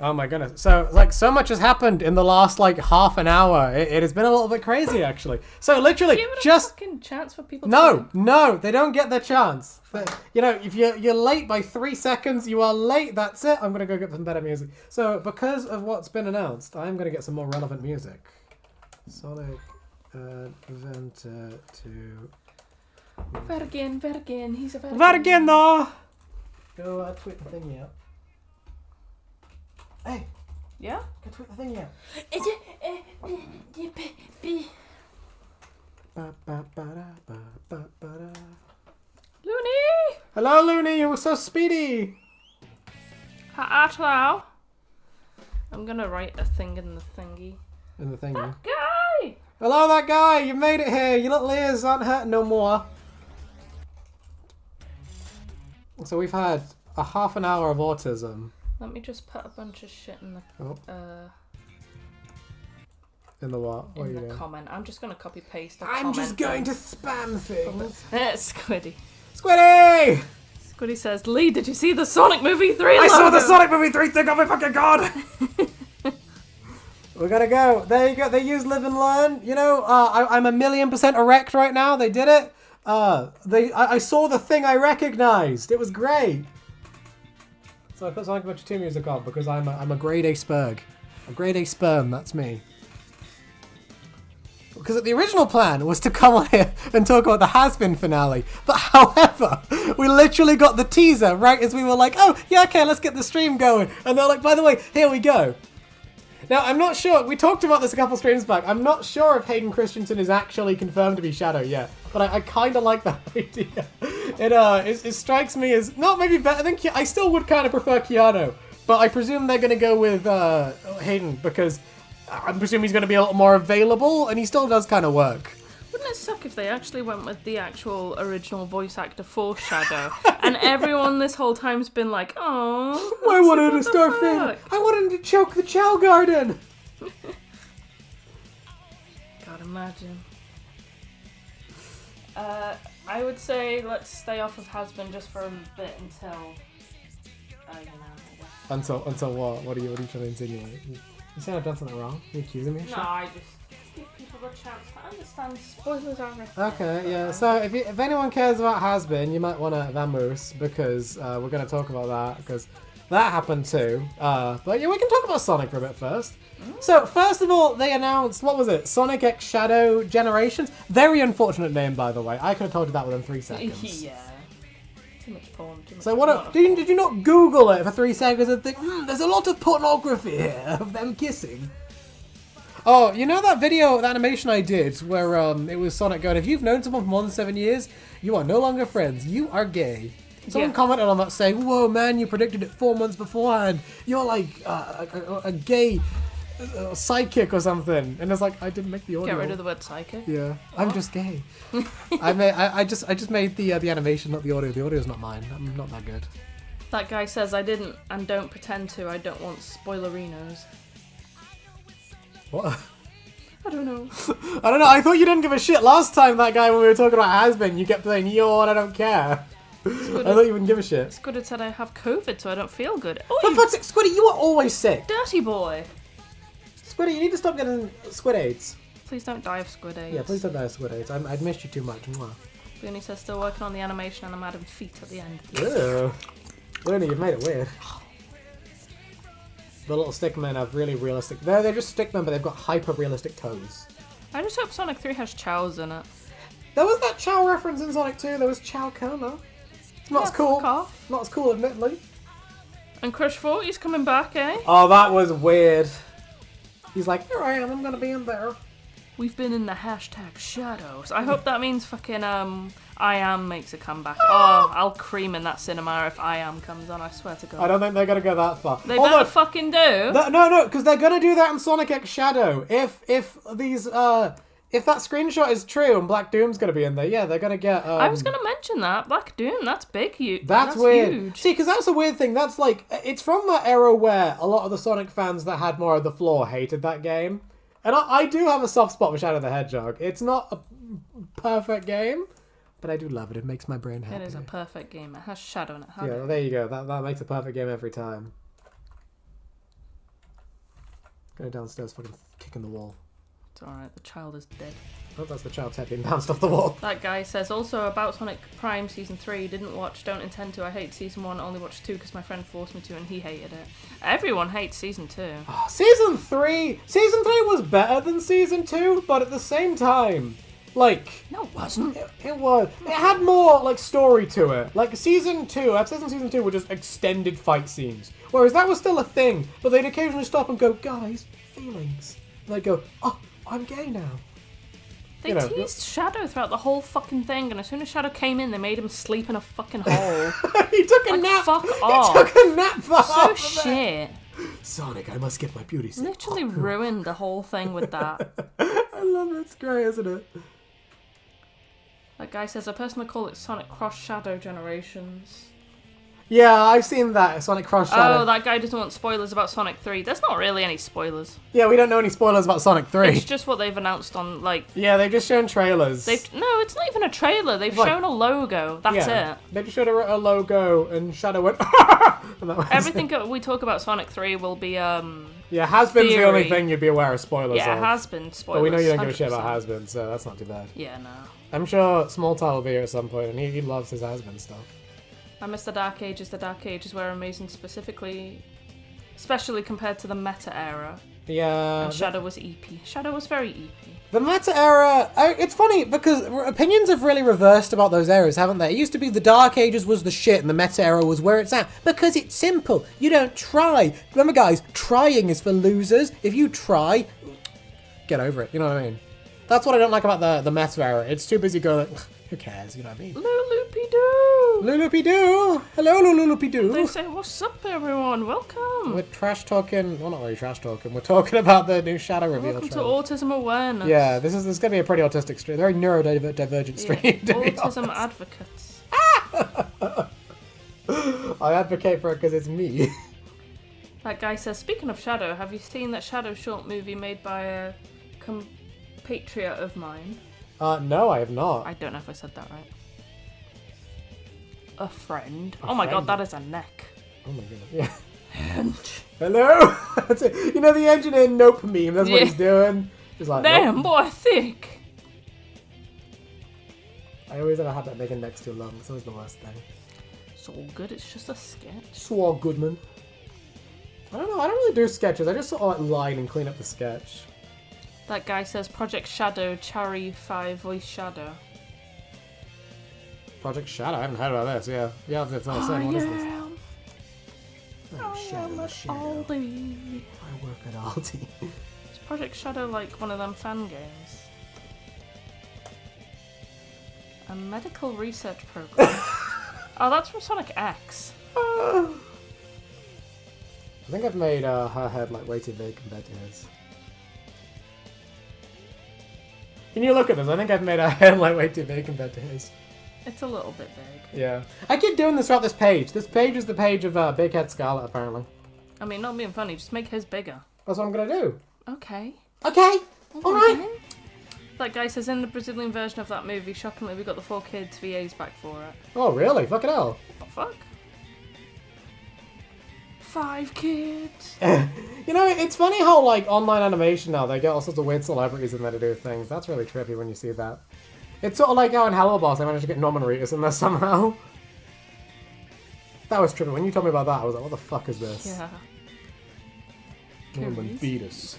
Oh my goodness. So, like, so much has happened in the last, like, half an hour. It has been a little bit crazy, actually. So, literally, Give it just... a fucking chance for people No, they don't get their chance. You know, if you're late by 3 seconds, you are late, that's it. I'm going to go get some better music. So, because of what's been announced, I'm going to get some more relevant music. Sonic Adventure 2... Vergen, he's a Vergen. Vergen, though! Go tweet the thingy out. Hey! Yeah? Go tweet the thingy out. Looney! Hello, Looney, you were so speedy! Hello. I'm gonna write a thing in the thingy. In the thingy. That guy! Hello, that guy! You made it here! Your little ears aren't hurting no more. So we've had a half an hour of autism. Let me just put a bunch of shit in the In the what? What in are you the doing? comment. I'm just gonna copy paste a I'm comment. just going to spam things. Squiddy. Squiddy! Squiddy says, Lee, did you see the Sonic Movie 3 I logo? saw the Sonic Movie 3 thing, oh my fucking god! We're gonna go. There you go. They use live and learn. You know, I'm 1,000,000% erect right now. They did it. I saw the thing I recognized. It was great. So I put Sonic Adventure 2 music on because I'm a grade A spurg. A grade A sperm, that's me. Because the original plan was to come on here and talk about the Hazbin finale. But however, we literally got the teaser right as we were like, oh, yeah, okay, let's get the stream going. And they're like, by the way, here we go. Now, I'm not sure, we talked about this a couple streams back, I'm not sure if Hayden Christensen is actually confirmed to be Shadow yet, but I kind of like that idea. It strikes me as, not maybe better than I still would kind of prefer Keanu, but I presume they're going to go with Hayden, because I'm presuming he's going to be a lot more available, and he still does kind of work. Wouldn't it suck if they actually went with the actual original voice actor for Shadow, and everyone this whole time's been like, oh, I wanted to start fading. I wanted to choke the Chow Garden. God, imagine. I would say let's stay off of Hazbin just for a bit until, you know, I guess. Until what? What are you trying to insinuate? You saying I've done something wrong? Are you accusing me? No, I just give people the chance to understand spoilers are everything. Okay, yeah. So if anyone cares about Hazbin, you might want to vamoose because we're going to talk about that because that happened too. But yeah, we can talk about Sonic for a bit first. So first of all, they announced, what was it? Sonic X Shadow Generations. Very unfortunate name, by the way. I could have told you that within 3 seconds. Yeah. Too much porn. So what? Did you not Google it for 3 seconds and think, there's a lot of pornography here of them kissing? Oh, you know that video, that animation I did where it was Sonic going, if you've known someone for more than 7 years, you are no longer friends. You are gay. Someone commented on that saying, whoa, man, you predicted it 4 months beforehand. You're like a gay psychic or something. And it's like, I didn't make the audio. Get rid of the word psychic? Yeah. What? I'm just gay. I just made the animation, not the audio. The audio's not mine. I'm not that good. That guy says I didn't and don't pretend to. I don't want spoilerinos. What? I don't know. I don't know. I thought you didn't give a shit last time, that guy, when we were talking about Hazbin. You kept saying, yo, I don't care. I thought you wouldn't give a shit. Squid had said I have COVID, so I don't feel good. Oh, For fuck's sake, Squiddy, you are always sick. dirty boy. Squiddy, you need to stop getting squid AIDS. Please don't die of squid AIDS. Yeah, please don't die of squid AIDS. I'd missed you too much. Looney says still working on the animation and I'm adding feet at the end. Ew. Looney, you've made it weird. The little stickmen have really realistic... They're just stickmen, but they've got hyper-realistic toes. I just hope Sonic 3 has chows in it. There was that Chow reference in Sonic 2. There was Chow Coma. Not as cool. Not as cool, admittedly. And Crush 40's coming back, eh? Oh, that was weird. He's like, here I am, I'm gonna be in there. We've been in the hashtag shadows. I hope that means fucking, I Am makes a comeback. Oh, I'll cream in that cinema if I Am comes on, I swear to God. I don't think they're gonna go that far. They better fucking do. No, because they're gonna do that in Sonic X Shadow. If that screenshot is true and Black Doom's gonna be in there, yeah, they're gonna get... I was gonna mention that. Black Doom, that's big. That's weird. Huge. See, because that's a weird thing. That's like... It's from that era where a lot of the Sonic fans that had more of the floor hated that game. And I do have a soft spot for Shadow the Hedgehog. It's not a perfect game, but I do love it. It makes my brain happy. It is a perfect game. It has Shadow in it. Yeah, there you go. That makes a perfect game every time. Go downstairs, fucking kicking the wall. It's alright, the child is dead. I hope that's the child's head being bounced off the wall. That guy says, also about Sonic Prime Season 3, didn't watch, don't intend to, I hate Season 1, only watched 2 because my friend forced me to and he hated it. Everyone hates Season 2. Oh, Season 3 was better than Season 2, but at the same time, like... No, it wasn't. It was. It had more, like, story to it. Like, Season 2 were just extended fight scenes. Whereas that was still a thing, but they'd occasionally stop and go, guys, feelings. And they'd go, oh, I'm gay now. They teased Shadow throughout the whole fucking thing, and as soon as Shadow came in, they made him sleep in a fucking hole. He took a nap. Fuck off. He took a nap for So half shit. Sonic, I must get my beauty sleep. Literally ruined the whole thing with that. I love it. It's great, isn't it? That guy says, I personally call it Sonic Cross Shadow Generations. Yeah, I've seen that. Sonic Cross Shadow. Oh, that guy doesn't want spoilers about Sonic 3. There's not really any spoilers. Yeah, we don't know any spoilers about Sonic 3. It's just what they've announced on, like... Yeah, they've just shown trailers. No, it's not even a trailer. They've shown a logo. That's it. They just showed a logo, and Shadow went... and that was Everything we talk about Sonic 3 will be, Yeah, Hazbin's the only thing you'd be aware of spoilers Yeah, of. Hazbin spoilers. But we know you don't give a shit 100%. about Hazbin, so that's not too bad. Yeah, no. I'm sure Small Tie will be here at some point, and he loves his Hazbin stuff. I miss the Dark Ages. The Dark Ages were amazing, especially compared to the Meta era. Yeah. And Shadow was EP. Shadow was very EP. The Meta era, it's funny because opinions have really reversed about those eras, haven't they? It used to be the Dark Ages was the shit and the Meta era was where it's at. Because it's simple. You don't try. Remember guys, trying is for losers. If you try, get over it, you know what I mean? That's what I don't like about the Meta era. It's too busy going, who cares, you know what I mean? Lulupi-doo! Lulupi-doo! Hello, Lulupi-doo! They say, what's up, everyone? Welcome! We're trash talking, well, not really trash talking, we're talking about the new Shadow reveal Welcome trailer. to Autism Awareness. Yeah, this is going to be a pretty autistic stream, very neurodivergent stream. Autism advocates. I advocate for it because it's me. That guy says, speaking of Shadow, have you seen that Shadow short movie made by a compatriot of mine? No, I have not. I don't know if I said that right. A friend. Oh my god, that is a neck. Oh my god, yeah. Henge. Hello? That's it. You know the engineer nope meme, that's what he's doing. Just like, damn, nope. boy, thick. I always have a habit of making necks too long. It's always the worst thing. It's all good, it's just a sketch. Swore Goodman. I don't know, I don't really do sketches. I just sort of like line and clean up the sketch. That guy says Project Shadow, Chari 5 voice Shadow. Project Shadow? I haven't heard about this, yeah. Yeah, that's what I'm saying. What is this? I am at Aldi. I work at Aldi. Is Project Shadow like one of them fan games? A medical research program. Oh, that's from Sonic X. I think I've made her head like way too big compared to his. Can you look at this? I think I've made her head like way too big compared to his. It's a little bit big. Yeah. I keep doing this throughout this page. This page is the page of Big Head Scarlet, apparently. I mean, not being funny, just make his bigger. That's what I'm going to do. Okay. Okay. All right. That guy says, in the Brazilian version of that movie, shockingly, we got the 4 kids VAs back for it. Oh, really? Fucking hell. What the fuck? 5 kids. You know, it's funny how, like, online animation now, they get all sorts of weird celebrities in there to do things. That's really trippy when you see that. It's sort of like how in Helluvaboss they managed to get Norman Reedus in there somehow. That was trippy. When you told me about that, I was like, what the fuck is this? Yeah. Norman Reedus.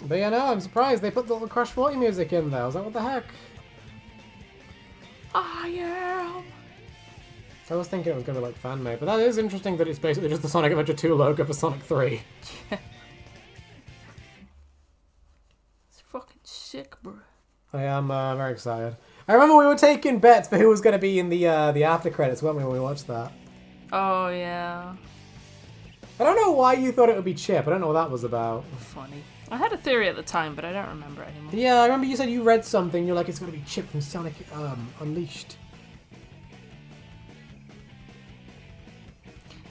But yeah, no, I'm surprised. They put the little Crush 40 music in there. I was like, what the heck? I am. I was thinking it was going to be like fan-made, but that is interesting that it's basically just the Sonic Adventure 2 logo for Sonic 3. It's fucking sick, bro. I am very excited. I remember we were taking bets for who was going to be in the after credits, weren't we, when we watched that? Oh, yeah. I don't know why you thought it would be Chip. I don't know what that was about. Funny. I had a theory at the time, but I don't remember it anymore. Yeah, I remember you said you read something. You're like, it's going to be Chip from Sonic Unleashed.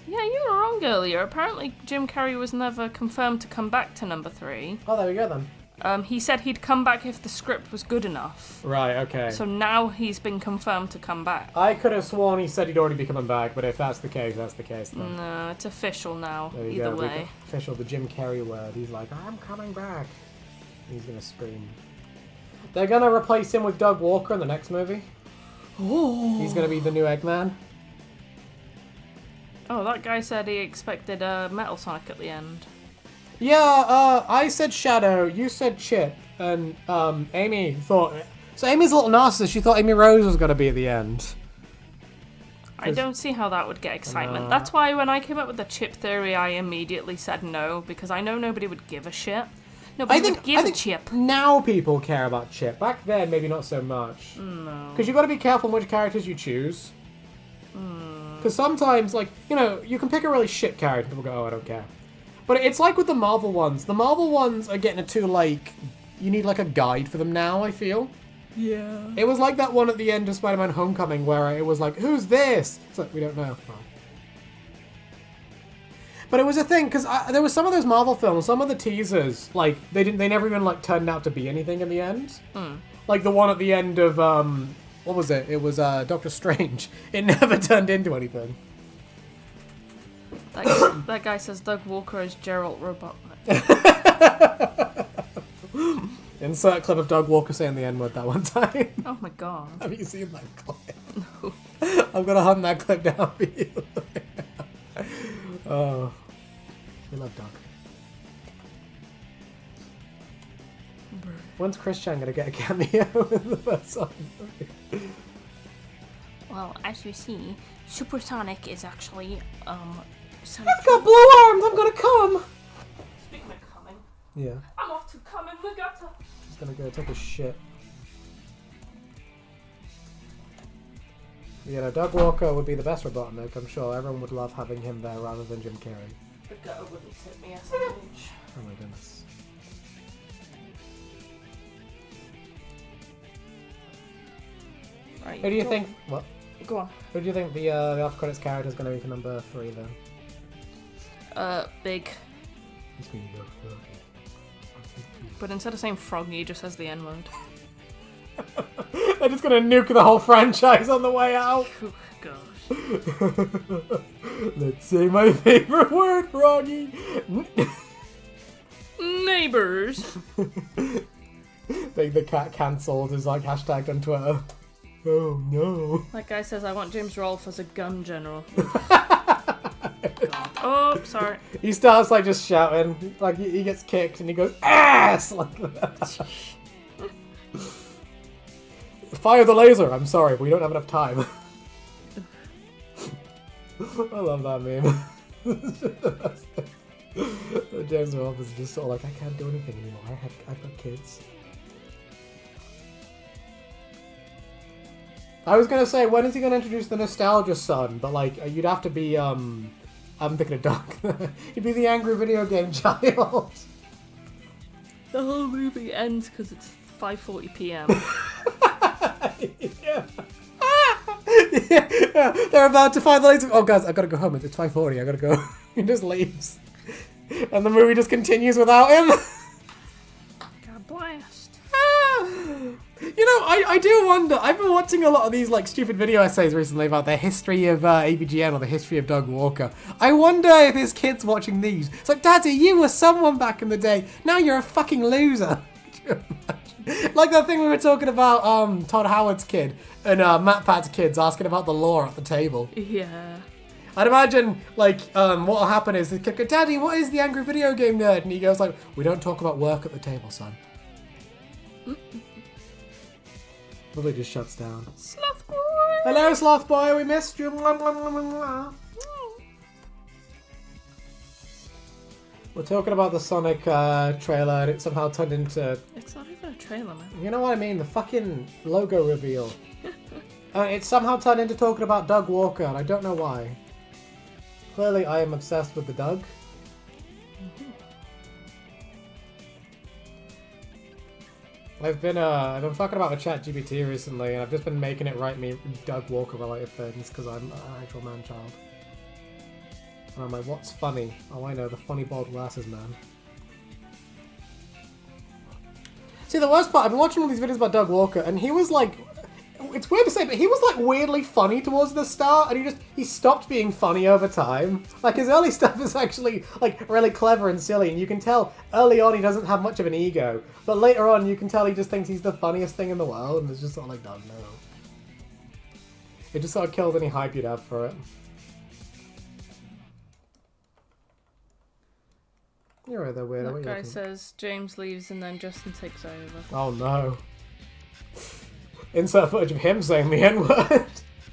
Yeah, you were wrong earlier. Apparently, Jim Carrey was never confirmed to come back to number 3. Oh, there we go then. He said he'd come back if the script was good enough. Right, okay. So now he's been confirmed to come back. I could have sworn he said he'd already be coming back, but if that's the case, that's the case then. No, it's official now, There you either go. way. Official, the Jim Carrey word. He's like, I'm coming back. He's gonna scream. They're gonna replace him with Doug Walker in the next movie. Oh. He's gonna be the new Eggman. Oh, that guy said he expected a Metal Sonic at the end. Yeah, I said Shadow, you said Chip, and Amy thought... So Amy's a little narcissist, she thought Amy Rose was gonna be at the end. I don't see how that would get excitement. That's why when I came up with the Chip theory, I immediately said no, because I know nobody would give a shit. Nobody would give a Chip. Now people care about Chip. Back then, maybe not so much. No. Because you've got to be careful which characters you choose. Because sometimes, like, you know, you can pick a really shit character and people go, oh, I don't care. But it's like with the Marvel ones. The Marvel ones are getting too, like, you need, like, a guide for them now, I feel. Yeah. It was like that one at the end of Spider-Man Homecoming where it was like, who's this? It's like, we don't know. Oh. But it was a thing, because there was some of those Marvel films, some of the teasers, like, they never even, like, turned out to be anything in the end. Like the one at the end of, what was it? It was Doctor Strange. It never turned into anything. That guy says Doug Walker is Geralt Robotnik. Insert clip of Doug Walker saying the N-word that one time. Oh my god. Have you seen that clip? No. I'm gonna hunt that clip down for you. Oh. We love Doug. When's Chris Chan gonna get a cameo in the first Sonic movie? Well, as you see, Supersonic is actually, I've got blue arms, I'm gonna come! Speaking of coming, Yeah. I'm off to come in the gutter. Just gonna go take a shit. You know, Doug Walker would be the best Robotnik. I'm sure everyone would love having him there rather than Jim Carrey. The gutter wouldn't tip me as a bitch. Oh my goodness. Right. Who do you think... What? Go on. Who do you think the after credits character is going to be for number 3 then? Big. He's going to go Froggy. But instead of saying Froggy, he just says the N-word. They're just going to nuke the whole franchise on the way out. Oh, gosh. Let's say my favorite word, Froggy. Neighbors. The cat cancelled is like hashtagged on Twitter. Oh no. That guy says, I want James Rolfe as a gun general. God. Oh, sorry. He starts like just shouting, like he gets kicked and he goes, ass! Like that. Fire the laser! I'm sorry, but we don't have enough time. I love that meme. James Rolfe is just sort of like, I can't do anything anymore. I've got kids. I was gonna say, when is he gonna introduce the nostalgia son? But like, you'd have to be I'm thinking of Doug. You'd be the angry video game child. The whole movie ends because it's 5:40 p.m. Yeah. Yeah. They're about to find the laser. Oh guys, I gotta go home. It's 5:40. I gotta go. He just leaves, and the movie just continues without him. God blast. You know, I do wonder. I've been watching a lot of these like stupid video essays recently about the history of ABGN or the history of Doug Walker. I wonder if his kids watching these. It's like, Daddy, you were someone back in the day. Now you're a fucking loser. Like that thing we were talking about, Todd Howard's kid and Matt Pat's kids asking about the law at the table. Yeah. I'd imagine, like, what'll happen is the kid goes, Daddy, what is the angry video game nerd? And he goes like, we don't talk about work at the table, son. Probably just shuts down. Sloth boy! Hello, Sloth Boy, we missed you. Mwah, mwah, mwah, mwah, mwah. We're talking about the Sonic trailer and it somehow turned into... It's not even a trailer, man. You know what I mean? The fucking logo reveal. It somehow turned into talking about Doug Walker and I don't know why. Clearly I am obsessed with the Doug. I've been fucking about with ChatGPT recently, and I've just been making it write me Doug Walker related things because I'm an actual man child. And I'm like, what's funny? Oh, I know, the funny bald glasses man. See, the worst part, I've been watching all these videos about Doug Walker, and he was like, it's weird to say, but he was like weirdly funny towards the start, and he stopped being funny over time. Like, his early stuff is actually like really clever and silly, and you can tell early on he doesn't have much of an ego, but later on you can tell he just thinks he's the funniest thing in the world, and it's just sort of like, Doug, no. It just sort of kills any hype you'd have for it. You're right there, weirdo. That guy says James leaves and then Justin takes over. Oh no. Insert footage of him saying the N-word.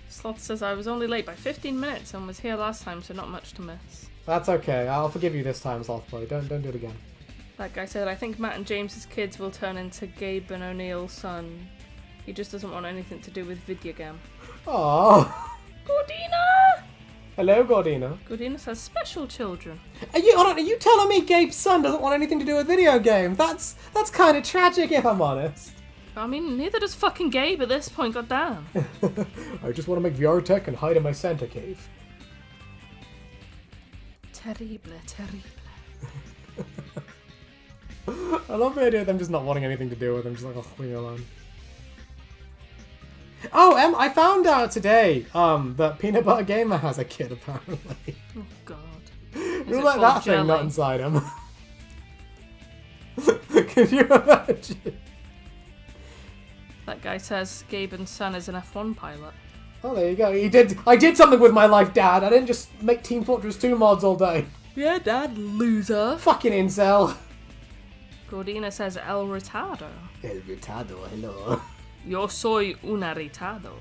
Sloth says I was only late by 15 minutes and was here last time, so not much to miss. That's okay. I'll forgive you this time, Slothboy. Don't do it again. That guy said I think Matt and James's kids will turn into Gabe and O'Neill's son. He just doesn't want anything to do with video game. Aww. Gordina! Hello, Gordina. Gordina says special children. Are you telling me Gabe's son doesn't want anything to do with video games? That's kind of tragic, if I'm honest. I mean, neither does fucking Gabe at this point, goddamn. I just want to make VR tech and hide in my Santa cave. Terrible, terrible. I love the idea of them just not wanting anything to do with them, just like, oh, leave me alone. Oh, I found out today that Peanut Butter Gamer has a kid, apparently. Oh, God. You like that thing not inside him. Could you imagine? That guy says Gaben's son is an F1 pilot. Oh, there you go. I did something with my life, Dad. I didn't just make Team Fortress 2 mods all day. Yeah, Dad, loser. Fucking incel. Gordina says El Retardo. El Retardo, hello. Yo soy una retado.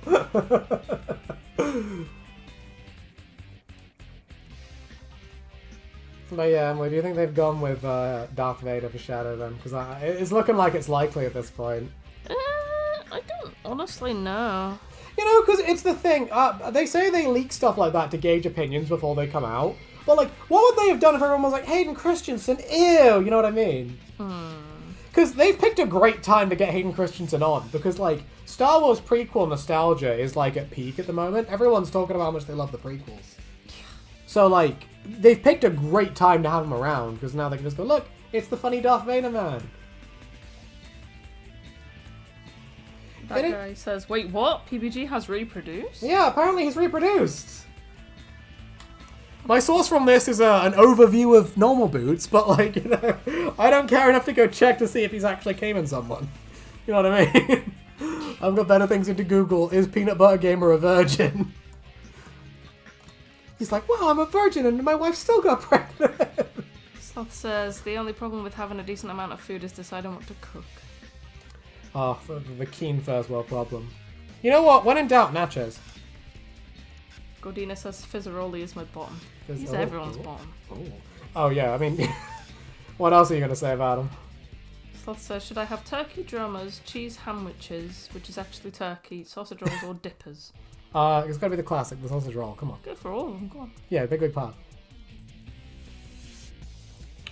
But yeah, Emily, do you think they've gone with Darth Vader for Shadow then? Because it's looking like it's likely at this point. I don't honestly know. You know, because it's the thing. They say they leak stuff like that to gauge opinions before they come out. But, like, what would they have done if everyone was like, Hayden Christensen, ew, you know what I mean? Because they've picked a great time to get Hayden Christensen on. Because, like, Star Wars prequel nostalgia is, like, at peak at the moment. Everyone's talking about how much they love the prequels. So, like, they've picked a great time to have him around. Because now they can just go, look, it's the funny Darth Vader man. That guy says, wait, what? PBG has reproduced? Yeah, apparently he's reproduced. My source from this is an overview of normal boots, but, like, you know, I don't care enough to go check to see if he's actually came in someone. You know what I mean? I've got better things into Google. Is Peanut Butter Gamer a virgin? He's like, well, I'm a virgin and my wife still got pregnant. Sloth says, the only problem with having a decent amount of food is deciding what to cook. Oh, the keen first world problem. You know what? When in doubt, nachos. Gordina says Fizzaroli is my bottom. He's everyone's bottom. Oh, yeah, I mean, what else are you going to say about him? Sloth says, should I have turkey drummers, cheese hamwiches, which is actually turkey, sausage rolls, or dippers? It's got to be the classic, the sausage roll. Come on. Go for all of them, go on. Yeah, big part.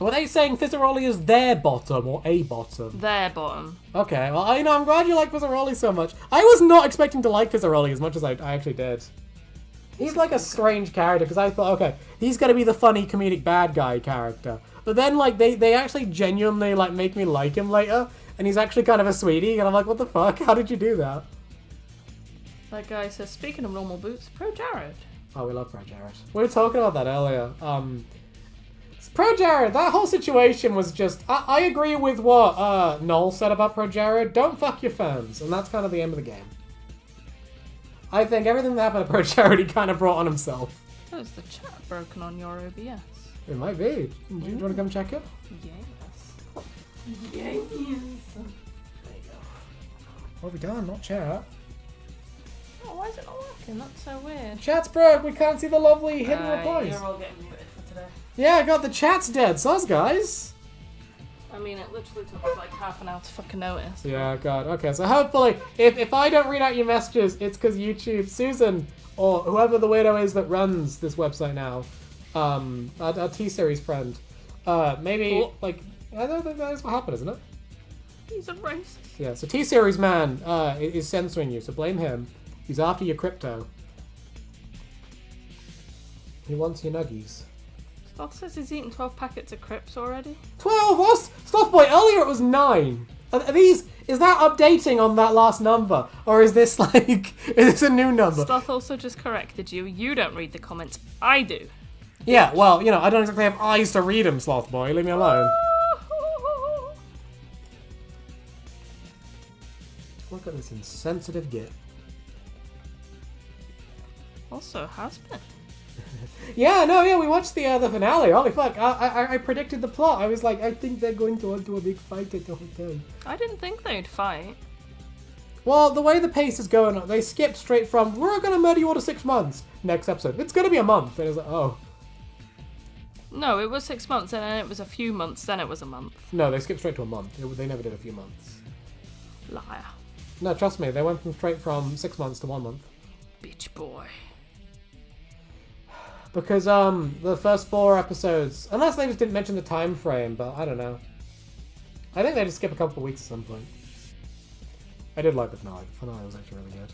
Were they saying Fizzaroli is their bottom or a bottom? Their bottom. Okay, well, I'm glad you like Fizzaroli so much. I was not expecting to like Fizzaroli as much as I actually did. He's like a strange character, because I thought, okay, he's going to be the funny comedic bad guy character. But then, like, they actually genuinely, like, make me like him later, and he's actually kind of a sweetie, and I'm like, what the fuck? How did you do that? That guy says, speaking of normal boots, Pro Jared. Oh, we love Pro Jared. We were talking about that earlier. Pro Jared, that whole situation was just... I agree with what Noel said about Pro Jared. Don't fuck your fans, and that's kind of the end of the game. I think everything that happened to Pro Jared, he kind of brought on himself. Oh, is the chat broken on your OBS? It might be. Do you want to come check it? Yes. Yes. There you go. What have we done? Not chat. Oh, why is it not working? That's so weird. Chat's broke. We can't see the lovely hidden replies. You're all getting muted for today. Yeah, I got the chat's dead. Sus, guys. I mean, it literally took us like half an hour to fucking notice. Yeah, God. Okay, so hopefully, if I don't read out your messages, it's because YouTube, Susan, or whoever the weirdo is that runs this website now, our T-Series friend, maybe, like, I don't think that is what happened, isn't it? He's a racist. Yeah, so T-Series man is censoring you, so blame him. He's after your crypto. He wants your nuggies. Sloth says he's eaten 12 packets of Crips already. 12? What? Sloth Boy, earlier it was 9. Is that updating on that last number? Or is this like, is this a new number? Sloth also just corrected you. You don't read the comments. I do. Yeah, well, you know, I don't exactly have eyes to read them, Sloth Boy. Leave me alone. Look at this insensitive git. Also, Hazbin. Yeah, no, yeah, we watched the finale. Holy fuck, I predicted the plot. I was like, I think they're going to do a big fight at the hotel. I didn't think they'd fight. Well, the way the pace is going, they skipped straight from, we're gonna murder you all to 6 months. Next episode, it's gonna be a month. And it's like, oh. No, it was 6 months, and then it was a few months, then it was a month. No, they skipped straight to a month. They never did a few months. Liar. No, trust me, they went straight from 6 months to 1 month. Bitch boy. Because the first 4 episodes, unless they just didn't mention the time frame, but I don't know. I think they just skip a couple of weeks at some point. I did like the finale. The finale was actually really good.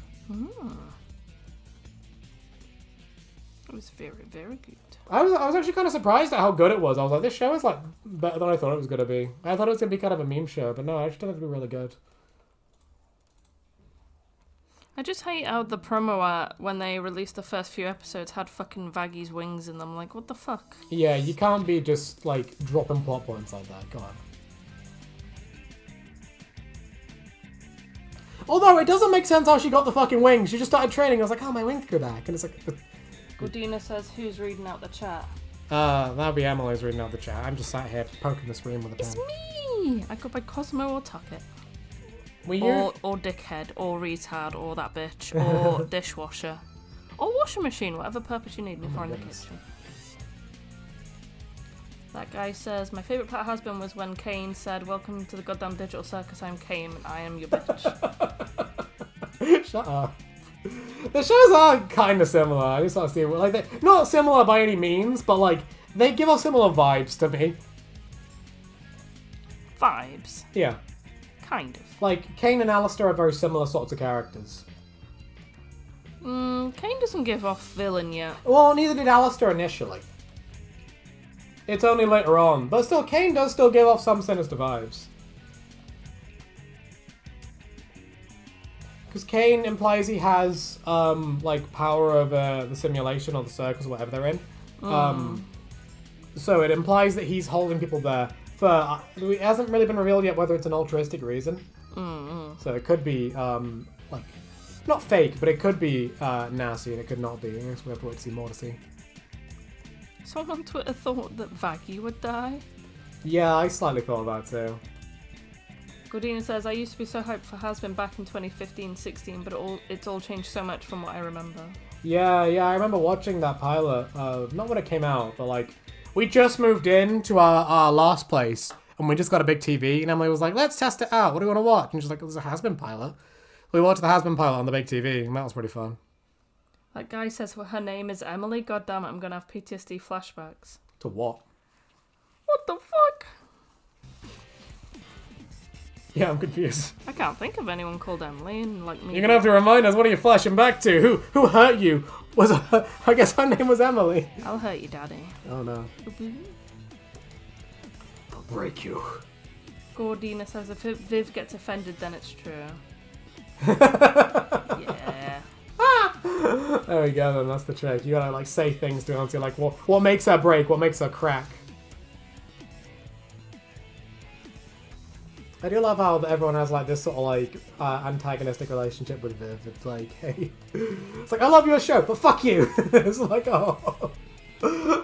It was very, very good. I was actually kind of surprised at how good it was. I was like, this show is like better than I thought it was going to be. I thought it was going to be kind of a meme show, but no, I actually thought it would be really good. I just hate how the promo art, when they released the first few episodes, had fucking Vaggy's wings in them. Like, what the fuck? Yeah, you can't be just, like, dropping plot points like that. Come on. Although, it doesn't make sense how she got the fucking wings. She just started training. I was like, oh, my wings grew back. And it's like... Godina says, who's reading out the chat? That'll be Emily's reading out the chat. I'm just sat here poking the screen with a pen. It's me! I go by Cosmo or Tucket. Or dickhead, or retard, or that bitch, or dishwasher, or washing machine, whatever purpose you need me for in the kitchen. That guy says, my favourite part has been was when Kane said, welcome to the goddamn digital circus, I'm Kane, and I am your bitch. Shut up. The shows are kind of similar. I just want to see, like, they're not similar by any means, but, like, they give off similar vibes to me. Vibes? Yeah. Kind of. Like, Kane and Alistair are very similar sorts of characters. Kane doesn't give off villain yet. Well, neither did Alistair initially. It's only later on. But still, Kane does still give off some sinister vibes. Because Kane implies he has, like, power over the simulation or the circus or whatever they're in. So it implies that he's holding people there for... it hasn't really been revealed yet whether it's an altruistic reason. So it could be, like, not fake, but it could be nasty and it could not be. I guess we have to wait to see more to see. Someone on Twitter thought that Vaggy would die. Yeah, I slightly thought that too. Godina says, I used to be so hyped for Hazbin back in 2015-16, but it's all changed so much from what I remember. Yeah, I remember watching that pilot, not when it came out, but like, we just moved in to our last place, and we just got a big TV, and Emily was like, let's test it out, what do you want to watch? And she's like, there's a Hazbin pilot. We watched the Hazbin pilot on the big TV, and that was pretty fun. That guy says well, her name is Emily, god damn it, I'm gonna have PTSD flashbacks. To what? What the fuck? Yeah, I'm confused. I can't think of anyone called Emily, and like me. You're gonna have to remind us, what are you flashing back to? Who hurt you? I guess her name was Emily. I'll hurt you, daddy. Oh no. I'll break you. Gordina says if Viv gets offended, then it's true. Yeah. There we go, then that's the trick. You gotta like say things to her until like, what makes her break? What makes her crack? I do love how everyone has like this sort of like antagonistic relationship with Viv. It's like, hey, it's like I love your show, but fuck you. It's like, oh,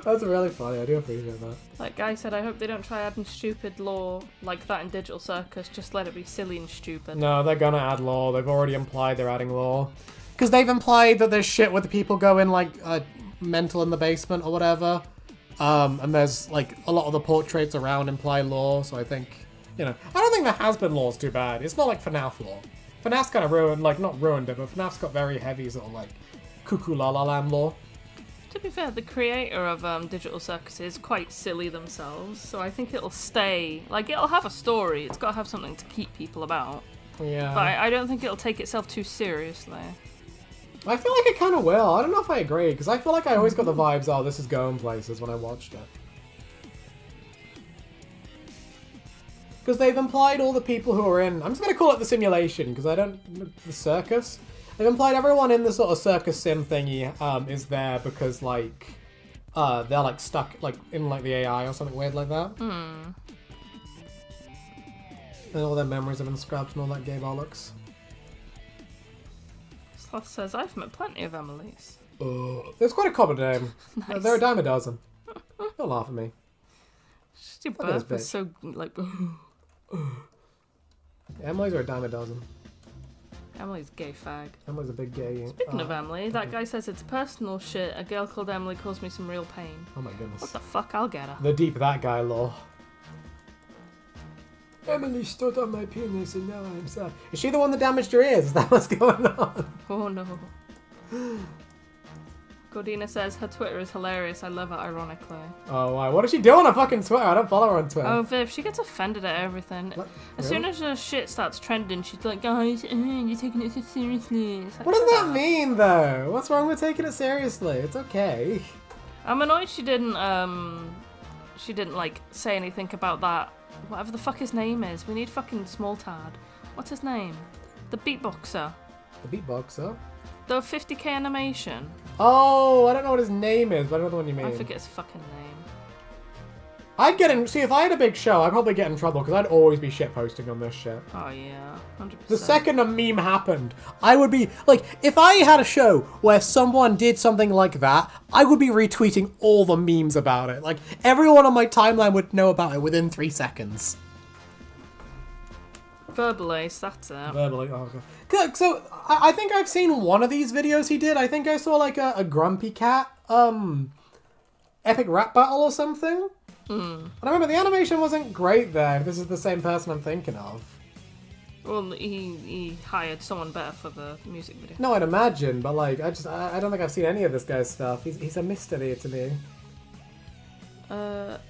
that's really funny. I do appreciate that. Like Guy said, I hope they don't try adding stupid lore like that in Digital Circus. Just let it be silly and stupid. No, they're gonna add lore. They've already implied they're adding lore. Because they've implied that there's shit where the people go in like mental in the basement or whatever. And there's like a lot of the portraits around imply lore. So I think, you know, I don't think there has been lore's too bad. It's not like FNAF lore. FNAF's kind of ruined, like not ruined it, but FNAF's got very heavy sort of like cuckoo la la land lore. To be fair, the creator of Digital Circus is quite silly themselves, so I think it'll stay, like it'll have a story, it's got to have something to keep people about. Yeah. But I don't think it'll take itself too seriously. I feel like it kind of will. I don't know if I agree, because I feel like I always got the vibes, oh, this is going places when I watched it. Because they've implied all the people who are in... I'm just going to call it the simulation, because I don't... The circus? They've implied everyone in the sort of circus sim thingy is there because, like... they're, like, stuck, like, in, like, the AI or something weird like that. And all their memories have been scrapped and all that gay bollocks. Sloth says, I've met plenty of Emily's. It's quite a common name. Nice. They're a dime a dozen. Don't laugh at me. Just your birth was so, like... Emily's are a dime a dozen. Emily's gay fag. Emily's a big gay... Speaking of Emily, that guy says it's personal shit. A girl called Emily caused me some real pain. Oh my goodness. What the fuck? I'll get her. The deep that guy lore. Emily stood on my penis and now I'm sad. Is she the one that damaged your ears? Is that what's going on? Oh no. Gordina says her Twitter is hilarious. I love it ironically. Oh, why? What does she do on her fucking Twitter? I don't follow her on Twitter. Oh, Viv, she gets offended at everything. What? As Really? soon as her shit starts trending, she's like, guys, you're taking it so seriously. It's like, What does that mean, though? What's wrong with taking it seriously? It's okay. I'm annoyed she didn't, like, say anything about that. Whatever the fuck his name is. We need fucking small tad. What's his name? The beatboxer. The beatboxer? The 50k animation. Oh, I don't know what his name is, but I know the one you mean. I forget his fucking name. I'd get in... See, if I had a big show, I'd probably get in trouble, because I'd always be shitposting on this shit. Oh, yeah. 100%. The second a meme happened, I would be... Like, if I had a show where someone did something like that, I would be retweeting all the memes about it. Like, everyone on my timeline would know about it within 3 seconds. Verbalace, that's it. Verbally, oh god. Good, so, I think I've seen one of these videos he did. I think I saw, like, a Grumpy Cat, epic rap battle or something. And I remember the animation wasn't great there, if this is the same person I'm thinking of. Well, he hired someone better for the music video. No, I'd imagine, but, like, I don't think I've seen any of this guy's stuff. He's a mystery to me. That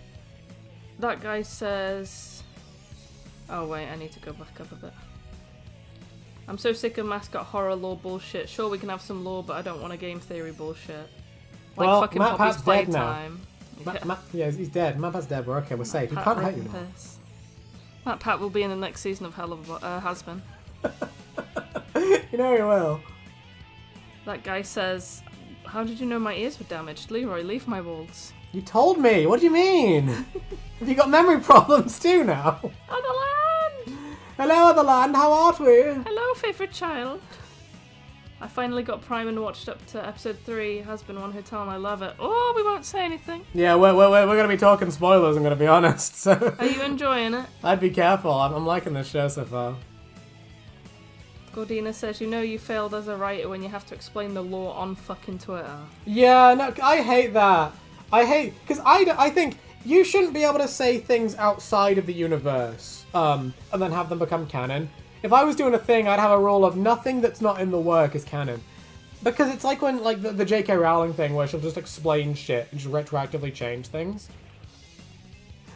guy says... Oh wait, I need to go back up a bit. I'm so sick of mascot horror lore bullshit. Sure, we can have some lore, but I don't want a game theory bullshit. Like Well, fucking Matt Poppy's Pat's dead now. Playtime. Yeah, he's dead. Mappa's dead. We're okay. We're safe. He can't hurt you now. Matt Pat will be in the next season of Hazbin. You know he will. That guy says, how did you know my ears were damaged? Leroy, leave my walls. You told me. What do you mean? Have you got memory problems too now? Other land! Hello, other land. How art we? Hello, favourite child. I finally got Prime and watched up to episode 3, Hazbin Hotel, and I love it. Oh, we won't say anything. Yeah, we're going to be talking spoilers, I'm going to be honest. So Are you enjoying it? I'd be careful. I'm liking this show so far. Gordina says, you know you failed as a writer when you have to explain the lore on fucking Twitter. Yeah, no, I hate that. Because I think you shouldn't be able to say things outside of the universe, and then have them become canon. If I was doing a thing, I'd have a rule of nothing that's not in the work is canon. Because it's like when, like, the J.K. Rowling thing where she'll just explain shit and just retroactively change things.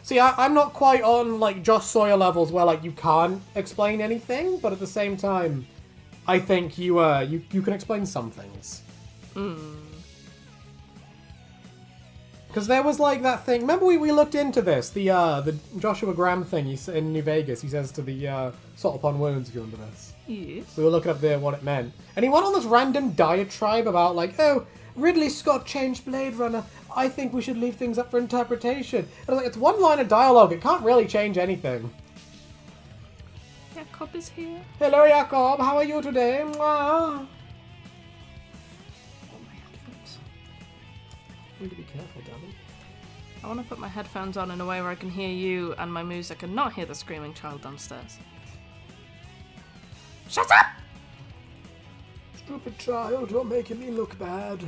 See, I'm not quite on, like, Josh Sawyer levels where, like, you can't explain anything, but at the same time, I think you can explain some things. Because there was, like, that thing... Remember we looked into this? The Joshua Graham thing in New Vegas. He says to the salt upon wounds, if you remember this. Yes. We were looking up there what it meant. And he went on this random diatribe about, like, oh, Ridley Scott changed Blade Runner. I think we should leave things up for interpretation. And I was like, it's one line of dialogue. It can't really change anything. Jacob is here. Hello, Jacob. How are you today? Mwah. Need to be careful, Daddy. I want to put my headphones on in a way where I can hear you and my music and not hear the screaming child downstairs. Shut up! Stupid child, you're making me look bad.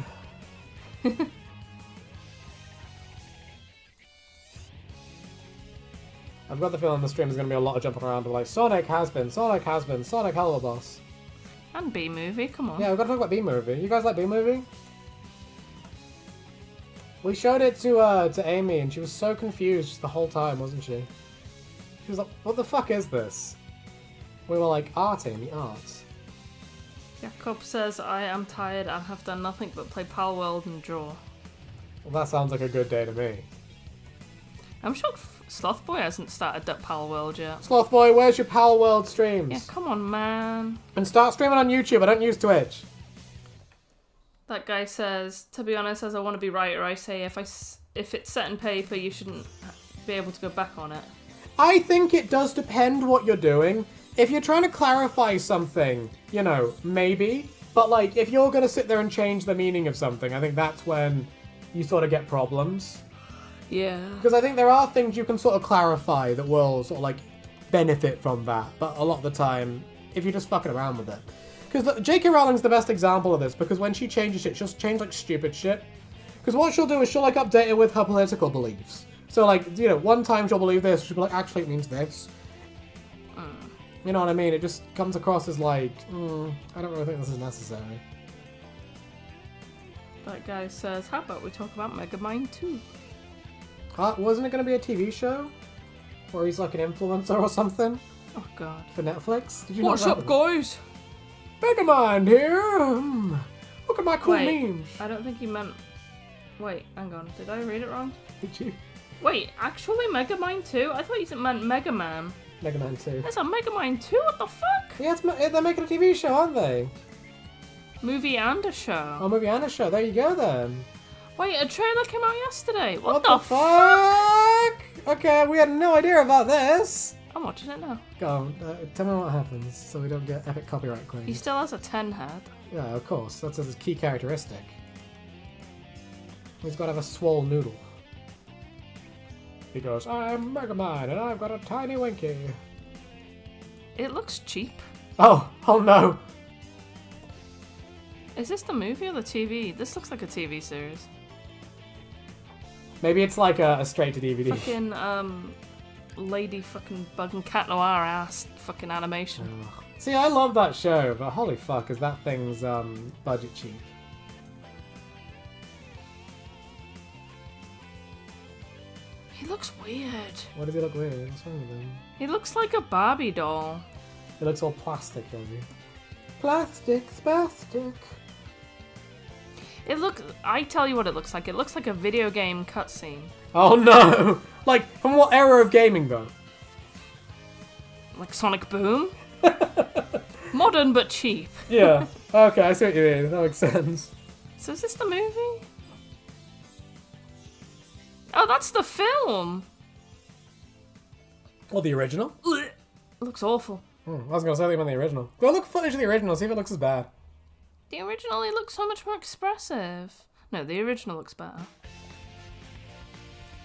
I've got the feeling the stream is going to be a lot of jumping around of like Sonic Hazbin, Sonic Helluvaboss. And B-movie, come on. Yeah, we've got to talk about B-movie. You guys like B-movie? We showed it to Amy, and she was so confused the whole time, wasn't she? She was like, what the fuck is this? We were like, art, Amy, art. Jacob says, I am tired and have done nothing but play Pal World and draw. Well, that sounds like a good day to me. I'm shocked Sloth Boy hasn't started that Pal World yet. Sloth Boy, where's your Pal World streams? Yeah, come on, man. And start streaming on YouTube. I don't use Twitch. That guy says, to be honest, as I want to be writer, I say if it's set in paper, you shouldn't be able to go back on it. I think it does depend what you're doing. If you're trying to clarify something, you know, maybe. But, like, if you're going to sit there and change the meaning of something, I think that's when you sort of get problems. Yeah. Because I think there are things you can sort of clarify that will sort of, like, benefit from that. But a lot of the time, if you're just fucking around with it. Because J.K. Rowling's the best example of this, because when she changes shit, she'll change, like, stupid shit. Because what she'll do is she'll, like, update it with her political beliefs. So, like, you know, one time she'll believe this, she'll be like, actually, it means this. You know what I mean? It just comes across as like, I don't really think this is necessary. That guy says, how about we talk about Megamind 2? Wasn't it going to be a TV show? Where he's like an influencer or something? Oh, God. For Netflix? Did you What's not up, guys? Megamind here! Look at my cool memes! I don't think he meant... Wait, hang on. Did I read it wrong? Did you? Wait, actually Megamind 2? I thought you meant Mega Man. Mega Man 2. There's a Megamind 2? What the fuck? Yeah, they're making a TV show, aren't they? Movie and a show. Oh, movie and a show. There you go, then. Wait, a trailer came out yesterday. What the the fuck? Okay, we had no idea about this. I'm watching it now. Go on, tell me what happens so we don't get epic copyright claims. He still has a 10 head. Yeah, of course. That's his key characteristic. He's got to have a swole noodle. He goes, I'm Megamind, and I've got a tiny winky. It looks cheap. Oh no. Is this the movie or the TV? This looks like a TV series. Maybe it's like a straight-to-DVD. Fucking, lady fucking bug and cat noir ass fucking animation. Ugh. See, I love that show, but holy fuck, is that thing's, budget cheap. He looks weird. Why does he look weird? What's wrong with him? He looks like a Barbie doll. It looks all plastic, maybe. Plastic, spastic. I tell you what it looks like. It looks like a video game cutscene. Oh no! Like, from what era of gaming, though? Like Sonic Boom? Modern but cheap. Yeah. Okay, I see what you mean. That makes sense. So is this the movie? Oh, that's the film! Or the original? It looks awful. I was going to say they meant the original. Go look at footage of the original, see if it looks as bad. The original, it looks so much more expressive. No, the original looks better.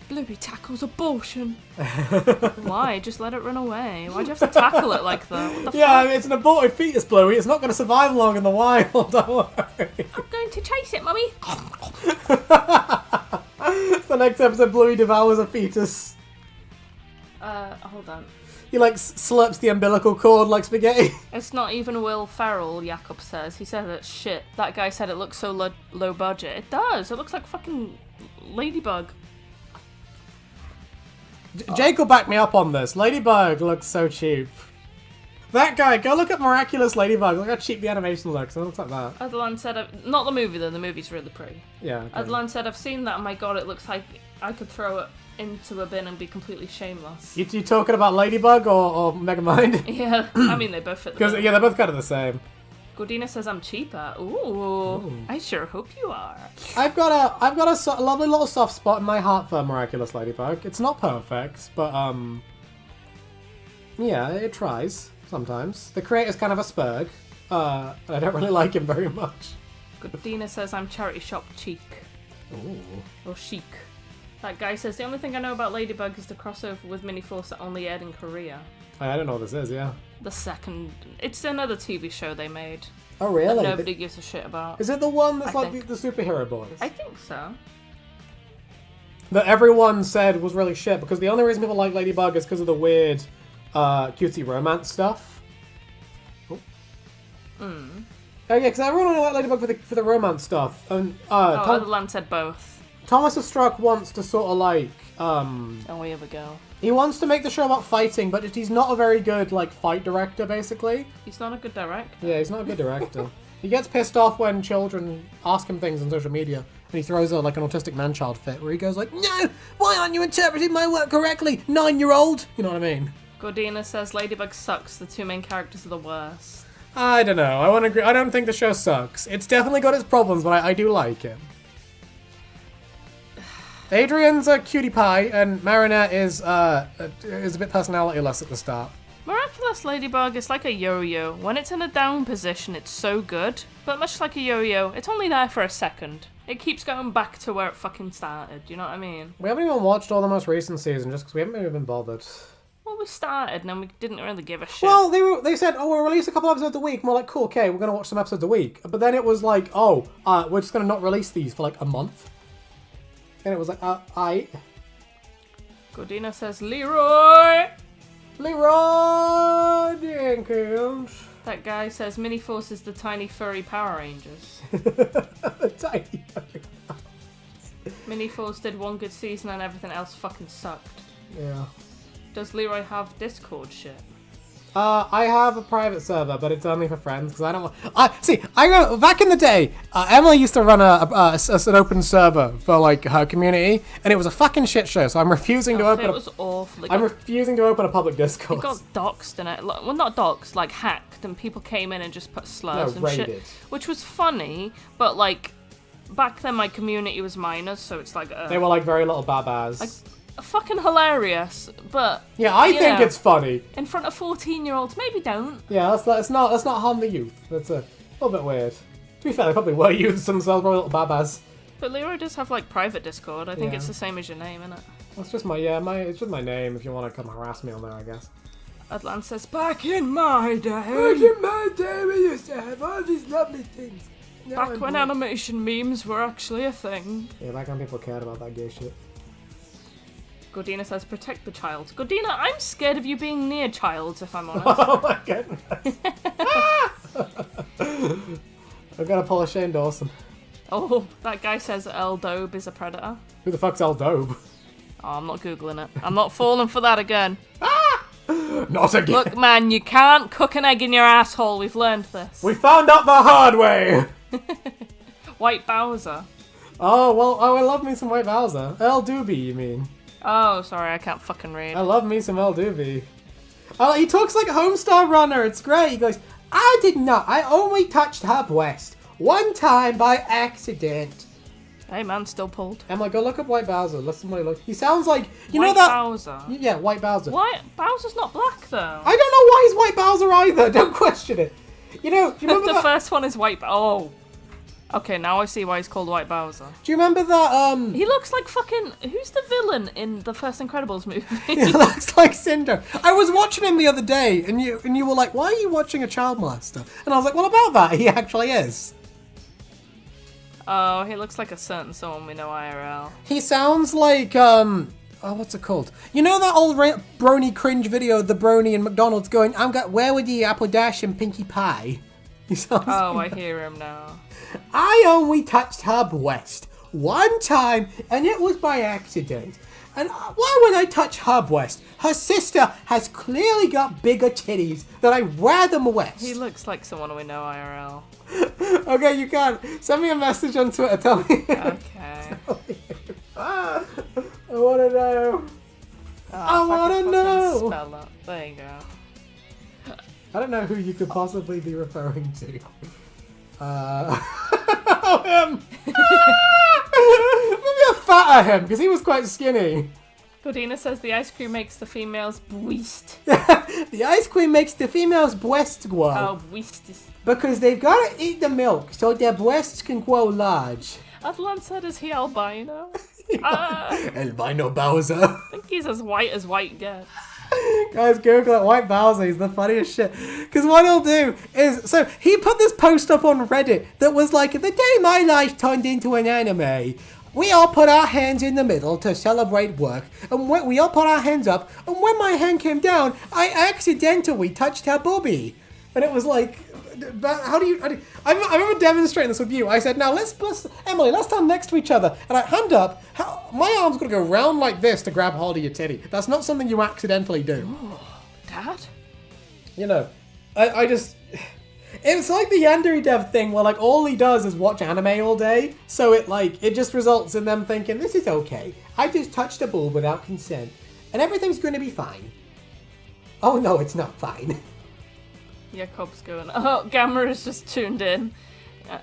Bluey tackles abortion. Why? Just let it run away. Why'd you have to tackle it like that? What the Yeah, fuck? I mean, it's an aborted fetus, Bluey. It's not going to survive long in the wild, don't worry. I'm going to chase it, Mummy. The next episode, Bluey devours a fetus. Hold on. He, like, slurps the umbilical cord like spaghetti. It's not even Will Ferrell, Jakob says. He said it's shit. That guy said it looks so low budget. It does. It looks like fucking Ladybug. Jake will back me up on this. Ladybug looks so cheap. That guy, go look at Miraculous Ladybug. Look how cheap the animation looks. It looks like that. Adlan said, not the movie though, the movie's really pretty. Yeah. Okay. Adlan said, I've seen that, oh my god, it looks like I could throw it into a bin and be completely shameless. You talking about Ladybug or Megamind? Yeah, I mean, they both fit the bill. Yeah, they're both kind of the same. Godina says I'm cheaper. Ooh, I sure hope you are. I've got a lovely little soft spot in my heart for Miraculous Ladybug. It's not perfect, but yeah, it tries sometimes. The creator's kind of a spurg. I don't really like him very much. Godina says I'm charity shop cheek. Ooh. Or chic. That guy says the only thing I know about Ladybug is the crossover with Mini-Force that only aired in Korea. I don't know what this is, yeah. The second... It's another TV show they made. Oh, really? That nobody gives a shit about. Is it the one that's like the superhero boys? I think so. That everyone said was really shit, because the only reason people like Ladybug is because of the weird cutesy romance stuff. Oh, oh yeah, because everyone only liked Ladybug for the romance stuff. And Adlan said both. Thomas has Struck wants to sort of like... Oh, here we go. He wants to make the show about fighting, but he's not a very good, like, fight director, basically. He's not a good director. Yeah, he's not a good director. He gets pissed off when children ask him things on social media, and he throws a, like an autistic man-child fit where he goes like, no, why aren't you interpreting my work correctly, 9-year-old? You know what I mean? Gordina says Ladybug sucks. The two main characters are the worst. I don't know. I want to agree. I don't think the show sucks. It's definitely got its problems, but I do like it. Adrian's a cutie pie, and Marinette is a bit personality-less at the start. Miraculous Ladybug is like a yo-yo. When it's in a down position, it's so good. But much like a yo-yo, it's only there for a second. It keeps going back to where it fucking started. You know what I mean? We haven't even watched all the most recent season just because we haven't even been bothered. Well, we started and then we didn't really give a shit. Well, they said, oh, we'll release a couple episodes a week. And we're like, cool, okay, we're going to watch some episodes a week. But then it was like, oh, we're just going to not release these for like a month. And it was like, Gordina says, Leroy Jenkins. That guy says Mini Force is the tiny furry Power Rangers. The tiny furry. Mini Force did one good season and everything else fucking sucked. Yeah. Does Leroy have Discord shit? I have a private server, but it's only for friends because I don't want. I know back in the day, Emily used to run an open server for like her community, and it was a fucking shit show. So I'm refusing to open. It was awful. I'm refusing to open a public Discord. It got doxed in it. Well, not doxed, like hacked, and people came in and just put slurs and raided. shit, which was funny. But like back then, my community was minors, so it's like they were like very little babas. Like, fucking hilarious, but yeah, I think it's funny in front of 14-year-olds. Maybe don't. Yeah, let's not harm the youth. That's a little bit weird. To be fair, they probably were youths themselves, probably little babas. But Leroy does have like private Discord. I think it's the same as your name, isn't it? It's just it's just my name. If you want to come harass me on there, I guess. Atlan says, back in my day. Back in my day, we used to have all these lovely things. Back when animation memes were actually a thing. Yeah, back when people cared about that gay shit. Gordina says, protect the child. Gordina, I'm scared of you being near childs, if I'm honest. Oh my goodness. I've got to pull a Shane Dawson. Oh, that guy says Eldobe is a predator. Who the fuck's Eldobe? Oh, I'm not Googling it. I'm not falling for that again. Not again. Look, man, you can't cook an egg in your asshole. We've learned this. We found out the hard way. White Bowser. Oh, well, I love me some White Bowser. Eldobe, you mean? Oh, sorry, I can't fucking read. I love me some Eldobe. Oh, he talks like a Homestar Runner. It's great. He goes, I did not. I only touched Hub West one time by accident. Hey, man, still pulled. Emma, go look up White Bowser. Listen what he looks. He sounds like you White know that. Bowser. Yeah, White Bowser. White Bowser's not black though. I don't know why he's White Bowser either. Don't question it. You know, do you remember the first one is White. Oh. Okay, now I see why he's called White Bowser. Do you remember that, He looks like fucking... Who's the villain in the first Incredibles movie? He looks like Cinder. I was watching him the other day, and you were like, why are you watching a child molester? And I was like, well, about that, he actually is. Oh, he looks like a certain someone we know IRL. He sounds like, oh, what's it called? You know that old Brony cringe video of the Brony and McDonald's going, where were the Apple Dash and Pinkie Pie? He sounds I hear him now. I only touched Hub West one time, and it was by accident. And why would I touch Hub West? Her sister has clearly got bigger titties than I wear them west. He looks like someone we know IRL. Okay, you can. Send me a message on Twitter. Tell me. Okay. I want to know. I want to know. Spell that. There you go. I don't know who you could possibly be referring to. Oh, him! Maybe a fatter him, because he was quite skinny. Gordina says the ice cream makes the females bweast. The ice cream makes the females' breasts grow. Oh, bweast. Because they've got to eat the milk so their breasts can grow large. Atlan said, is he albino? Albino Bowser. I think he's as white gets. Guys, Google it. White Bowser. He's the funniest shit. Because what he'll do is... So, he put this post up on Reddit that was like, the day my life turned into an anime, we all put our hands in the middle to celebrate work. And we all put our hands up. And when my hand came down, I accidentally touched her boobie. And it was like... How do you... I remember demonstrating this with you. I said, now let's Emily, let's stand next to each other. And I hand up. My arm's going to go round like this to grab hold of your titty. That's not something you accidentally do. Ooh, Dad? You know, I just... It's like the Yandere dev thing where like all he does is watch anime all day, so it just results in them thinking, this is okay. I just touched a boob without consent, and everything's going to be fine. Oh no, it's not fine. Jakob's going, oh, Gamma is just tuned in,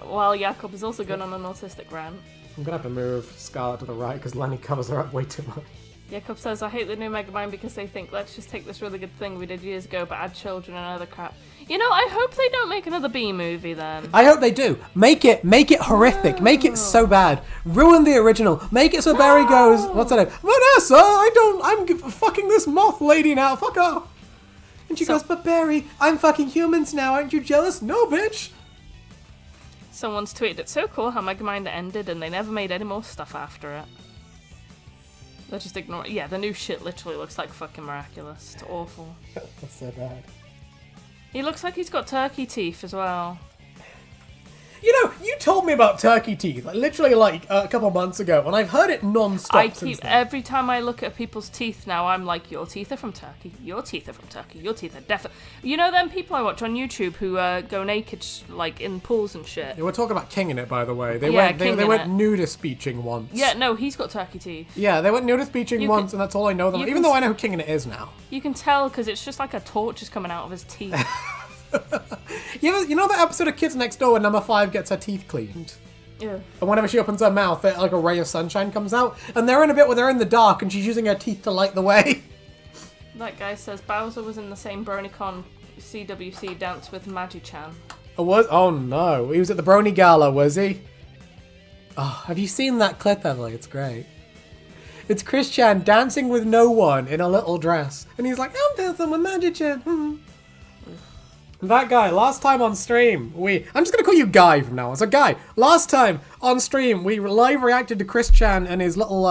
while Jakob is also going on an autistic rant. I'm going to have to move Scarlet to the right because Lenny covers her up way too much. Jakob says, I hate the new Megamind because they think, let's just take this really good thing we did years ago but add children and other crap. You know, I hope they don't make another B movie then. I hope they do. Make it horrific. No. Make it so bad. Ruin the original. Make it so Barry goes, what's her name? Vanessa, I'm fucking this moth lady now. Fuck off. And she goes, but Barry, I'm fucking humans now. Aren't you jealous? No, bitch. Someone's tweeted, it's so cool how Megamind ended and they never made any more stuff after it. They're just ignore it. Yeah, the new shit literally looks like fucking miraculous. It's awful. That's so bad. He looks like he's got turkey teeth as well. You know, you told me about turkey teeth, literally a couple months ago, and I've heard it non-stop since then. Every time I look at people's teeth now, I'm like, your teeth are from Turkey, your teeth are from Turkey, your teeth are definitely... You know them people I watch on YouTube who go naked, like, in pools and shit? Yeah, we're talking about King in it, by the way. They went nudist beaching once. Yeah, no, he's got turkey teeth. Yeah, they went nudist beaching once, and that's all I know them. Even though I know who King in it is now. You can tell, because it's just like a torch is coming out of his teeth. You know that episode of Kids Next Door when number 5 gets her teeth cleaned? Yeah. And whenever she opens her mouth, like a ray of sunshine comes out. And they're in a bit where they're in the dark and she's using her teeth to light the way. That guy says Bowser was in the same BronyCon CWC dance with Magi-chan. Oh, was? Oh no. He was at the Brony Gala, was he? Oh, have you seen that clip, Emily? It's great. It's Chris Chan dancing with no one in a little dress. And he's like, I'm dancing with Magi-chan. That guy, last time on stream, I'm just going to call you Guy from now on. So Guy, last time on stream, we live reacted to Chris Chan and his little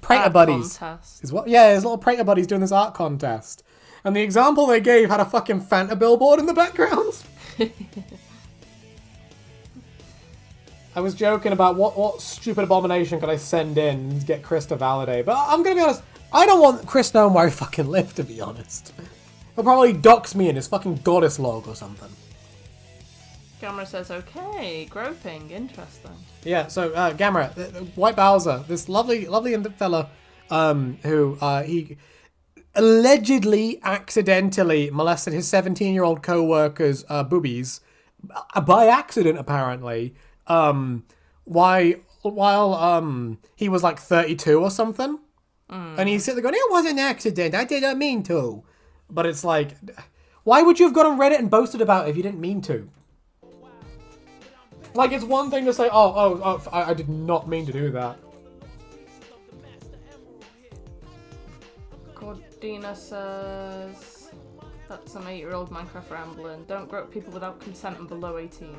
prater buddies. His little prater buddies doing this art contest. And the example they gave had a fucking Fanta billboard in the background. I was joking about what stupid abomination could I send in and get Chris to validate. But I'm going to be honest, I don't want Chris knowing where I fucking live, to be honest. He'll probably dox me in his fucking goddess log or something. Gamera says, okay, groping, interesting. Yeah, so Gamera, White Bowser, this lovely fella who he allegedly accidentally molested his 17-year-old co-worker's boobies by accident, apparently, while he was like 32 or something. And he's sitting there going, it was an accident, I didn't mean to. But it's like, why would you have got on Reddit and boasted about it if you didn't mean to? Like, it's one thing to say, I did not mean to do that. Cordina says, that's some 8-year-old Minecraft rambling. Don't grope people without consent and below 18.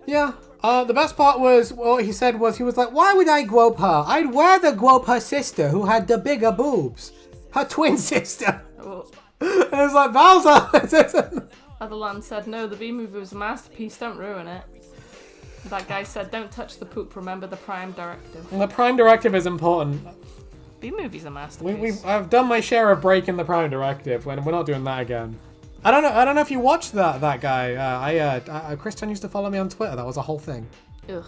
Yeah. The best part was, what he said was, he was like, why would I grope her? I'd rather grope her sister who had the bigger boobs. Her twin sister. Oh. And it's like, Bowser! Otherland said, no, the B-movie was a masterpiece, don't ruin it. That guy said, don't touch the poop, remember the Prime Directive. And the Prime Directive is important. B-movie's a masterpiece. I've done my share of breaking the Prime Directive, when we're not doing that again. I don't know if you watched that guy. Christian used to follow me on Twitter, that was a whole thing. Ugh.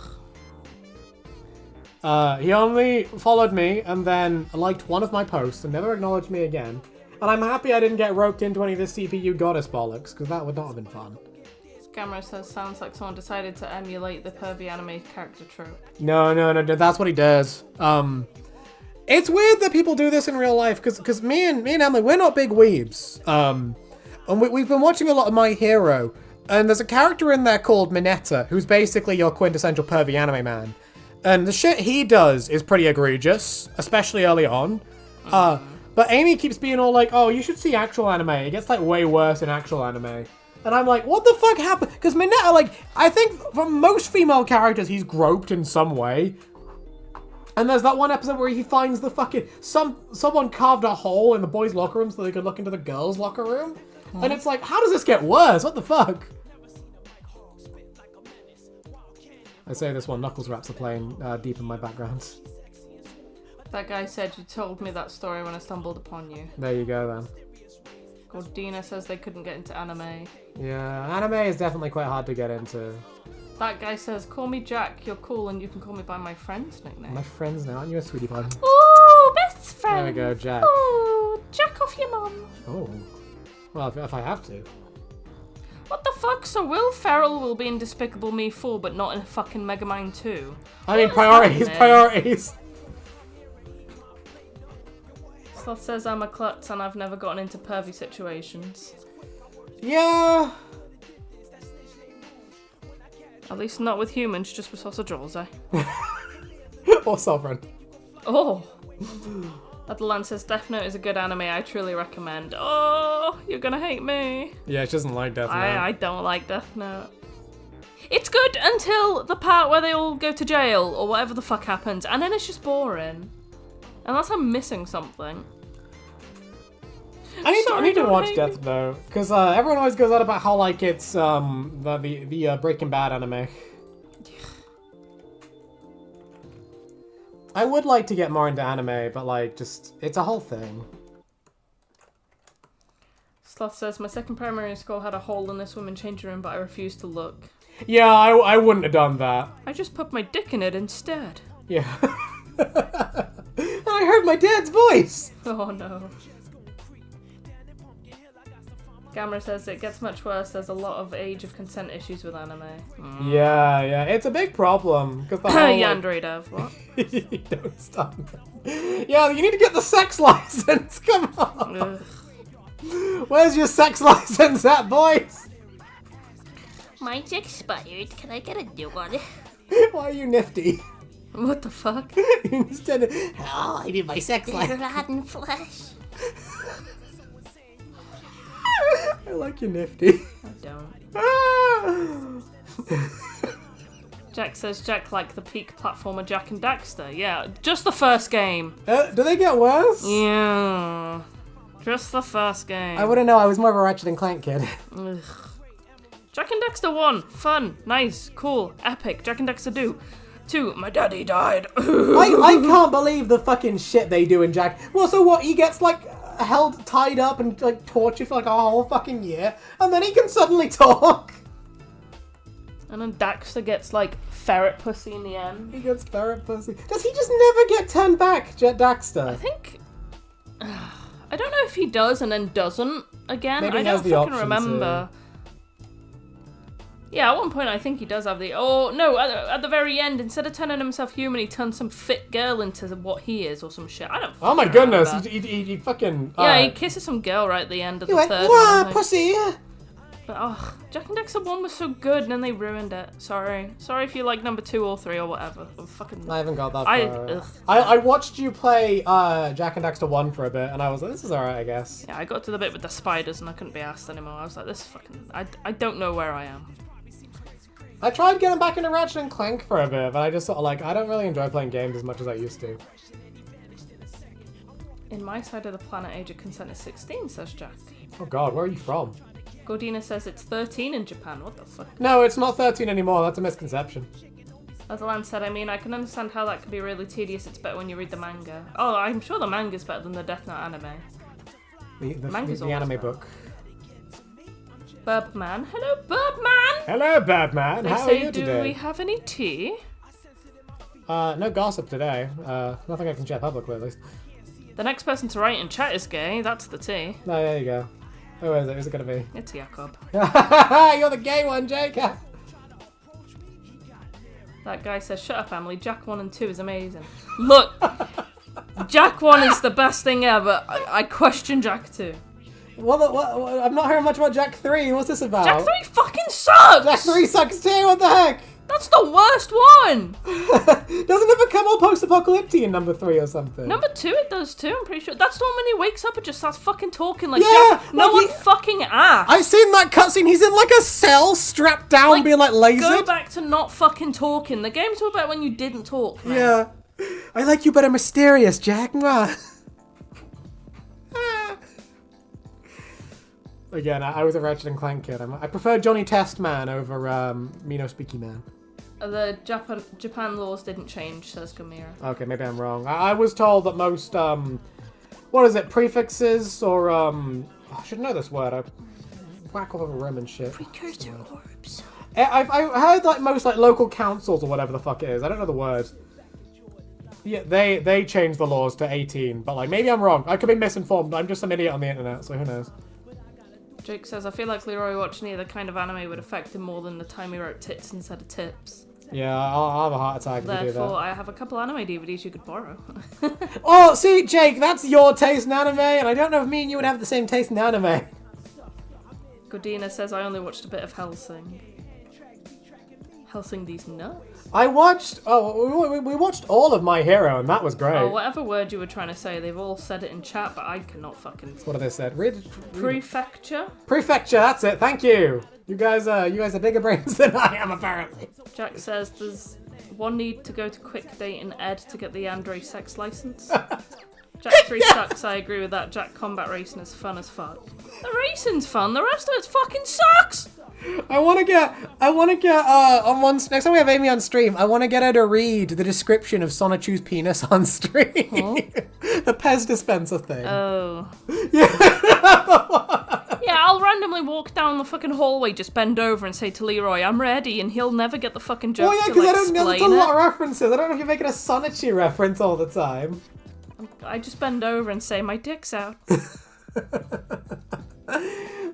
He only followed me and then liked one of my posts and never acknowledged me again. And I'm happy I didn't get roped into any of this CPU goddess bollocks, because that would not have been fun. Gamera says, sounds like someone decided to emulate the pervy anime character trope. No, that's what he does. It's weird that people do this in real life, because me and Emily, we're not big weebs. And we've been watching a lot of My Hero, and there's a character in there called Mineta, who's basically your quintessential pervy anime man. And the shit he does is pretty egregious, especially early on. But Amy keeps being all like, oh, you should see actual anime. It gets, like, way worse in actual anime. And I'm like, what the fuck happened? Because Mineta, like, I think for most female characters, he's groped in some way. And there's that one episode where he finds the fucking... Someone carved a hole in the boys' locker room so they could look into the girls' locker room. And it's like, how does this get worse? What the fuck? I say this while Knuckles raps are playing deep in my background. That guy said, you told me that story when I stumbled upon you. There you go, then. Gordina says they couldn't get into anime. Yeah, anime is definitely quite hard to get into. That guy says, call me Jack, you're cool, and you can call me by my friend's nickname. My friends now, aren't you a sweetie pie? Ooh, best friend. There we go, Jack. Ooh, Jack off your mum. Oh. Well, if I have to. What the fuck? So Will Ferrell will be in Despicable Me 4, but not in fucking Megamind 2? I mean, priorities. Sloth says I'm a klutz and I've never gotten into pervy situations. Yeah. At least not with humans, just with sausage rolls, eh? Or Sovereign. Oh! Adelan says Death Note is a good anime, I truly recommend. Oh, you're gonna hate me. Yeah, she doesn't like Death Note. I don't like Death Note. It's good until the part where they all go to jail or whatever the fuck happens, and then it's just boring. Unless I'm missing something. I need to watch Death Note, because everyone always goes on about how, like, it's the Breaking Bad anime. I would like to get more into anime, but, like, just, it's a whole thing. Sloth says, my second primary school had a hole in this women's changing room, but I refused to look. Yeah, I wouldn't have done that. I just put my dick in it instead. Yeah. I heard my dad's voice! Oh no. Gamera says it gets much worse. There's a lot of age of consent issues with anime. Yeah, it's a big problem. Cause the whole, Yandere Dev, what? Don't stop. Yeah, you need to get the sex license. Come on. Ugh. Where's your sex license at, boys? Mine's expired. Can I get a new one? Why are you nifty? What the fuck? Instead of, oh, I need my sex license. Rotten flesh. I like you nifty. I don't. Jack says Jack like the peak platformer Jack and Daxter. Yeah, just the first game. Do they get worse? Yeah. Just the first game. I wouldn't know. I was more of a Ratchet and Clank kid. Ugh. Jack and Daxter 1. Fun. Nice. Cool. Epic. Jack and Daxter 2. My daddy died. I can't believe the fucking shit they do in Jack. Well, so what? He gets, like, held, tied up, and, like, tortured for, like, a whole fucking year, and then he can suddenly talk. And then Daxter gets, like, ferret pussy in the end. He gets ferret pussy. Does he just never get turned back, Daxter? I think... I don't know if he does and then doesn't again. Maybe I he don't has the fucking option remember. Yeah, at one point I think he does have the... Oh, no, at the very end, instead of turning himself human, he turns some fit girl into what he is or some shit. I don't Oh my fucking goodness, remember. he fucking... Yeah, he kisses some girl right at the end of He the went, third "Wah, one. pussy!" But, oh, Jack and Daxter 1 was so good and then they ruined it. Sorry. Sorry if you like number 2 or 3 or whatever. Fucking... I haven't got that ugh. far. I watched you play Jack and Daxter 1 for a bit, and I was like, this is alright, I guess. Yeah, I got to the bit with the spiders and I couldn't be asked anymore. I was like, this fucking... I don't know where I am. I tried getting back into Ratchet and Clank for a bit, but I just sort of like, I don't really enjoy playing games as much as I used to. In my side of the planet, age of consent is 16, says Jack. Oh god, where are you from? Gordina says it's 13 in Japan. What the fuck? No, it's not 13 anymore, that's a misconception. Adelan said, I mean, I can understand how that could be really tedious. It's better when you read the manga. Oh, I'm sure the manga's better than the Death Note anime. The anime book. Burbman. Hello, Burbman! Hello, Batman. How are you do today? we have any tea? No gossip today. Nothing I can share publicly, at least. The next person to write in chat is gay. That's the tea. No, there you go. Who is it? Who's it gonna be? It's Jakob. You're the gay one, Jacob! That guy says, shut up, Emily. Jack 1 and 2 is amazing. Look! Jack 1 is the best thing ever. I question Jack 2. What, I'm not hearing much about Jack 3. What's this about? Jack 3 fucking sucks! Jack 3 sucks too, what the heck? That's the worst one! Doesn't it become all post-apocalyptic in number 3 or something? Number 2 it does too, I'm pretty sure. That's the one when he wakes up and just starts fucking talking like Yeah, Jack. No like one he- fucking asked. I've seen that cutscene. He's in like a cell, strapped down, being like lasered. Go back to not fucking talking. The games were better when you didn't talk, man. Yeah. I like you better mysterious, Jack. Mwah. Again, I was a Ratchet and Clank kid. I prefer Johnny Testman over Mino Speaky Man. The Japan laws didn't change, says Gamera. Okay, maybe I'm wrong. I was told that most, what is it, prefixes or I should know this word. I whack all over a room and shit. Precursor orbs. I've heard like most like local councils or whatever the fuck it is. I don't know the word. Yeah, they changed the laws to 18, but like maybe I'm wrong. I could be misinformed. I'm just some idiot on the internet, so who knows? Jake says, I feel like Leroy watching any other kind of anime would affect him more than the time he wrote tits instead of tips. Yeah, I'll have a heart attack if you do that. Therefore, I have a couple anime DVDs you could borrow. Oh, see, Jake, that's your taste in anime, and I don't know if me and you would have the same taste in anime. Godina says, I only watched a bit of Hellsing. Hellsing these nuts? I watched, we watched all of My Hero, and that was great. Oh, whatever word you were trying to say, they've all said it in chat, but I cannot fucking... What have they said? Read. Prefecture? Prefecture, that's it, thank you. You guys are bigger brains than I am, apparently. Jack says, does one need to go to Quick Date in Ed to get the Andre sex license? Jack 3 sucks, I agree with that. Jack combat racing is fun as fuck. The racing's fun, the rest of it fucking sucks! I want to get on one next time we have Amy on stream. I want to get her to read the description of Sonichu's penis on stream. Huh? The Pez dispenser thing. Oh. Yeah. Yeah, I'll randomly walk down the fucking hallway, just bend over and say to Leroy, "I'm ready," and he'll never get the fucking joke. Oh yeah, because I don't know. There's a lot of references. I don't know if you're making a Sonichu reference all the time. I just bend over and say, "My dick's out."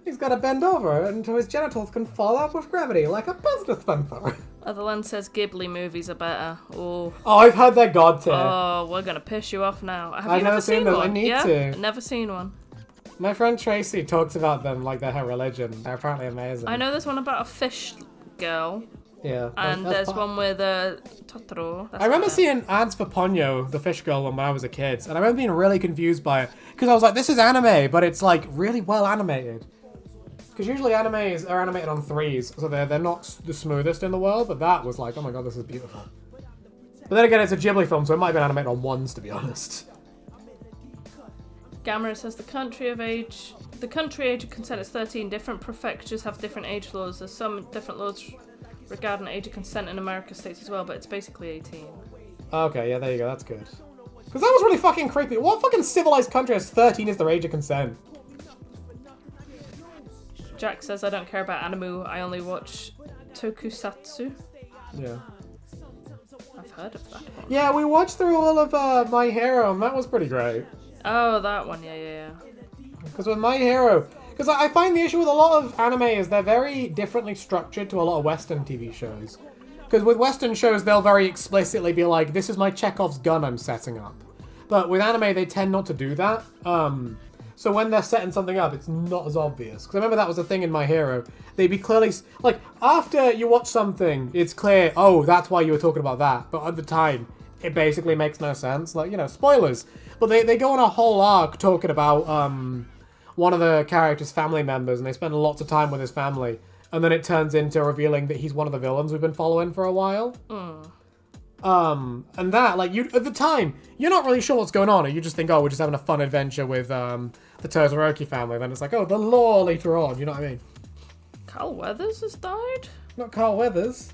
He's got to bend over until his genitals can fall out with gravity, like a Pez dispenser. Otherland says Ghibli movies are better. Oh, I've heard they're god tier. Oh, we're gonna piss you off now. Have I've you never seen them. one? I need yeah? to. Never seen one. My friend Tracy talks about them like they're her religion. They're apparently amazing. I know there's one about a fish girl. Yeah. And there's one with Totoro. I remember seeing ads for Ponyo, the fish girl, when I was a kid, and I remember being really confused by it because I was like, "This is anime, but it's like really well animated." Because usually animes are animated on 3s, so they're not the smoothest in the world. But that was like, "Oh my god, this is beautiful." But then again, it's a Ghibli film, so it might have been animated on 1s, to be honest. Gamera says the country age of consent is 13. Different prefectures have different age laws. There's some different laws regarding age of consent in America states as well, but it's basically 18. Okay, yeah, there you go. That's good. Because that was really fucking creepy. What fucking civilized country has 13 as their age of consent? Jack says, I don't care about anime, I only watch tokusatsu. Yeah. I've heard of that one. Yeah, we watched through all of My Hero, and that was pretty great. Oh, that one, yeah. Because with My Hero... Because I find the issue with a lot of anime is they're very differently structured to a lot of Western TV shows. Because with Western shows, they'll very explicitly be like, this is my Chekhov's gun I'm setting up. But with anime, they tend not to do that. So when they're setting something up, it's not as obvious. Because I remember that was a thing in My Hero. They'd be clearly... Like, after you watch something, it's clear, oh, that's why you were talking about that. But at the time, it basically makes no sense. Like, you know, spoilers. But they go on a whole arc talking about one of the character's family members, and they spend lots of time with his family. And then it turns into revealing that he's one of the villains we've been following for a while. And that, like, you at the time, you're not really sure what's going on, and you just think, oh, we're just having a fun adventure with the Todoroki family. And then it's like, oh, the lore later on, you know what I mean? Carl Weathers has died? Not Carl Weathers.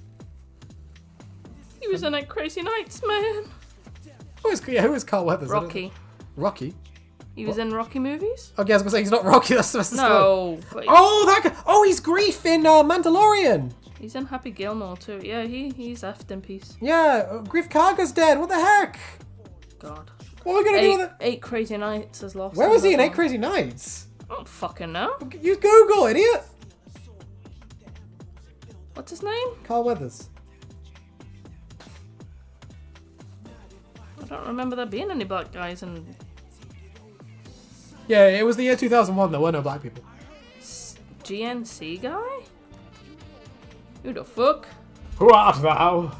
He was in Crazy Nights, man. Who is Carl Weathers? Rocky. Rocky? He was in Rocky movies? Okay, I was gonna say he's not Rocky. That's the story. No. Oh, that guy! Oh, he's Grief in Mandalorian. He's in Happy Gilmore too. Yeah, he's effed in peace. Yeah, Grief Karga's dead. What the heck? God. What are we gonna do with it? 8 Crazy Nights has lost. Where was he in 8 Crazy Nights? I don't fucking know. Use Google, idiot. What's his name? Carl Weathers. I don't remember there being any black guys in... Yeah, it was the year 2001. There were no black people. GNC guy? Who the fuck? Who art thou?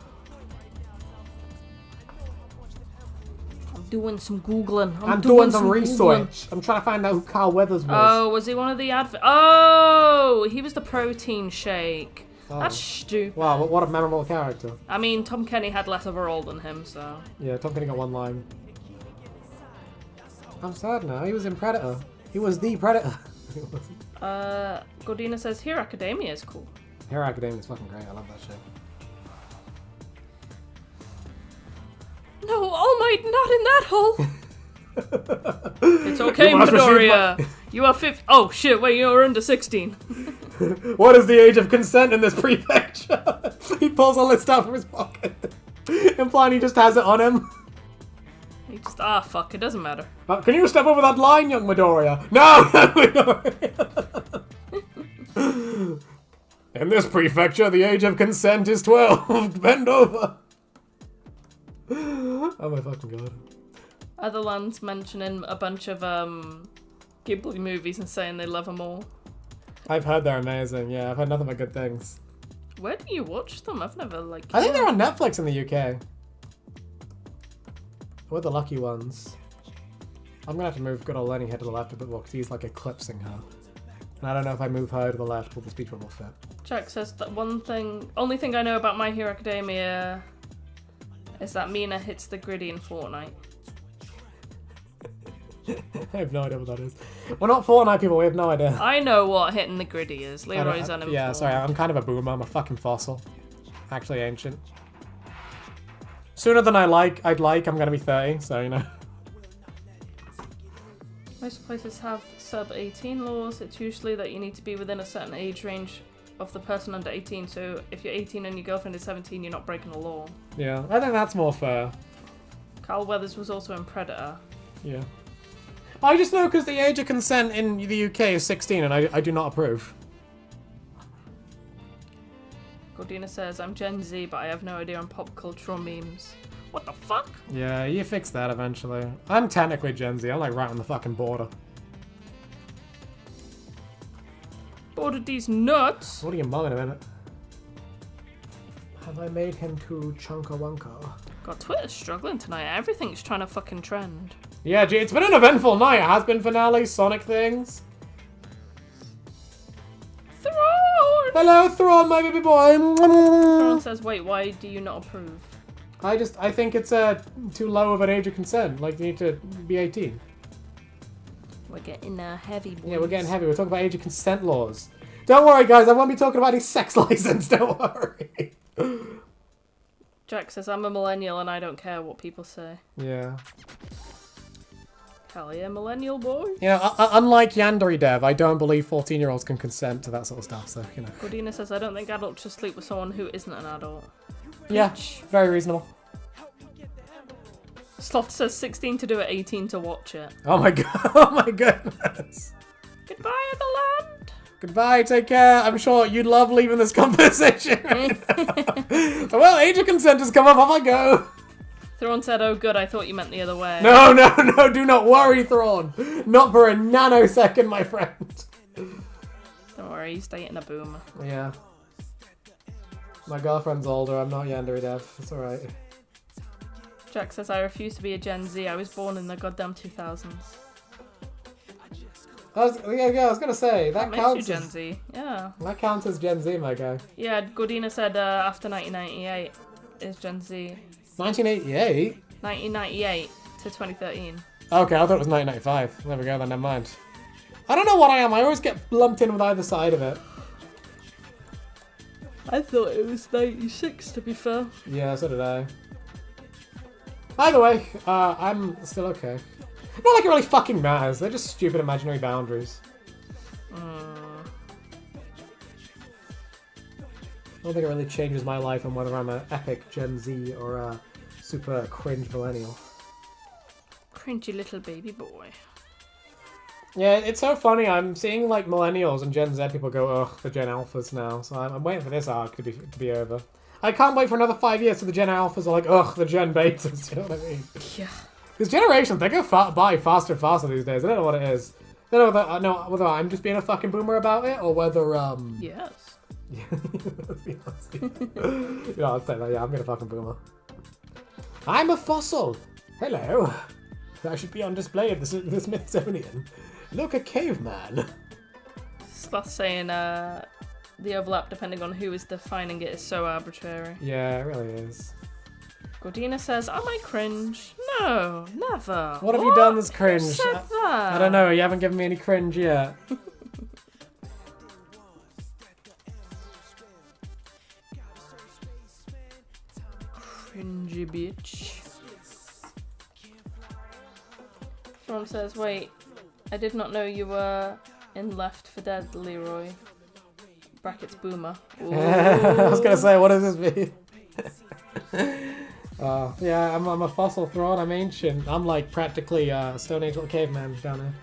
I'm doing some Googling. I'm doing some research. I'm trying to find out who Carl Weathers was. Oh, was he one of the Oh, he was the protein shake. Oh. That's stupid. Wow, what a memorable character. I mean, Tom Kenny had less of a role than him, so... Yeah, Tom Kenny got one line. I'm sad now. He was in Predator. He was the Predator. Godina says, Hero Academia is cool. Hero Academia is fucking great. I love that shit. No, All Might, not in that hole. It's okay, Midoriya. You are 15. Oh shit! Wait, you're under 16. What is the age of consent in this prefecture? He pulls all this stuff from his pocket, implying he just has it on him. He just fuck. It doesn't matter. Can you step over that line, young Midoriya? No, Midoriya. In this prefecture, the age of consent is 12. Bend over. Oh my fucking god. Other lands mentioning a bunch of Ghibli movies and saying they love them all. I've heard they're amazing. Yeah, I've heard nothing but good things. Where do you watch them? I've never like. I think they're on Netflix in the UK. We're the lucky ones. I'm gonna have to move good old Lenny here to the left a bit more because he's like eclipsing her. And I don't know if I move her to the left will the speech bubble fit. Jack says that only thing I know about My Hero Academia is that Mina hits the griddy in Fortnite. I have no idea what that is. We're not Fortnite people, we have no idea. I know what hitting the griddy is. Leroy's uninformed. Yeah, sorry, I'm kind of a boomer. I'm a fucking fossil. Actually ancient. Sooner than I'd like, I'm gonna be 30, so you know. Most places have sub-18 laws. It's usually that you need to be within a certain age range of the person under 18. So if you're 18 and your girlfriend is 17, you're not breaking the law. Yeah, I think that's more fair. Carl Weathers was also in Predator. Yeah. I just know because the age of consent in the UK is 16 and I do not approve. Gordina says, I'm Gen Z, but I have no idea on pop cultural memes. What the fuck? Yeah, you fix that eventually. I'm technically Gen Z. I'm like right on the fucking border. Ordered these nuts. What are you mulling in a minute? Have I made him too chunka wunka? God, Twitter's struggling tonight. Everything's trying to fucking trend. Yeah, gee, it's been an eventful night. It has been finale, Sonic things. Thrawn! Hello, Thrawn, my baby boy. Thrawn says, wait, why do you not approve? I think it's too low of an age of consent. Like, you need to be 18. We're getting heavy, boys. Yeah, we're getting heavy. We're talking about age of consent laws. Don't worry, guys. I won't be talking about any sex license. Don't worry. Jack says, I'm a millennial and I don't care what people say. Yeah. Hell yeah, millennial boy. Yeah, unlike Yandere Dev, I don't believe 14-year-olds can consent to that sort of stuff, so, you know. Gordina says, I don't think adults should sleep with someone who isn't an adult. Yeah, very reasonable. Sloth says 16 to do it, 18 to watch it. Oh my god, oh my goodness. Goodbye, Otherland. Goodbye, take care. I'm sure you'd love leaving this conversation right now. So, well, age of consent has come up, off I go. Thrawn said, oh good, I thought you meant the other way. No, do not worry, Thrawn. Not for a nanosecond, my friend. Don't worry, he's dating a boomer. Yeah. My girlfriend's older, I'm not Yandere Dev. It's alright. Jack says, I refuse to be a Gen Z. I was born in the goddamn 2000s. I was gonna say, that Makes counts you Gen as... Z. Yeah. That counts as Gen Z, my guy. Yeah, Gordina said after 1998 is Gen Z. 1988? 1998 to 2013. Okay, I thought it was 1995. There we go, then never mind. I don't know what I am. I always get lumped in with either side of it. I thought it was 96 to be fair. Yeah, so did I. Either way, I'm still okay. Not like it really fucking matters. They're just stupid imaginary boundaries. I don't think it really changes my life on whether I'm an epic Gen Z or a super cringe millennial. Cringy little baby boy. Yeah, it's so funny. I'm seeing like millennials and Gen Z people go, ugh, the Gen Alphas now. So I'm waiting for this arc to be over. I can't wait for another 5 years so the Gen Alphas are like, ugh, the Gen Betas. You know what I mean? Yeah. Because generations, they go by faster and faster these days. I don't know what it is. I don't know whether I'm just being a fucking boomer about it or whether Yes. Let's be honest. Yeah, I'll say that. Yeah, I'm gonna fucking boomer. I'm a fossil. Hello. I should be on display at the Smithsonian. Look, a caveman. Sloth saying the overlap, depending on who is defining it, is so arbitrary. Yeah, it really is. Gordina says, am I cringe? No, never. What have you done that's cringe? Who said that? I don't know. You haven't given me any cringe yet. Cringy bitch. Someone says, wait, I did not know you were in Left 4 Dead, Leroy. Brackets boomer. I was gonna say, what does this mean? Yeah, I'm a fossil throat. I'm ancient. I'm like practically Stone Age little caveman down here.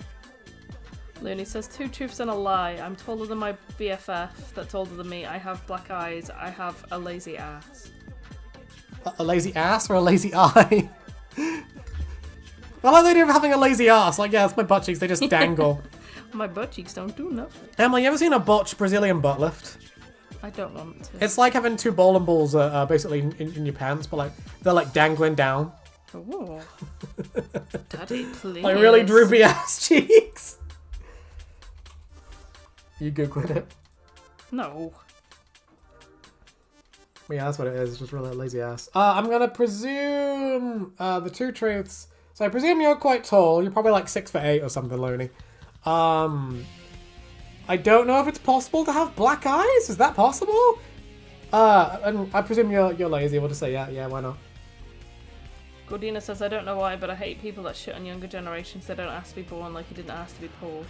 Looney says, 2 truths and a lie. I'm taller than my BFF that's older than me. I have black eyes. I have a lazy ass. A lazy ass or a lazy eye? I like the idea of having a lazy ass. Like, yeah, it's my butt cheeks. They just dangle. My butt cheeks don't do nothing. Emily, you ever seen a botched Brazilian butt lift? I don't want to. It's like having 2 bowling balls basically in your pants, but like they're like dangling down. Oh. Daddy, please. Like really droopy ass cheeks. You Googling it? No. Well, yeah, that's what it is. It's just really lazy ass. I'm gonna presume the 2 truths. So I presume you're quite tall. You're probably like 6'8" or something, Looney. I don't know if it's possible to have black eyes. Is that possible? And I presume you're lazy. We'll just say yeah, why not? Gordina says, I don't know why, but I hate people that shit on younger generations. They don't ask to be born like you didn't ask to be poor.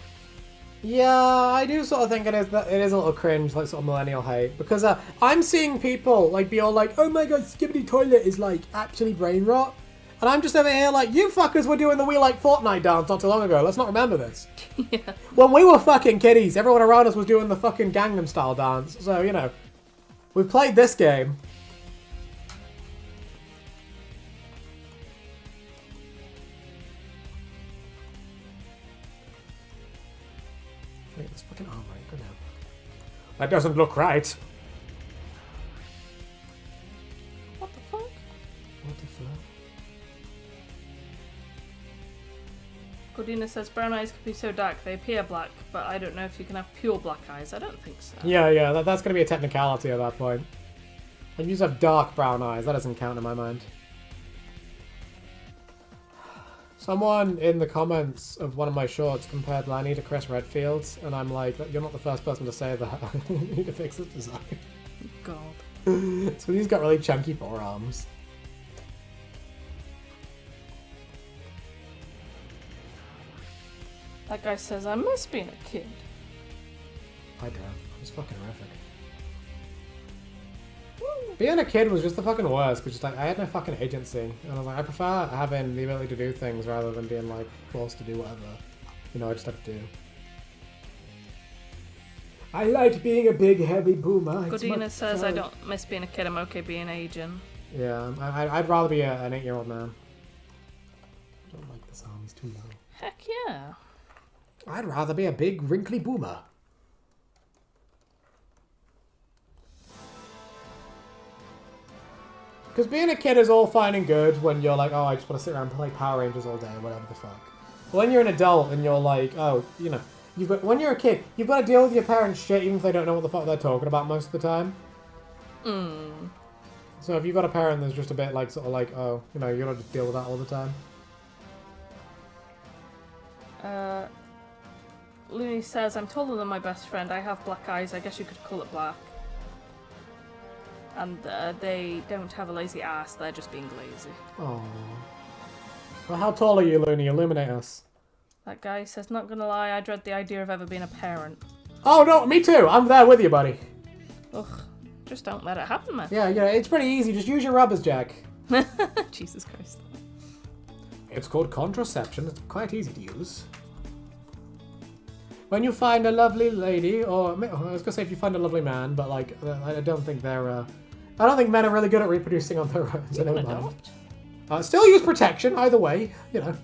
Yeah, I do sort of think it is a little cringe, like sort of millennial hate, because I'm seeing people like be all like, oh my god, Skibbity Toilet is like actually brain rot, and I'm just over here like, you fuckers were doing the We Like Fortnite dance not too long ago. Let's not remember this. Yeah. When we were fucking kiddies, everyone around us was doing the fucking Gangnam Style dance. So you know, we played this game. Wait, this fucking arm right, go down. That doesn't look right. What the fuck? What the fuck? Gordina says, brown eyes can be so dark they appear black, but I don't know if you can have pure black eyes. I don't think so. Yeah, that's going to be a technicality at that point. And you just have dark brown eyes. That doesn't count in my mind. Someone in the comments of one of my shorts compared Lanny to Chris Redfield, and I'm like, you're not the first person to say that. You need to fix this design. God. So he's got really chunky forearms. That guy says, I miss being a kid. I don't. It's fucking horrific. Being a kid was just the fucking worst, because like I had no fucking agency, and I was like, I prefer having the ability to do things rather than being like forced to do whatever. You know, I just have to do. I liked being a big heavy boomer. Godina says, I don't miss being a kid, I'm okay being Asian. Yeah, I'd rather be an 8-year-old man. I don't like this arm, he's too low. Heck yeah. I'd rather be a big wrinkly boomer. Because being a kid is all fine and good when you're like, oh, I just want to sit around and play Power Rangers all day or whatever the fuck. But when you're an adult and you're like, oh, you know, when you're a kid, you've got to deal with your parents' shit even if they don't know what the fuck they're talking about most of the time. So if you've got a parent that's just a bit like, sort of like, oh, you know, you gotta just deal with that all the time. Looney says, I'm taller than my best friend. I have black eyes. I guess you could call it black. And they don't have a lazy ass. They're just being lazy. Oh. Well, how tall are you, Looney? Illuminate us. That guy says, not gonna lie, I dread the idea of ever being a parent. Oh, no, me too. I'm there with you, buddy. Ugh. Just don't let it happen, man. Yeah, it's pretty easy. Just use your rubbers, Jack. Jesus Christ. It's called contraception. It's quite easy to use. When you find a lovely lady, or I was gonna say if you find a lovely man, but like I don't think they're. I don't think men are really good at reproducing on their own. So never mind. Still use protection either way. You know.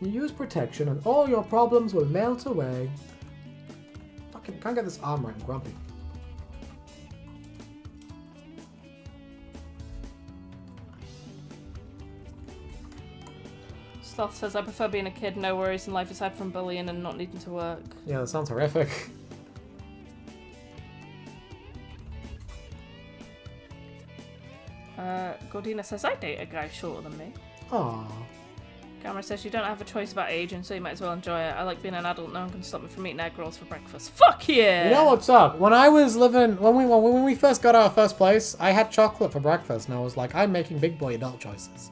You use protection, and all your problems will melt away. Fucking can't get this arm right. I'm grumpy. Sloth says, I prefer being a kid, no worries in life aside from bullying and not needing to work. Yeah, that sounds horrific. Gordina says, I date a guy shorter than me. Aww. Gamera says, you don't have a choice about aging, so you might as well enjoy it. I like being an adult, no one can stop me from eating egg rolls for breakfast. Fuck yeah! You know what's up? When I was living, when we first got our first place, I had chocolate for breakfast, and I was like, I'm making big boy adult choices.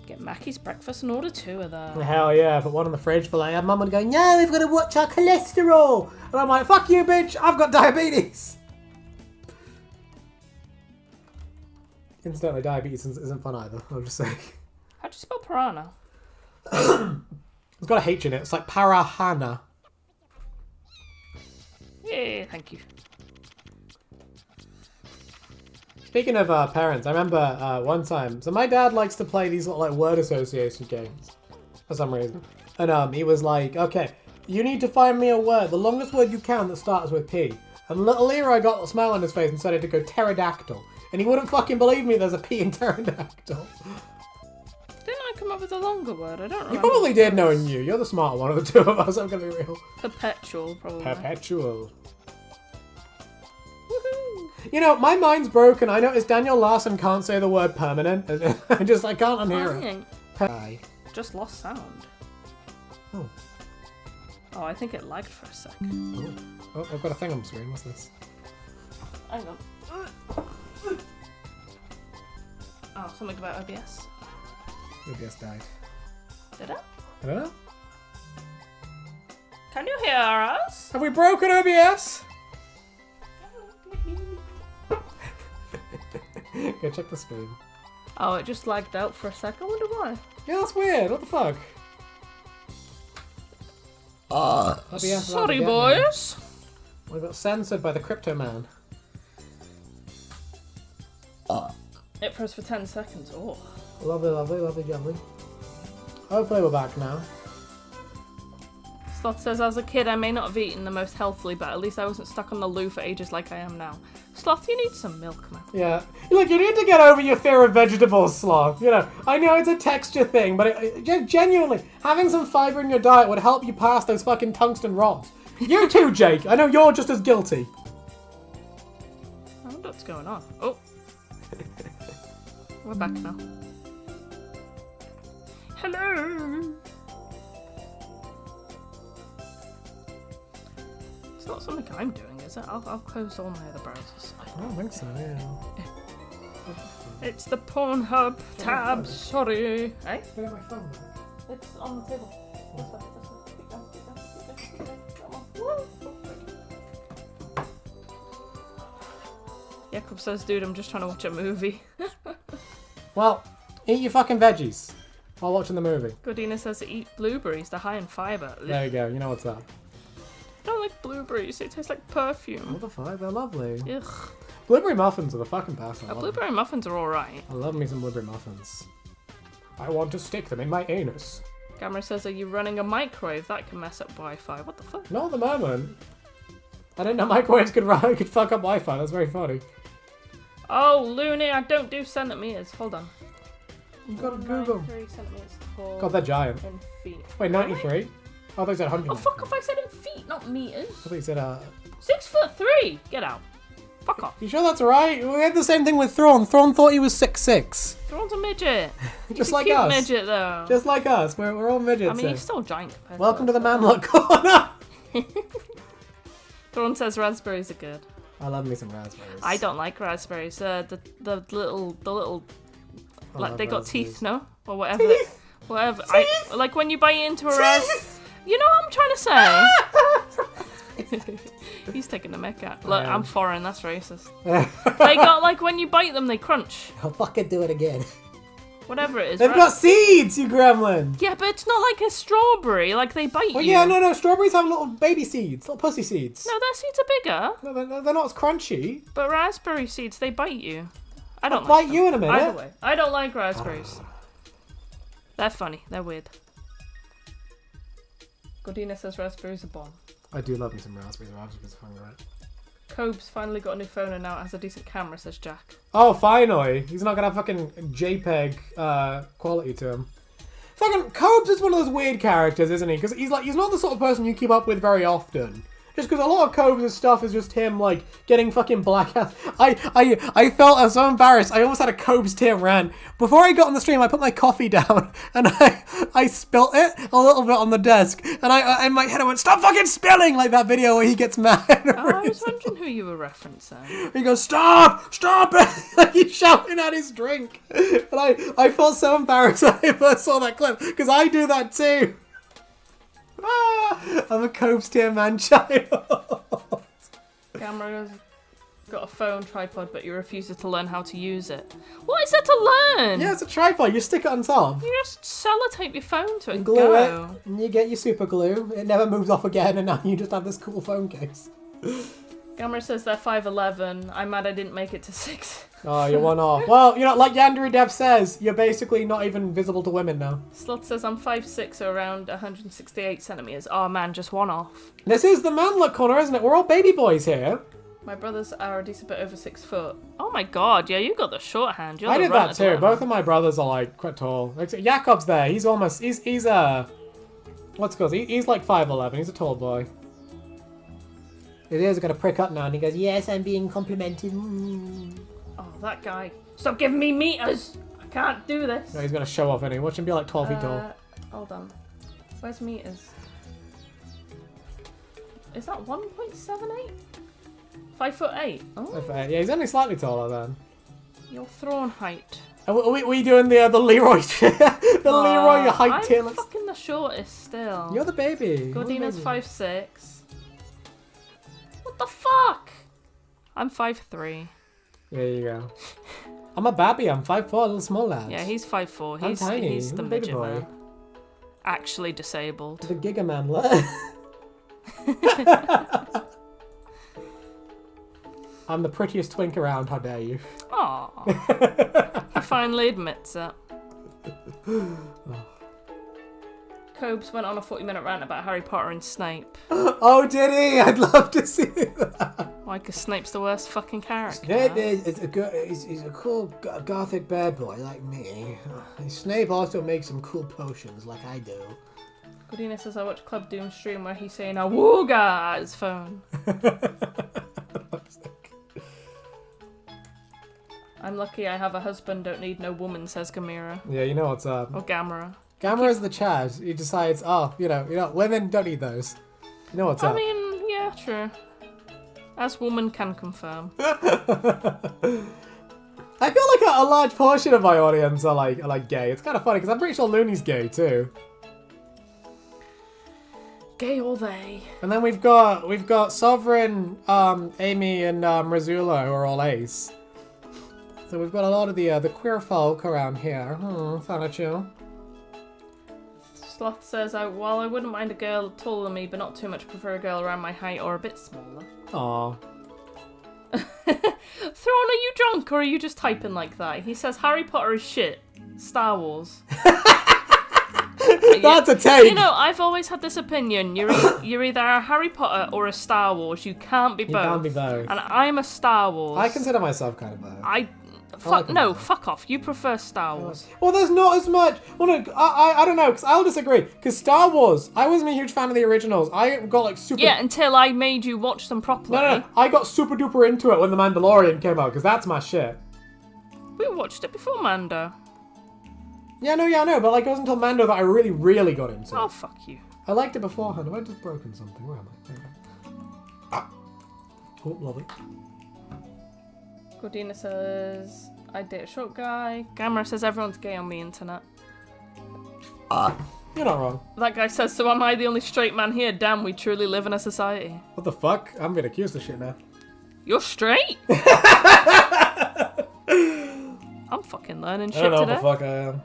Get Mackie's breakfast and order 2 of them. Hell yeah, put one in the fridge for later. Mum would go, no, we've got to watch our cholesterol. And I'm like, fuck you, bitch, I've got diabetes. Incidentally, diabetes isn't fun either, I'll just say. How'd you spell piranha? It's got a H in it, it's like parahana. Yeah, thank you. Speaking of parents, I remember one time, so my dad likes to play these little like word association games for some reason. And he was like, okay, you need to find me a word, the longest word you can that starts with P. And little Leroy got a smile on his face and decided to go pterodactyl. And he wouldn't fucking believe me there's a P in pterodactyl. Didn't I come up with a longer word? I don't remember. You probably did knowing you. You're the smart one of the two of us, I'm gonna be real. Perpetual, probably. Perpetual. Woohoo! You know, my mind's broken. I noticed Daniel Larson can't say the word permanent. And I can't unhear it. Hi. Just lost sound. Oh. Oh, I think it lagged for a sec. Oh, I've got a thing on the screen. What's this? Hang on. Oh, something about OBS. OBS died. Did it? I don't know. Can you hear us? Have we broken OBS? Go check the screen. Oh, it just lagged out for a sec. I wonder why. Yeah, that's weird. What the fuck? OBS Sorry, boys. We got censored by the Crypto Man. It froze for 10 seconds. Oh. Lovely, lovely, lovely, lovely. Hopefully we're back now. Sloth says, as a kid, I may not have eaten the most healthily, but at least I wasn't stuck on the loo for ages like I am now. Sloth, you need some milk, man. Yeah. Look, you need to get over your fear of vegetables, Sloth. You know, I know it's a texture thing, but genuinely, having some fiber in your diet would help you pass those fucking tungsten rods. You too, Jake. I know you're just as guilty. I wonder what's going on. Oh. We're back now. Hello. It's not something I'm doing, is it? I'll close all my other browsers. I don't think so, yeah. It's the Pornhub tab. Sorry. Hey? Look at my phone. It's on the table. This way, this way. Keep going, keep going, keep going, keep going. Come on. Woo! Jacob says, dude, I'm just trying to watch a movie. Well, eat your fucking veggies while watching the movie. Godina says, eat blueberries. They're high in fiber. There you go. You know what's up. I don't like blueberries. They taste like perfume. What the fuck? They're lovely. Ugh. Blueberry muffins are the fucking best. Blueberry muffins are alright. I love me some blueberry muffins. I want to stick them in my anus. Gamera says, are you running a microwave? That can mess up Wi-Fi. What the fuck? Not at the moment. I didn't know microwaves could fuck up Wi-Fi. That's very funny. Oh, Looney, I don't do centimeters. Hold on. You've got to Google. 93 centimeters tall. God, they're giant. In feet. Wait, 93? Oh, they said 100. Oh, fuck off. I said in feet, not meters. I thought you said, 6'3". Get out. Fuck off. You sure that's right? We had the same thing with Thrawn. Thrawn thought he was 6'6". Thrawn's a midget. Just He's like a cute us. midget, though. Just like us. We're all midgets. I mean, he's still giant compared Welcome to to the Manlock Corner. Thrawn says raspberries are good. I love me some raspberries. I don't like raspberries. The little like they got teeth, no, or whatever. Teeth? Whatever. Teeth? Like when you bite into a ras. You know what I'm trying to say? He's taking the mick out. Look, I'm foreign. That's racist. They got like when you bite them, they crunch. I'll fucking do it again. Whatever it is. They've got seeds, you gremlin. Yeah, but it's not like a strawberry. Like they bite Well, you. yeah, no. Strawberries have little baby seeds, little pussy seeds. No, their seeds are bigger. No, they're not as crunchy. But raspberry seeds, they bite you. I don't I'll like bite you in a minute. Either way, I don't like raspberries. They're funny. They're weird. Godina says raspberries are bomb. I do love me some raspberries. Raspberries are fun, right? Cobb's finally got a new phone and now it has a decent camera, says Jack. Oh, finally. He's not gonna have fucking JPEG quality to him. Fucking Cobes is one of those weird characters, isn't he? Because he's not the sort of person you keep up with very often. Just because a lot of Cobes' stuff is just him, like, getting fucking black ass. I felt so embarrassed. I almost had a Cobes tier rant. Before I got on the stream, I put my coffee down, and I spilt it a little bit on the desk. And I in my head, I went, stop fucking spilling! Like that video where he gets mad. I was wondering who you were referencing. He goes, stop! Stop it! Like he's shouting at his drink. And I felt so embarrassed when I first saw that clip, because I do that too. I'm a Cobes tier man child. Camera's got a phone tripod, but you refuses to learn how to use it. What is there to learn? Yeah, it's a tripod. You stick it on top. You just sellotape your phone to it and glue go. it, and you get your super glue. It never moves off again, and now you just have this cool phone case. Gamera says they're 5'11". I'm mad I didn't make it to 6. Oh, you're one off. Well, you know, like Yandere Dev says, you're basically not even visible to women now. Slot says I'm 5'6", so around 168 centimeters. Oh man, just one off. This is the man look corner, isn't it? We're all baby boys here. My brothers are a decent bit over 6 foot. Oh my god, yeah, you got the short hand. You're I the did that too. runner. Both of my brothers are like quite tall. Like, Jakob's there. He's almost. He's what's it called? He's like 5'11". He's a tall boy. His ears are gonna prick up now, and he goes, "Yes, I'm being complimented." Mm. Oh, that guy. Stop giving me meters! I can't do this. No, he's gonna show off, anyway. Watch him be like 12 feet tall. Hold on. Where's meters? Is that 1.78? 5'8". Oh, Yeah, he's only slightly taller then. your throne height. Are we doing the Leroy the Leroy height tier I'm list? fucking the shortest still. You're the baby. Gordina's 5'6". What the fuck? I'm 5'3". There you go. I'm a babby. I'm 5'4", a little small lad. Yeah, he's 5'4". I'm tiny. He's the I'm a baby midget boy. man. Actually disabled. The Giga Man lad. I'm the prettiest twink around. How dare you? Aww. He finally admits it. Cobes went on a 40-minute rant about Harry Potter and Snape. Oh, did he? I'd love to see that. Why, because Snape's the worst fucking character. Snape is a cool gothic bad boy like me. Snape also makes some cool potions like I do. Godina says I watched Club Doom stream where he's saying "awooga" at his phone. I'm lucky I have a husband, don't need no woman, says Gamera. Yeah, you know what's up. Or Gamera. Gamera's the Chad. He decides, oh, you know, women don't need those. You know what's up. I mean, yeah, true. As woman can confirm. I feel like a large portion of my audience are like gay. It's kind of funny because I'm pretty sure Looney's gay too. Gay or they. And then we've got Sovereign, Amy, and Razula who are all ace. So we've got a lot of the queer folk around here. Fun at you. Sloth says, while I wouldn't mind a girl taller than me, but not too much, prefer a girl around my height or a bit smaller. Aww. Thrawn, are you drunk or are you just typing like that? He says Harry Potter is shit. Star Wars. That's a take. You know, I've always had this opinion. You're either a Harry Potter or a Star Wars. You can't be both. You can't be both. And I'm a Star Wars. I consider myself kind of both. Fuck off. You prefer Star Wars. Well, there's not as much. Well, no, I don't know, because I'll disagree. Because Star Wars, I wasn't a huge fan of the originals. I got like super. Yeah, until I made you watch them properly. No. I got super duper into it when The Mandalorian came out, because that's my shit. We watched it before Mando. Yeah, I know, but like it wasn't until Mando that I really, really got into it. Oh, fuck you. I liked it beforehand. Have I just broken something? Where am I? There we go. Oh, lovely. Gordina says, I date a short guy. Gamera says everyone's gay on the internet. You're not wrong. That guy says, so am I the only straight man here? Damn, we truly live in a society. What the fuck? I'm being accused of shit now. You're straight? I'm fucking learning shit I don't know today. what the fuck I am.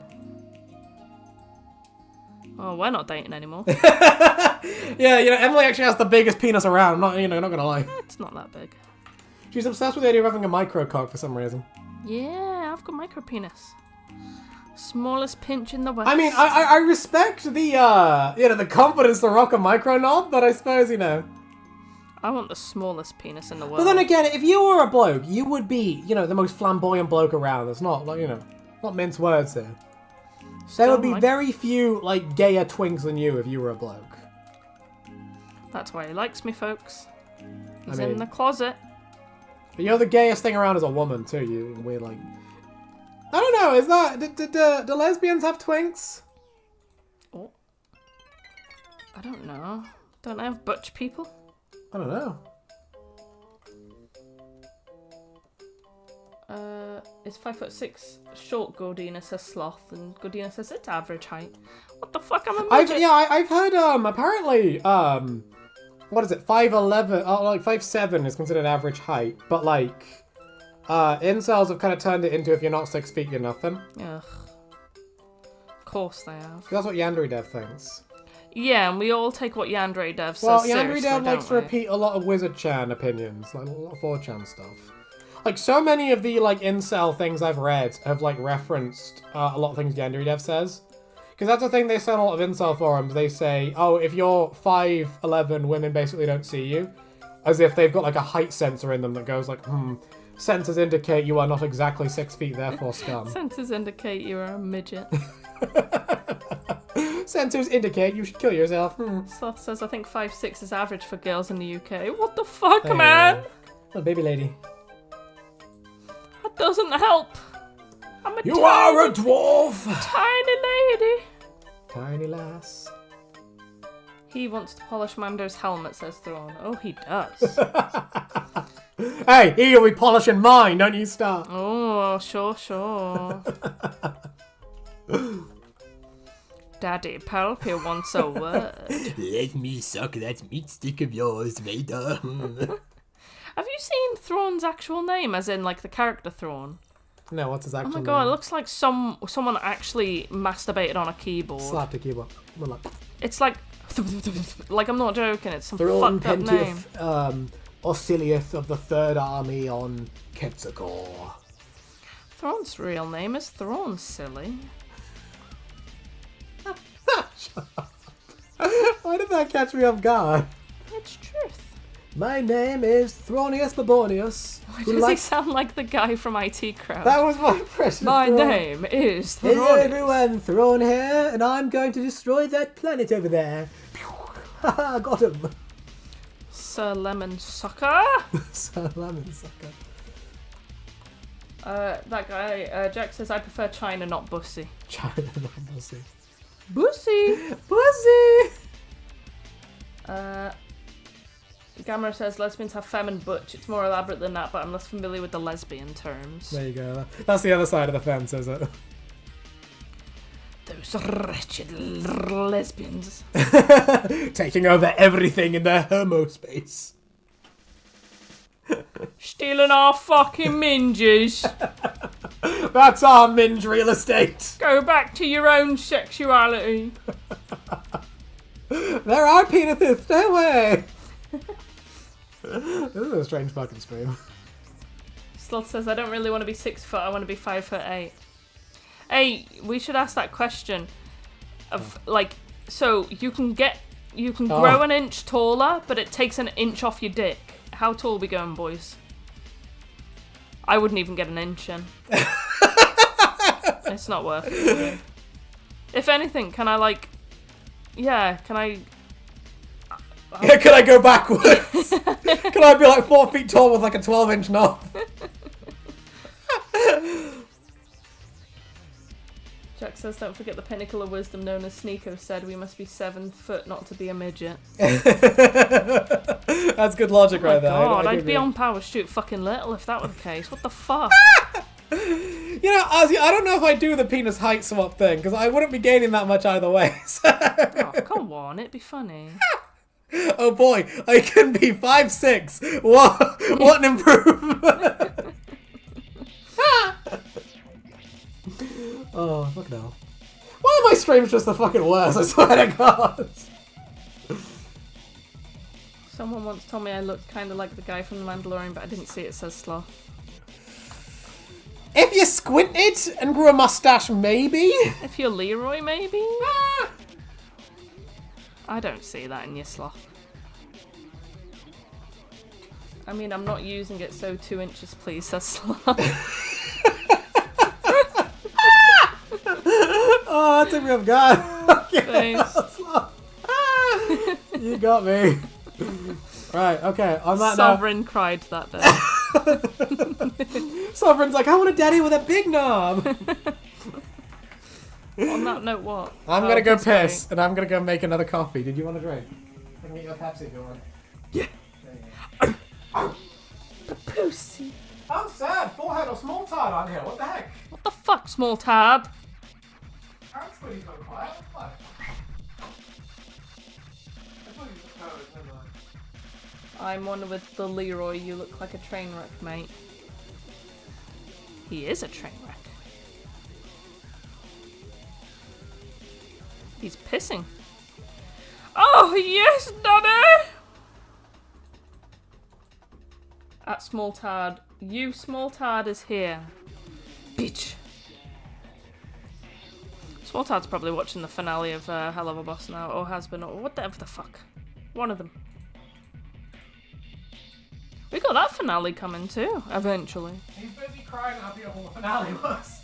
Oh, we're not dating anymore. Yeah, you know, Emily actually has the biggest penis around. Not gonna lie. It's not that big. She's obsessed with the idea of having a micro cock for some reason. Yeah, I've got micro penis. Smallest pinch in the West. I mean, I respect the the confidence to rock a micro knob, but I suppose, I want the smallest penis in the world. But then again, if you were a bloke, you would be, the most flamboyant bloke around. It's not like, not mince words here. There would be very few, gayer twinks than you if you were a bloke. That's why he likes me, folks. He's I mean, in the closet. But you're the gayest thing around as a woman, too. We're like... I don't know, is that... Do lesbians have twinks? Oh. I don't know. Don't I have butch people? I don't know. It's 5'6" short, Gordina says sloth, and Gordina says it's average height. What the fuck, I'm a midget. I've heard, apparently, what is it, 5'11", like 5'7" is considered average height, but like, incels have kind of turned it into if you're not 6 feet, you're nothing. Ugh. Of course they have. That's what Yandere Dev thinks. Yeah, and we all take what Yandere Dev says Well, seriously, Yandere Dev likes to don't we? repeat a lot of Wizard Chan opinions, like a lot of 4chan stuff. Like, so many of the, like, incel things I've read have, like, referenced a lot of things Yandere Dev says. Because that's the thing they say on a lot of incel forums. They say, oh, if you're 5'11", women basically don't see you. As if they've got, like, a height sensor in them that goes, like, sensors indicate you are not exactly 6 feet, therefore scum. Sensors indicate you're a midget. Sensors indicate you should kill yourself. Sloth says, I think 5'6" is average for girls in the UK. What the fuck, man? Oh, baby lady. That doesn't help. I'm a You are a dwarf! tiny lady. Tiny lass. He wants to polish Mando's helmet, says Thrawn. Oh, he does. Hey, he'll be polishing mine, don't you start. Oh, sure. Daddy Palpy wants a word. Let me suck that meat stick of yours, Vader. Have you seen Thrawn's actual name, as in, like, the character Thrawn? No, what's his actual Oh my name? god, it looks like someone actually masturbated on a keyboard. Slapped a keyboard. Well, look. It's like... Like, I'm not joking, it's some Thrawn fucked up name. Pentious, Osilius of the Third Army on Quetzalcoatl. Thrawn's real name is Thrawn, silly. Why did that catch me off guard? It's truth. My name is Thronius Babonius. Why does he sound like the guy from IT Crowd? That was my impression. My of Thrawn. name is Hello Thrawn. everyone, Thrawn here, and I'm going to destroy that planet over there. Haha, got him. Sir Lemon Sucker. Sir Lemon Sucker. That guy, Jack says, I prefer China, not Bussy. China, not Bussy. Bussy! Bussy! Gamera says, lesbians have femme and butch. It's more elaborate than that, but I'm less familiar with the lesbian terms. There you go. That's the other side of the fence, is it? Those wretched lesbians. Taking over everything in their homo space. Stealing our fucking minges. That's our minge real estate. Go back to your own sexuality. There are penises, stay away. This is a strange fucking stream. Sloth says, I don't really want to be 6 foot, I want to be 5'8". Hey, we should ask that question of, like, so you can grow an inch taller, but it takes an inch off your dick. How tall are we going, boys? I wouldn't even get an inch in. It's not worth it. Really. If anything, can I, like... Yeah, can I... Yeah, can I go backwards? Can I be like 4 feet tall with like a 12-inch knob? Jack says, don't forget the pinnacle of wisdom known as Sneeko said, we must be 7 foot not to be a midget. That's good logic right there. God, I'd be on Power Shoot fucking little if that were the case. What the fuck? You know, Ozzy, I don't know if I do the penis height swap thing, because I wouldn't be gaining that much either way. So. Oh, come on, it'd be funny. Oh boy, I can be 5'6". What an improvement. Oh, fuck no. Why are my streams just the fucking worst? I swear to God. Someone once told me I looked kind of like the guy from The Mandalorian, but I didn't see it says Sloth. If you squinted and grew a mustache, maybe? If you're Leroy, maybe? I don't see that in your Sloth. I mean, I'm not using it, so 2 inches, please, says Sloth. Oh, that took me off guard. Thanks. You got me. Right, okay, on that Sovereign cried that day. note, Sovereign's like, I want a daddy with a big knob. On that note, what? I'm gonna go great. piss, and I'm gonna go make another coffee. Did you want a drink? I can get you a Pepsi if you want. Yeah. There you go. Pussy. I'm sad. Forehead or small tart on here. What the heck? What the fuck, small tab? Parrot Squiddy's gone quiet. What the fuck? I thought he was a code. Never mind. I'm one with the Leroy. You look like a train wreck, mate. He is a train wreck. He's pissing. Oh, yes, Daddy! At Small Tad. You, Small Tad, is here. Bitch. Small Tad's probably watching the finale of Helluvaboss now, or has been, or whatever the fuck. One of them. We got that finale coming too, eventually. He's busy crying how beautiful the finale was.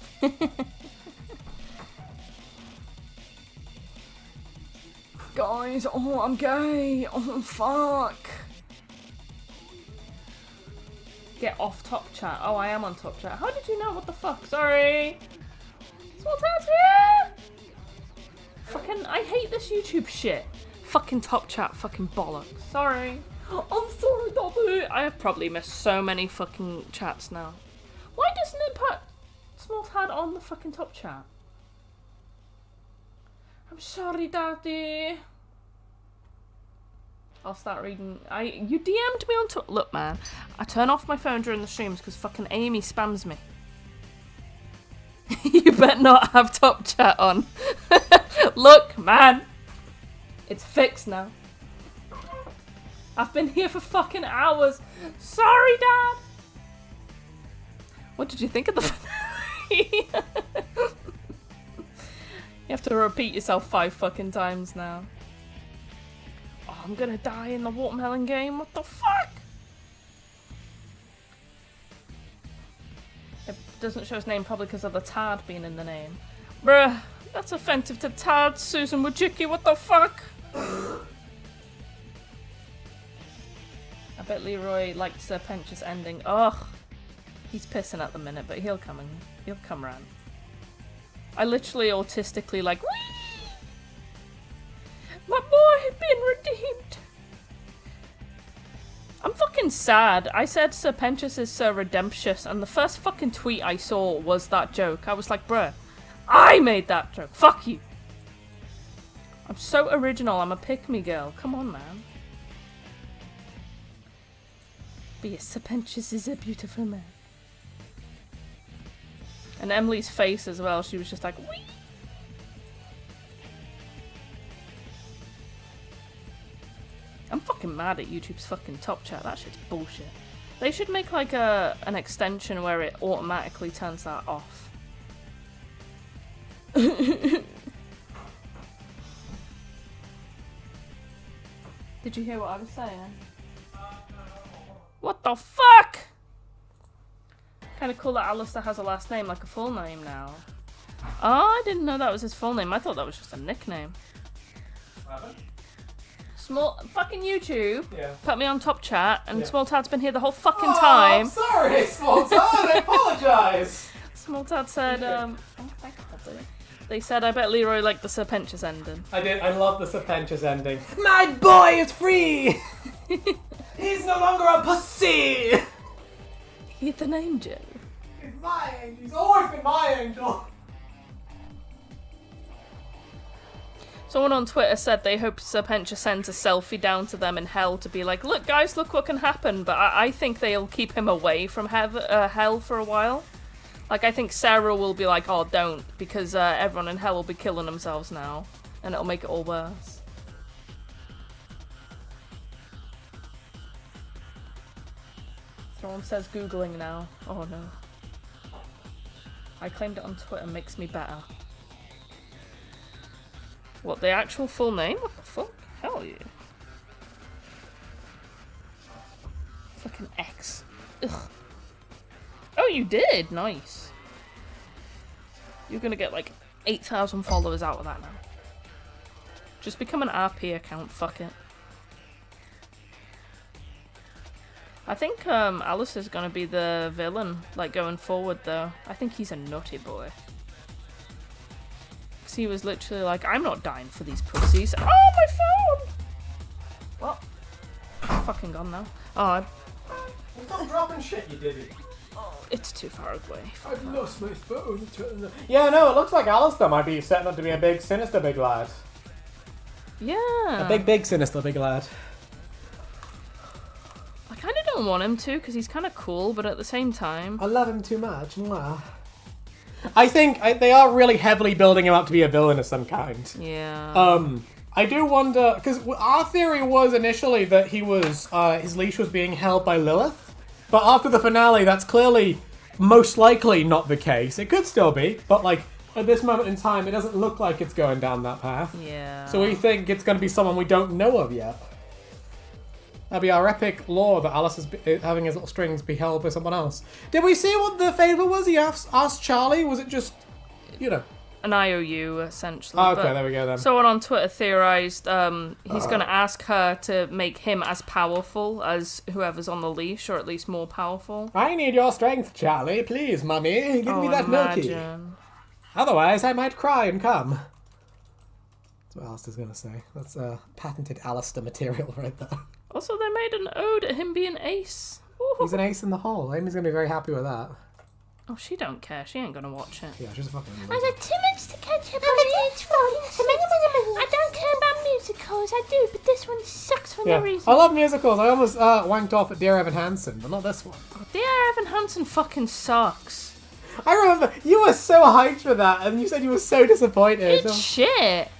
Guys, oh, I'm gay. Oh, fuck. Get off top chat. Oh, I am on top chat. How did you know? What the fuck? Sorry. Small Tad's here. Fucking, I hate this YouTube shit. Fucking top chat, fucking bollocks. Sorry. I'm sorry, Dobby. I have probably missed so many fucking chats now. Why doesn't it put Small Tad on the fucking top chat? I'm sorry, Daddy. I'll start reading. You DM'd me on Twitter. Look, man, I turn off my phone during the streams because fucking Amy spams me. You better not have top chat on. Look, man, it's fixed now. I've been here for fucking hours. Sorry, Dad. What did you think of the finale? You have to repeat yourself 5 fucking times now. Oh, I'm gonna die in the watermelon game. What the fuck? It doesn't show his name probably because of the Tad being in the name. Bruh, that's offensive to Tad, Susan Wojcicki. What the fuck? I bet Leroy likes the pentious ending. Ugh. He's pissing at the minute, but he'll come round. I literally autistically like, wee! My boy has been redeemed. I'm fucking sad. I said Sir Pentious is Sir Redemptious, and the first fucking tweet I saw was that joke. I was like, bruh, I made that joke. Fuck you. I'm so original. I'm a pick-me girl. Come on, man. But yes, Sir Pentious is a beautiful man. And Emily's face as well, she was just like, wee! I'm fucking mad at YouTube's fucking top chat. That shit's bullshit. They should make like an extension where it automatically turns that off. Did you hear what I was saying? What the fuck? Kind of cool that Alistair has a last name, like a full name now. Oh, I didn't know that was his full name. I thought that was just a nickname. Small fucking YouTube. Yeah. Put me on top chat, and Small Tad's been here the whole fucking time. I'm sorry, Small Tad. I apologise. Small Tad said, they said, I bet Leroy liked the Sir Pentious ending. I did. I love the Sir Pentious ending. My boy is free. He's no longer a pussy. He's an angel. He's my angel. He's always been my angel. Someone on Twitter said they hope Sir Pentious sends a selfie down to them in hell to be like, look guys, look what can happen. But I think they'll keep him away from hell for a while. Like, I think Sarah will be like, oh, don't, because everyone in hell will be killing themselves now. And it'll make it all worse. Someone says Googling now. Oh no. I claimed it on Twitter, makes me better. What, the actual full name? What the fuck? Hell yeah. Fucking X. Ugh. Oh, you did? Nice. You're gonna get like 8,000 followers out of that now. Just become an RP account, fuck it. I think Alice is gonna be the villain, like going forward though. I think he's a naughty boy. Cause he was literally like, I'm not dying for these pussies. Oh, my phone! Well, it's fucking gone now. Oh, Stop dropping shit, you did it. it's too far away. I've lost my phone. Yeah, no, it looks like Alistair might be setting up to be a big, sinister big lad. Yeah. A big, sinister big lad. I kind of don't want him to, because he's kind of cool, but at the same time... I love him too much. Mwah. I think they are really heavily building him up to be a villain of some kind. Yeah. I do wonder, because our theory was initially that he was, his leash was being held by Lilith. But after the finale, that's clearly most likely not the case. It could still be, but like at this moment in time, it doesn't look like it's going down that path. Yeah. So we think it's going to be someone we don't know of yet. That'd be our epic lore that Alice is having his little strings be held by someone else. Did we see what the favour was? He asked Charlie. Was it just, you know? An IOU, essentially. Oh, okay, there we go then. Someone on Twitter theorised he's going to ask her to make him as powerful as whoever's on the leash, or at least more powerful. I need your strength, Charlie. Please, Mummy. Give me that milky. imagine. Otherwise, I might cry and come. That's what Alistair's going to say. That's patented Alistair material right there. Also, they made an ode at him being ace. Ooh. He's an ace in the hole. Amy's going to be very happy with that. Oh, she don't care. She ain't going to watch it. Yeah, she's a fucking I got too much to catch up on. It's fun. I don't care about musicals. I do, but this one sucks for no reason. I love musicals. I almost wanked off at Dear Evan Hansen, but not this one. Dear Evan Hansen fucking sucks. I remember you were so hyped for that, and you said you were so disappointed. It's shit.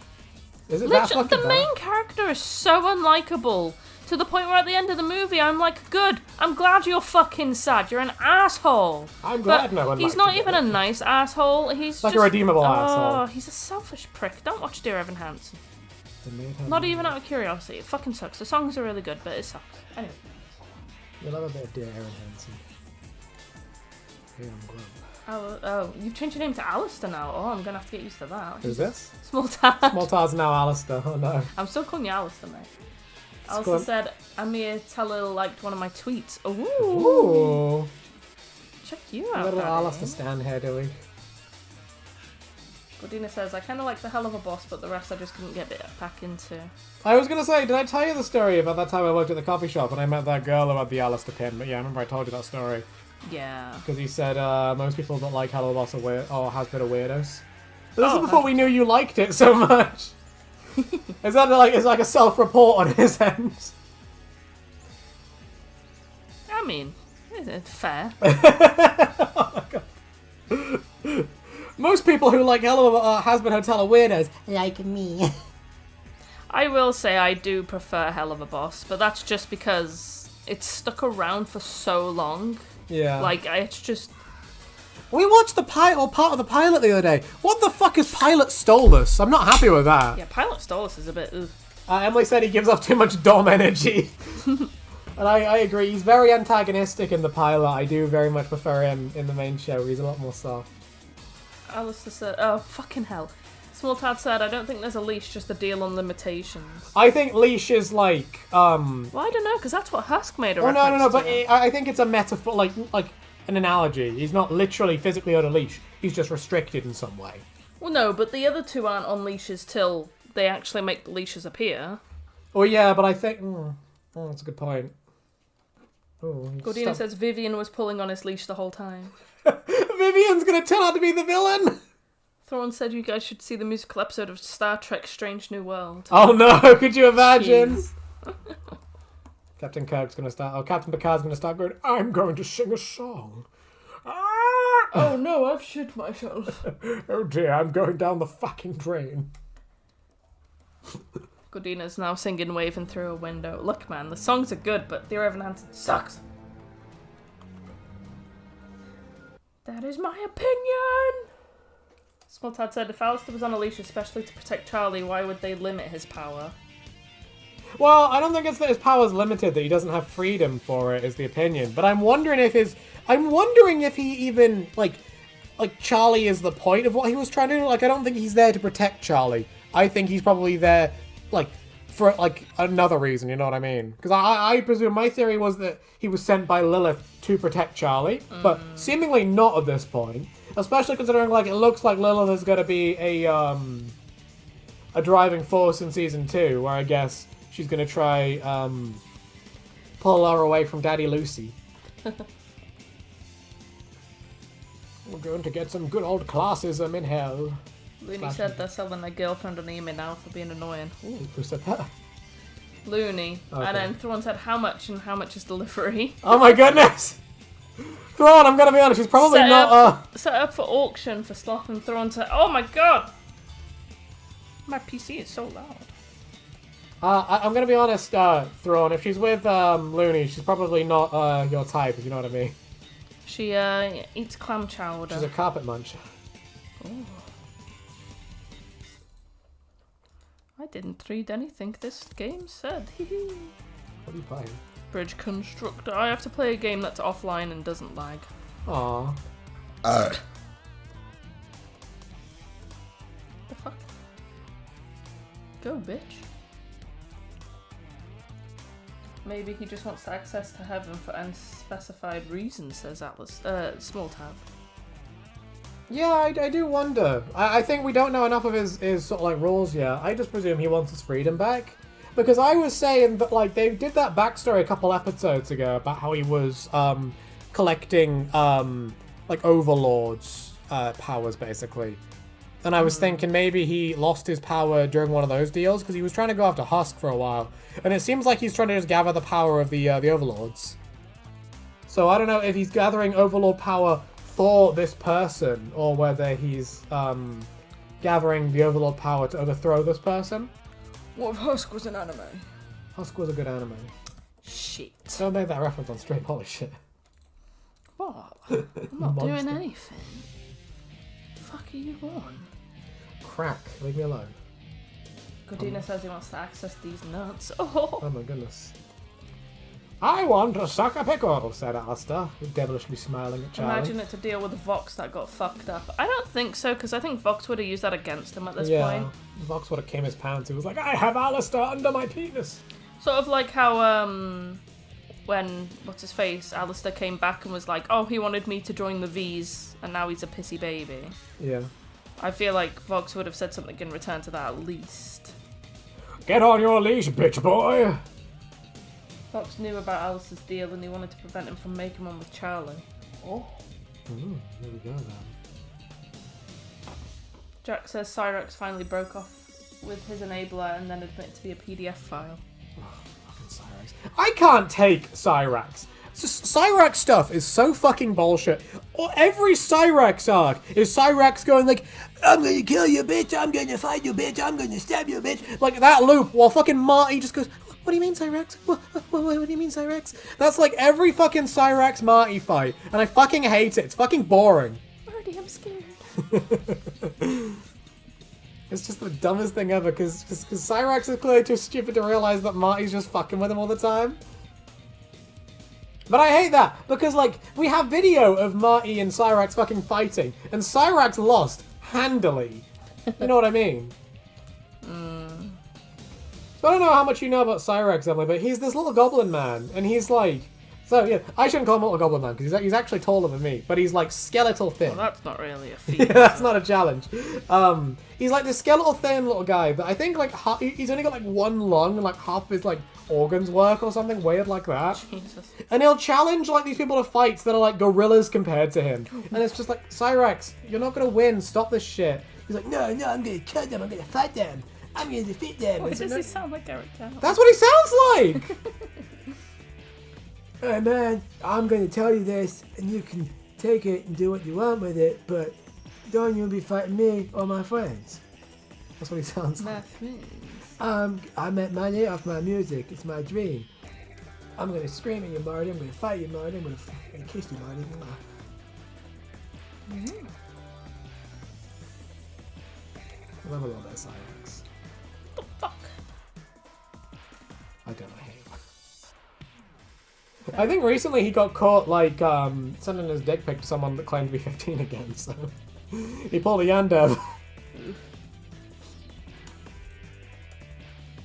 Is it that Literally, fucking the main character is so unlikable. To the point where at the end of the movie, I'm like, good, I'm glad you're fucking sad. You're an asshole. I'm glad but no one he's liked not you. even a nice asshole. He's like just, a redeemable oh, asshole. he's a selfish prick. Don't watch Dear Evan Hansen. Not even out of curiosity. It fucking sucks. The songs are really good, but it sucks. Anyway. You love a bit of Dear Evan Hansen. Hey, I'm Grump. Oh, you've changed your name to Alistair now. Oh, I'm gonna have to get used to that. Who's this? Small Tad. Small Tars now Alistair. Oh no. I'm still calling you Alistair, mate. Alistair said, Amir Teller liked one of my tweets. Ooh. Ooh. Check you A out, little Daddy. Alistair stand here, do we? Godina says, I kind of like the Helluvaboss, but the rest I just couldn't get it back into. I was going to say, did I tell you the story about that time I worked at the coffee shop and I met that girl who had the Alistair pin? But yeah, I remember I told you that story. Yeah. Because he said most people that like Helluvaboss are weird, or has been weirdos. But this Oh, is before we knew you liked it so much. Is that like, it's like a self-report on his end? I mean, it's fair. Oh my God. Most people who like Hazbin Hotel are weirdos. Like me. I will say I do prefer Helluvaboss, but that's just because it's stuck around for so long. Yeah. Like, it's just... We watched the pilot, or part of the pilot the other day. What the fuck is Pilot stole us? I'm not happy with that. Yeah, Pilot Stolas is a bit... Ugh. Emily said he gives off too much Dom energy. And I agree. He's very antagonistic in the pilot. I do very much prefer him in the main show. He's a lot more soft. Alistair said... Oh, fucking hell. Small Tad said, I don't think there's a leash, just a deal on limitations. I think leash is like... Well, I don't know, because that's what Husk made a Oh, reference no, but to. I think it's a metaphor, like an analogy. He's not literally physically on a leash. He's just restricted in some way. Well, no, but the other two aren't on leashes till they actually make the leashes appear. Oh, yeah, but I think... Oh, that's a good point. Oh, Gordina says Vivian was pulling on his leash the whole time. Vivian's gonna turn out to be the villain! Thorn said you guys should see the musical episode of Star Trek Strange New World. Oh no, could you imagine? Jeez. Captain Kirk's gonna start... Oh, Captain Picard's gonna start going, I'm going to sing a song. Oh no, I've shit myself. Oh dear, I'm going down the fucking drain. Gordina's now singing Waving Through a Window. Look, man, the songs are good, but Dear Evan Hansen sucks. That is my opinion! Small Tad said, if Alistair was on a leash especially to protect Charlie, why would they limit his power? Well, I don't think it's that his power's limited, that he doesn't have freedom for it, is the opinion. But I'm wondering if he even, like Charlie is the point of what he was trying to do. Like, I don't think he's there to protect Charlie. I think he's probably there, like, for like another reason, you know what I mean? Because I presume my theory was that he was sent by Lilith to protect Charlie, but seemingly not at this point. Especially considering like it looks like Lilith is going to be a driving force in season 2, where I guess she's going to try pull her away from Daddy Lucy. We're going to get some good old classism in hell. Looney said they're selling their girlfriend on eBay now for being annoying. Ooh, who said that? Looney. Okay. And then Thrawn said how much and how much is delivery. Oh my goodness! Thrawn, I'm gonna be honest, she's probably Set up for auction for Sloth, and Thrawn said, oh my god! My PC is so loud. I'm gonna be honest, Thrawn, if she's with Looney, she's probably not your type, if you know what I mean. She eats clam chowder. She's a carpet muncher. Ooh. I didn't read anything this game said. What are you playing? Bridge Constructor. I have to play a game that's offline and doesn't lag. Aww. The fuck? Go, bitch. Maybe he just wants access to heaven for unspecified reasons, says Atlas. Small tab. Yeah, I do wonder. I think we don't know enough of his sort of like rules yet. I just presume he wants his freedom back. Because I was saying that like they did that backstory a couple episodes ago about how he was collecting like overlords powers basically. And I was thinking maybe he lost his power during one of those deals because he was trying to go after Husk for a while. And it seems like he's trying to just gather the power of the overlords. So I don't know if he's gathering overlord power for this person or whether he's gathering the overlord power to overthrow this person. What if Husk was an anime? Husk was a good anime. Shit. Don't make that reference on stream, holy shit. What? I'm not doing Monster. anything. The fuck are you on? Crack, leave me alone. Godina says he wants to access these nuts. Oh, Oh my goodness. I want to suck a pickle, said Alistair, devilishly smiling at Charlie. imagine it to deal with Vox that got fucked up. I don't think so, because I think Vox would have used that against him at this point. Vox would have came his pants. He was like, I have Alistair under my penis. Sort of like how, when, what's his face, Alistair came back and was like, oh, he wanted me to join the V's, and now he's a pissy baby. Yeah. I feel like Vox would have said something in return to that at least. Get on your leash, bitch boy. Fox knew about Alice's deal and he wanted to prevent him from making one with Charlie. Oh. Ooh, there we go then. Jack says Cyrex finally broke off with his enabler and then admitted to be a PDF file. Oh, fucking Cyrax. I can't take Cyrax. Cyrax stuff is so fucking bullshit. Every Cyrax arc is Cyrax going like, I'm gonna kill you, bitch, I'm gonna fight you, bitch, I'm gonna stab you, bitch. Like that loop while fucking Marty just goes, what do you mean, Cyrax? What do you mean, Cyrax? That's like every fucking Cyrax Marty fight, and I fucking hate it. It's fucking boring. Marty, I'm scared. It's just the dumbest thing ever, because Cyrax is clearly too stupid to realize that Marty's just fucking with him all the time. But I hate that, because, like, we have video of Marty and Cyrax fucking fighting, and Cyrax lost handily. You know what I mean? So I don't know how much you know about Cyrax, Emily, but he's this little goblin man, and he's like... So, yeah, I shouldn't call him a little goblin man, because he's actually taller than me, but he's, like, skeletal thin. Well, that's not really a feat. Yeah, that's not a challenge. He's like this skeletal thin little guy, but I think, like, he's only got, like, one lung, and, like, half of his, like, organs work or something weird like that. Jesus. And he'll challenge, like, these people to fights that are, like, gorillas compared to him. And it's just like, Cyrax, you're not gonna win, stop this shit. He's like, no, I'm gonna kill them, I'm gonna fight them. I'm gonna defeat them. Why It's does like, he sound like Eric Carroll? that's what he sounds like! Hey man, I'm gonna tell you this, and you can take it and do what you want with it, but don't you be fighting me or my friends. That's what he sounds like. My friends. I make money off my music, it's my dream. I'm gonna scream at you, Marty, I'm gonna fight you, Marty, I'm gonna kiss you, Marty. Mm-hmm. I love a little bit of Cyrax. What the fuck? I don't know him. I think recently he got caught, like, sending his dick pic to someone that claimed to be 15 again, so... he pulled a Yandev.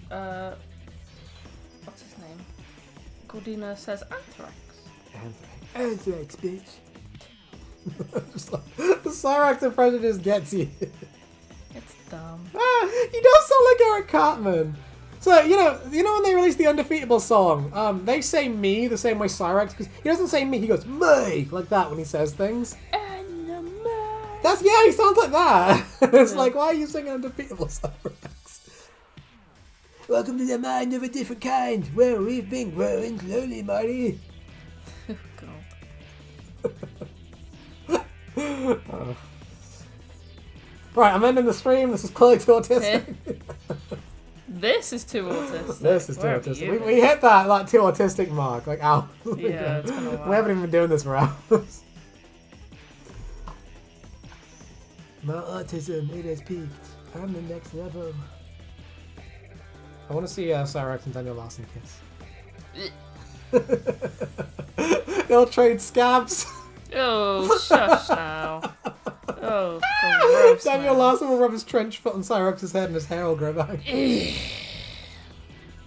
What's his name? Gordina says anthrax. Anthrax, bitch. Just like, the Cyrax impression just gets you. It's dumb. He does sound like Eric Cartman. So, you know when they released the Undefeatable song, they say me the same way Cyrax, because he doesn't say me, he goes, me, like that when he says things. That's, yeah, he sounds like that. It's like, why are you singing Undefeatable, Cyrax? Welcome to the mind of a different kind. Well, we've been growing slowly, Marty. God. Right, I'm ending the stream. This is clearly too autistic. This is too autistic. This is too Where have autistic. you We hit that too autistic mark like hours ago. Yeah, it's been a while. We haven't even been doing this for hours. My autism, it has peaked. I'm the next level. I want to see Cyrax and Daniel Larson kiss. They'll trade scabs. Oh, shush now. Oh, gross. Daniel man. Larson will rub his trench foot on Cyrax's head and his hair will grow back.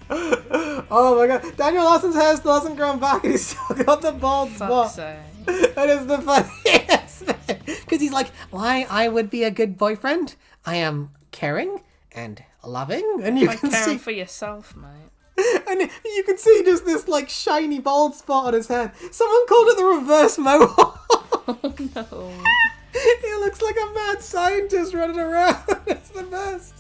Oh my god. Daniel Larson's hair still hasn't grown back and he's still got the bald Fuck's spot. sake. That is the funniest thing. Because he's like, why, I would be a good boyfriend. I am caring and loving. And you By can caring see, for yourself, mate. and you can see just this like shiny bald spot on his head. Someone called it the reverse mohawk. Oh no. He looks like a mad scientist running around. It's the best.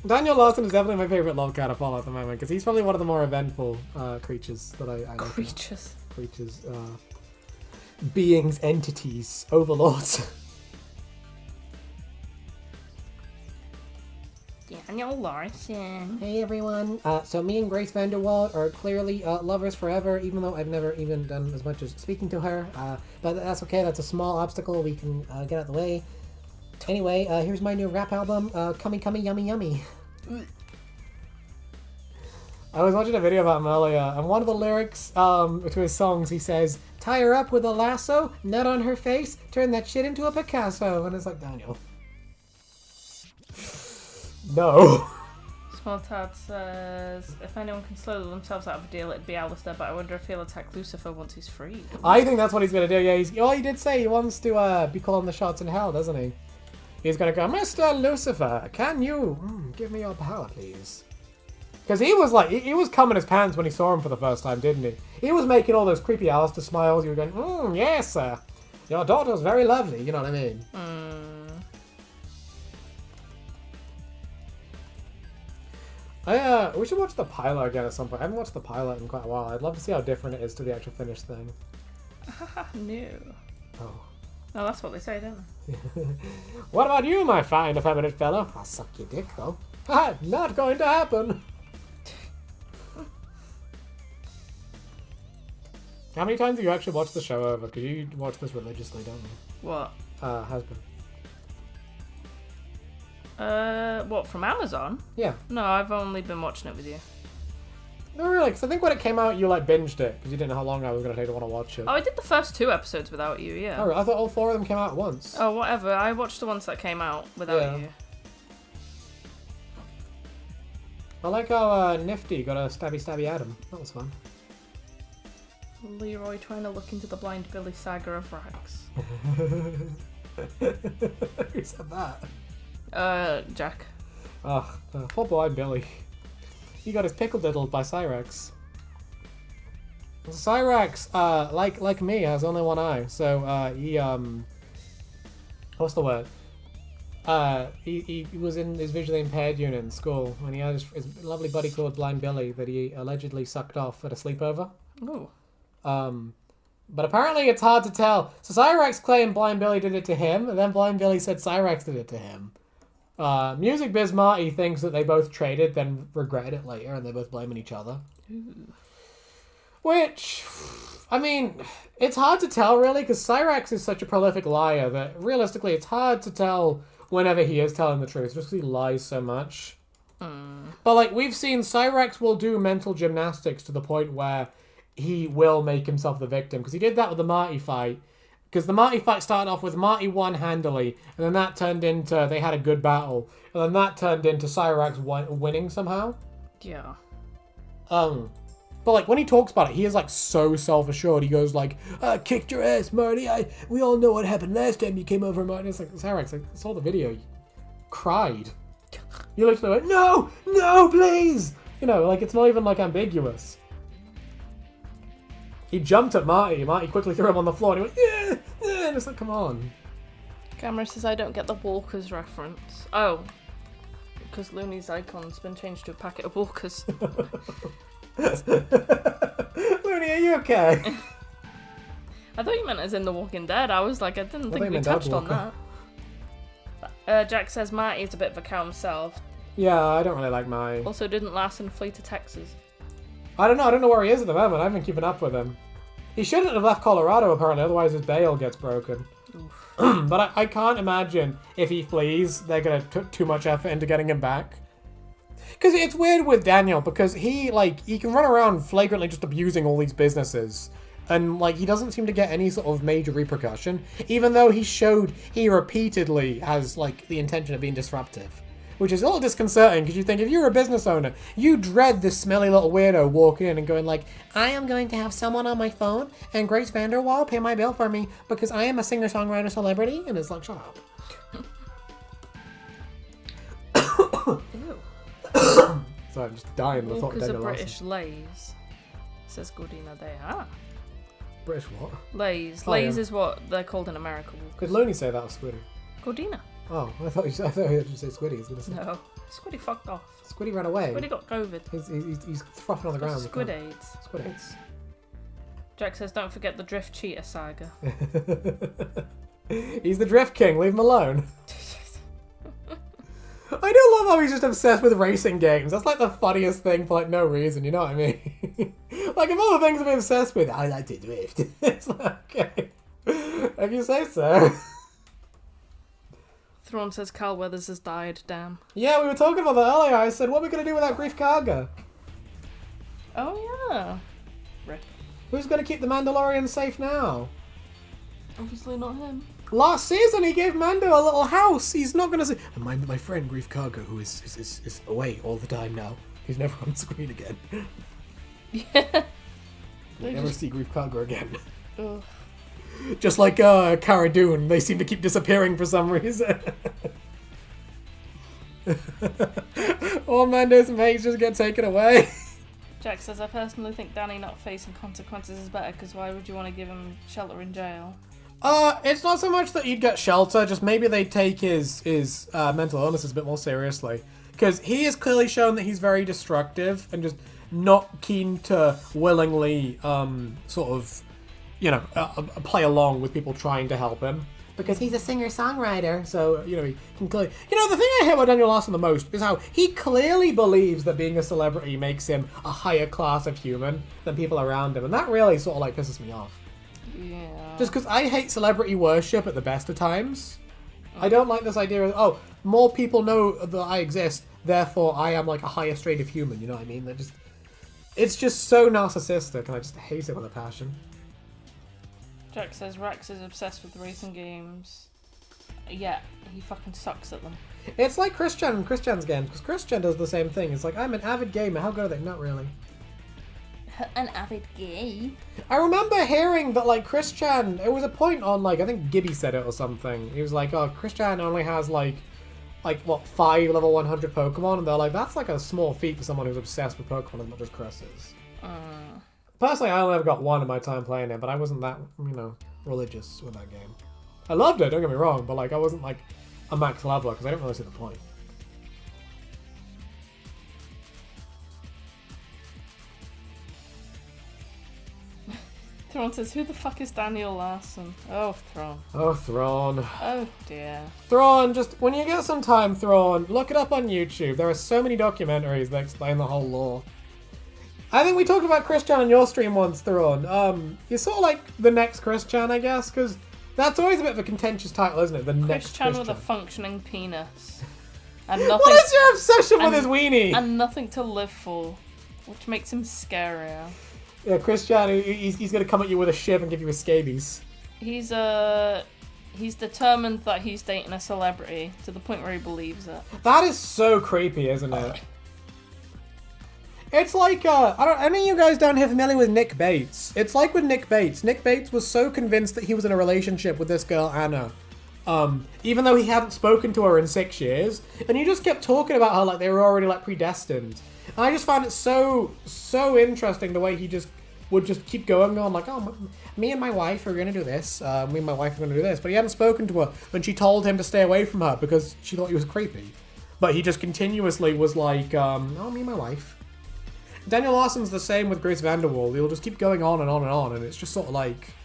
Daniel Larson is definitely my favorite lolcat of all at the moment because he's probably one of the more eventful creatures that I like. Creatures. Beings, entities, overlords. Daniel Larson. Hey everyone. So me and Grace Vanderwald are clearly lovers forever, even though I've never even done as much as speaking to her. But that's okay. That's a small obstacle we can get out of the way. Anyway, here's my new rap album, Cummy Cummy Yummy Yummy. I was watching a video about him earlier, and one of the lyrics to his songs, he says, tie her up with a lasso, nut on her face, turn that shit into a Picasso. And it's like, Daniel. No. Small Tad says, if anyone can slow themselves out of a deal, it'd be Alistair, but I wonder if he'll attack Lucifer once he's free. I think that's what he's going to do, yeah. He did say he wants to be calling the shots in hell, doesn't he? He's going to go, Mr. Lucifer, can you give me your power, please? Because he was like, he was coming his pants when he saw him for the first time, didn't he? He was making all those creepy Alistair smiles. You were going, yes, sir. Your daughter's very lovely, you know what I mean? We should watch the pilot again at some point. I haven't watched the pilot in quite a while. I'd love to see how different it is to the actual finished thing. No. Oh. No, that's what they say, don't they? What about you, my fine, effeminate fellow? I'll suck your dick, though. Ha! Not going to happen. How many times have you actually watched the show over? Because you watch this religiously, don't you? What? Hazbin. What, from Amazon? Yeah. No, I've only been watching it with you. No, really, because I think when it came out, you like binged it because you didn't know how long I was going to take to want to watch it. Oh, I did the first 2 episodes without you, yeah. Oh, I thought all 4 of them came out at once. Oh, whatever. I watched the ones that came out without Yeah. you. I like how Nifty got a stabby Adam. That was fun. Leroy trying to look into the Blind Billy saga of Rags. Who said that? Jack. Oh, poor blind Billy. He got his pickle diddled by Cyrax. Cyrax, like me, has only one eye, so he what's the word? He was in his visually impaired unit in school when he had his lovely buddy called Blind Billy that he allegedly sucked off at a sleepover. Ooh. But apparently it's hard to tell. So Cyrax claimed Blind Billy did it to him, and then Blind Billy said Cyrax did it to him. Music Biz Marty thinks that they both traded, then regretted it later, and they're both blaming each other. Ooh. Which, I mean, it's hard to tell really, because Cyrax is such a prolific liar that realistically it's hard to tell whenever he is telling the truth, just because he lies so much. But like, we've seen Cyrax will do mental gymnastics to the point where he will make himself the victim, because he did that with the Marty fight, Because the Marty fight started off with Marty won handily, and then that turned into they had a good battle, and then that turned into Cyrax winning somehow. Yeah. But like when he talks about it, he is like so self-assured. He goes like, "I kicked your ass, Marty. We all know what happened last time you came over, Marty." It's like Cyrax, I saw the video. You cried. You literally went, "No, no, please." You know, like it's not even like ambiguous. He jumped at Marty. Marty quickly threw him on the floor, and he went, "Yeah, yeah." And it's like, come on. Camera says I don't get the Walkers reference. Oh, because Looney's icon's been changed to a packet of Walkers. Looney, are you okay? I thought you meant as in The Walking Dead. I was like, I didn't think we meant touched on Walker. that. Jack says Marty's a bit of a cow himself. Yeah, I don't really like Marty. Also didn't last and flee to Texas. I don't know where he is at the moment. I haven't been keeping up with him. He shouldn't have left Colorado, apparently, otherwise his bail gets broken. But I can't imagine if he flees, they're going to put too much effort into getting him back. Because it's weird with Daniel, because he can run around flagrantly just abusing all these businesses. And, like, he doesn't seem to get any sort of major repercussion, even though he repeatedly has, like, the intention of being disruptive. Which is a little disconcerting, because you think if you're a business owner, you dread this smelly little weirdo walking in and going like, "I am going to have someone on my phone and Grace Vanderwaal pay my bill for me because I am a singer-songwriter celebrity." And it's like, shut up. Ew. Sorry, I'm just dying of the thought of Walkers are Daniel British lays. Says Gordina they are. British what? Lays. Oh, Lays yeah. is what they're called in America. Could Looney say that was Squiddy? Gordina. Oh, I thought you said Squiddy. I was gonna say. No. Squiddy fucked off. Squiddy ran away. Squiddy got COVID. He's frothing on the ground. Squid AIDS. Squid AIDS. Jack says don't forget the Drift Cheetah saga. He's the Drift King. Leave him alone. I do love how he's just obsessed with racing games. That's like the funniest thing for like no reason, you know what I mean? Like of all the things to be obsessed with, I like to drift. It's like, okay. If you say so. Thrawn says Carl Weathers has died, damn. Yeah, we were talking about that earlier. I said, what are we going to do without Grief Karga? Oh yeah. Rip. Who's going to keep the Mandalorian safe now? Obviously not him. Last season, he gave Mando a little house. He's not going to say, my friend Grief Karga, who is away all the time now. He's never on screen again. Yeah. We'll never see Grief Karga again. Ugh. Just like Cara Dune, they seem to keep disappearing for some reason. All Mando's mates just get taken away. Jack says, I personally think Danny not facing consequences is better, because why would you want to give him shelter in jail? It's not so much that he'd get shelter, just maybe they take his mental illnesses a bit more seriously. Because he has clearly shown that he's very destructive and just not keen to willingly sort of, play along with people trying to help him. Because he's a singer-songwriter, so, he can clearly... the thing I hate about Daniel Lawson the most is how he clearly believes that being a celebrity makes him a higher class of human than people around him. And that really sort of, pisses me off. Yeah. Just because I hate celebrity worship at the best of times. I don't like this idea of, more people know that I exist, therefore I am, a higher straight of human, you know what I mean? It's just so narcissistic, and I just hate it with a passion. Jack says Rex is obsessed with racing games. Yeah, he fucking sucks at them. It's like Christian's games, because Christian does the same thing. It's like, I'm an avid gamer, how good are they? Not really. An avid gay? I remember hearing that, Christian, it was a point on, I think Gibby said it or something. He was like, Christian only has, 5 level 100 Pokemon? And they're like, that's, a small feat for someone who's obsessed with Pokemon as much as Chris is. Personally, I only ever got one in my time playing it, but I wasn't that, religious with that game. I loved it, don't get me wrong, but, I wasn't, a max leveler, because I didn't really see the point. Thrawn says, who the fuck is Daniel Larson? Oh, Thrawn. Oh, Thrawn. Oh, dear. Thrawn, just when you get some time, Thrawn, look it up on YouTube. There are so many documentaries that explain the whole lore. I think we talked about Christian on your stream once, Thrawn. You're sort of like the next Christian, I guess, because that's always a bit of a contentious title, isn't it? The next Christian Christian. with a functioning penis. And nothing. What is your obsession with his weenie? And nothing to live for, which makes him scarier. Yeah, Christian, he's going to come at you with a shiv and give you a scabies. He's determined that he's dating a celebrity to the point where he believes it. That is so creepy, isn't it? It's like, I know you guys down here familiar with Nick Bates. It's like with Nick Bates. Nick Bates was so convinced that he was in a relationship with this girl, Anna. Even though he hadn't spoken to her in 6 years. And he just kept talking about her like they were already, like, predestined. And I just found it so interesting the way he just would just keep going on, like, oh, me and my wife are going to do this. Me and my wife are going to do this. But he hadn't spoken to her when she told him to stay away from her because she thought he was creepy. But he just continuously was like, oh, me and my wife. Daniel Larson's the same with Grace Vanderwaal. He'll just keep going on and on and on, and it's just sort of like,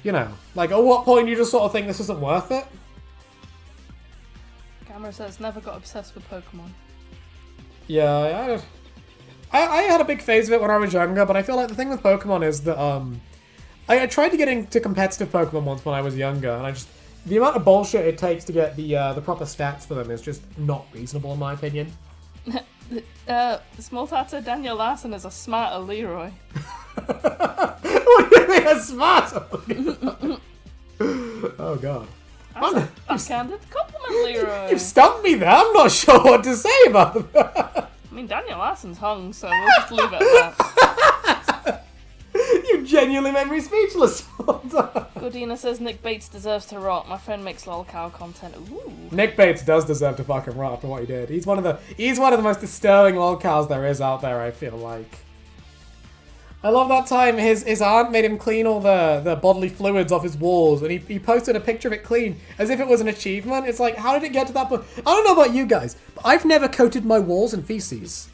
you know, like at what point you just sort of think this isn't worth it? Camera says never got obsessed with Pokemon. Yeah, I had a big phase of it when I was younger, but I feel like the thing with Pokemon is that I tried to get into competitive Pokemon once when I was younger, and the amount of bullshit it takes to get the proper stats for them is just not reasonable in my opinion. Small Tatter Daniel Larson is a smarter Leroy. What do you mean a smarter? Oh god. That's a backhanded compliment, Leroy. You've stumped me there. I'm not sure what to say about that. I mean, Daniel Larson's hung, so we'll just leave it at that. You genuinely made me speechless. Godina says Nick Bates deserves to rot. My friend makes lolcow content. Ooh. Nick Bates does deserve to fucking rot after what he did. He's one of the most disturbing lolcows there is out there, I feel like. I love that time his aunt made him clean all the bodily fluids off his walls, and he posted a picture of it clean as if it was an achievement. It's like, how did it get to that point? I don't know about you guys, but I've never coated my walls in feces.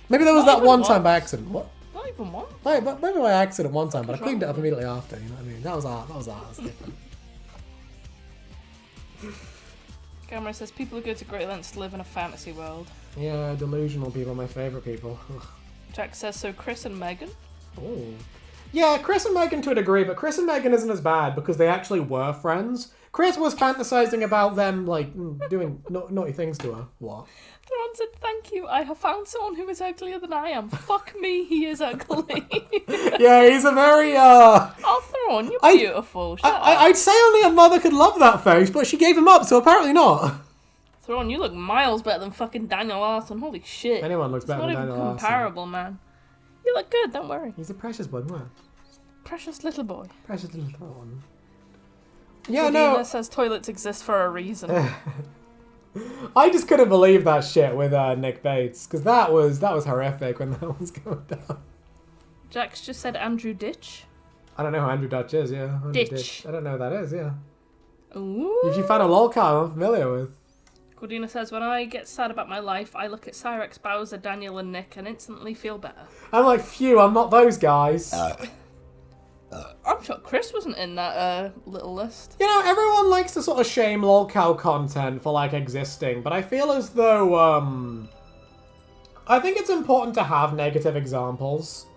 Maybe there was that one time by accident. What? Not even one. Maybe by accident one time, but I cleaned it up immediately after, you know what I mean? That was art. That's different. Camera says people who go to great lengths to live in a fantasy world. Yeah, delusional people are my favourite people. Ugh. Jack says, so Chris and Megan? Oh. Yeah, Chris and Megan to a degree, but Chris and Megan isn't as bad because they actually were friends. Chris was fantasizing about them, like, doing naughty things to her. What? Thrawn said, thank you, I have found someone who is uglier than I am. Fuck me, he is ugly. Yeah, he's a very, Oh, Thrawn, you're beautiful. Shut up. I'd say only a mother could love that face, but she gave him up, so apparently not. Thrawn, you look miles better than fucking Daniel Larson. Holy shit. Anyone looks better than Daniel Larson. It's not even comparable, man. You look good, don't worry. He's a precious boy, what? Precious little boy. Precious little Thrawn. Yeah, no. Says toilets exist for a reason. I just couldn't believe that shit with Nick Bates, because that was horrific when that was going down. Jax just said Andrew Ditch. I don't know who Andrew Dutch is, yeah. Andrew Ditch. I don't know who that is, yeah. Ooh. If you found a lolcow I'm familiar with. Cordina says, when I get sad about my life, I look at Cyrex, Bowser, Daniel, and Nick and instantly feel better. I'm like, phew, I'm not those guys. I'm sure Chris wasn't in that little list. You know, everyone likes to sort of shame lolcow content for, like, existing, but I feel as though, I think it's important to have negative examples.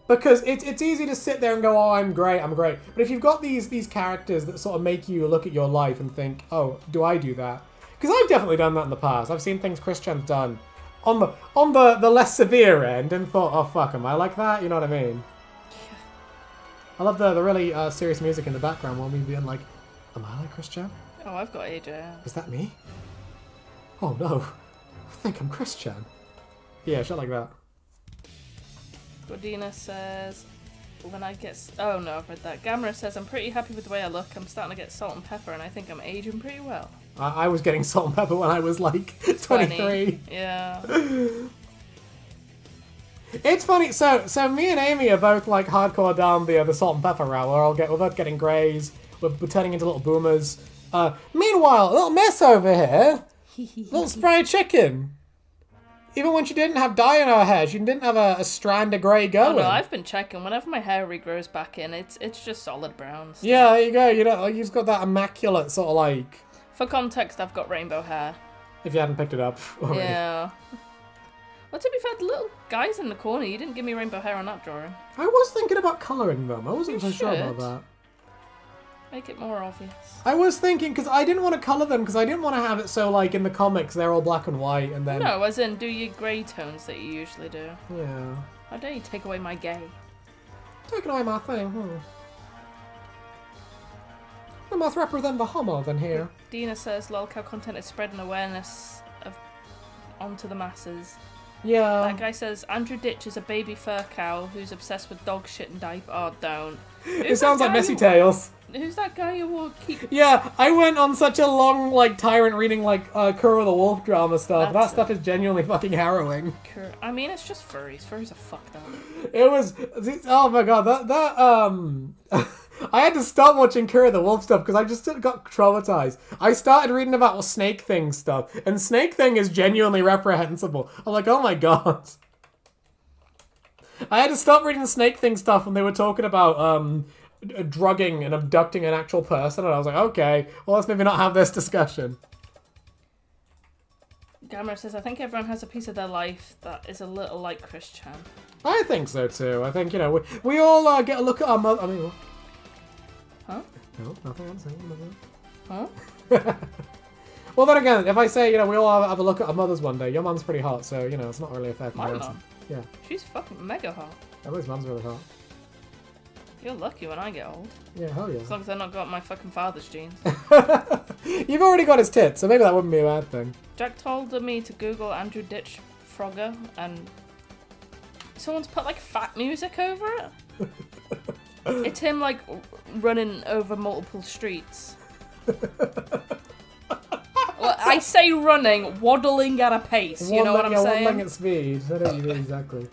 Because it's easy to sit there and go, oh, I'm great. But if you've got these characters that sort of make you look at your life and think, oh, do I do that? Because I've definitely done that in the past. I've seen things Christian's done on the less severe end and thought, oh, fuck, am I like that? You know what I mean? I love the really serious music in the background while me being like, am I like Christian? Oh, I've got AJ. Is that me? Oh, no. I think I'm Christian. Yeah, shit like that. Godina says, when I get... Oh, no, I've read that. Gamera says, I'm pretty happy with the way I look. I'm starting to get salt and pepper, and I think I'm aging pretty well. I was getting salt and pepper when I was, like, 23. Yeah. It's funny, so me and Amy are both, like, hardcore down the salt and pepper route. We're both getting greys. We're turning into little boomers. Meanwhile, little miss over here, little spray chicken. Even when she didn't have dye in her hair, she didn't have a strand of grey going. Oh no, I've been checking. Whenever my hair regrows back in, it's just solid brown. So. Yeah, there you go. You know, you've got that immaculate sort of like... For context, I've got rainbow hair. If you hadn't picked it up already. Yeah. Well, to be fair, the little guys in the corner, you didn't give me rainbow hair on that drawing. I was thinking about colouring them. I wasn't so sure about that. Make it more obvious. I was thinking, because I didn't want to colour them, because I didn't want to have it so, like, in the comics, they're all black and white, and then... No, as in, do your grey tones that you usually do. Yeah. How dare you take away my gay? Taking away my thing, We must represent the homo then here. Dina says lolcow content is spreading awareness of onto the masses. Yeah. That guy says Andrew Ditch is a baby fur cow who's obsessed with dog shit and diaper. Oh, don't. It sounds like Messy Tales. Who's that guy who will keep... Yeah, I went on such a long, like, tyrant reading, like, Kuro the Wolf drama stuff. That stuff is genuinely fucking harrowing. I mean, it's just furries. Furries are fucked up. It was... Oh my god, I had to stop watching Kuro the Wolf stuff because I just got traumatized. I started reading about Snake Thing stuff, and Snake Thing is genuinely reprehensible. I'm like, oh my god. I had to stop reading the Snake Thing stuff when they were talking about, drugging and abducting an actual person, and I was like, okay, well, let's maybe not have this discussion. Gamera says, I think everyone has a piece of their life that is a little like Chris Chan. I think so too. I think, you know, we all get a look at our mother. I mean, what? Huh? No, nothing I'm saying. Huh? Well, then again, if I say, you know, we all have a look at our mothers one day, your mum's pretty hot, so, you know, it's not really a fair My comparison. mum? Yeah. She's fucking mega hot. Everybody's mum's really hot. You're lucky when I get old. Yeah, hell yeah. As long as I've not got my fucking father's genes. You've already got his tits, so maybe that wouldn't be a bad thing. Jack told me to Google Andrew Ditch Frogger, and someone's put, like, fat music over it. It's him, like, running over multiple streets. Well, I say running, waddling at a pace, you know what I'm saying? Waddling at speed. I know what you mean, exactly.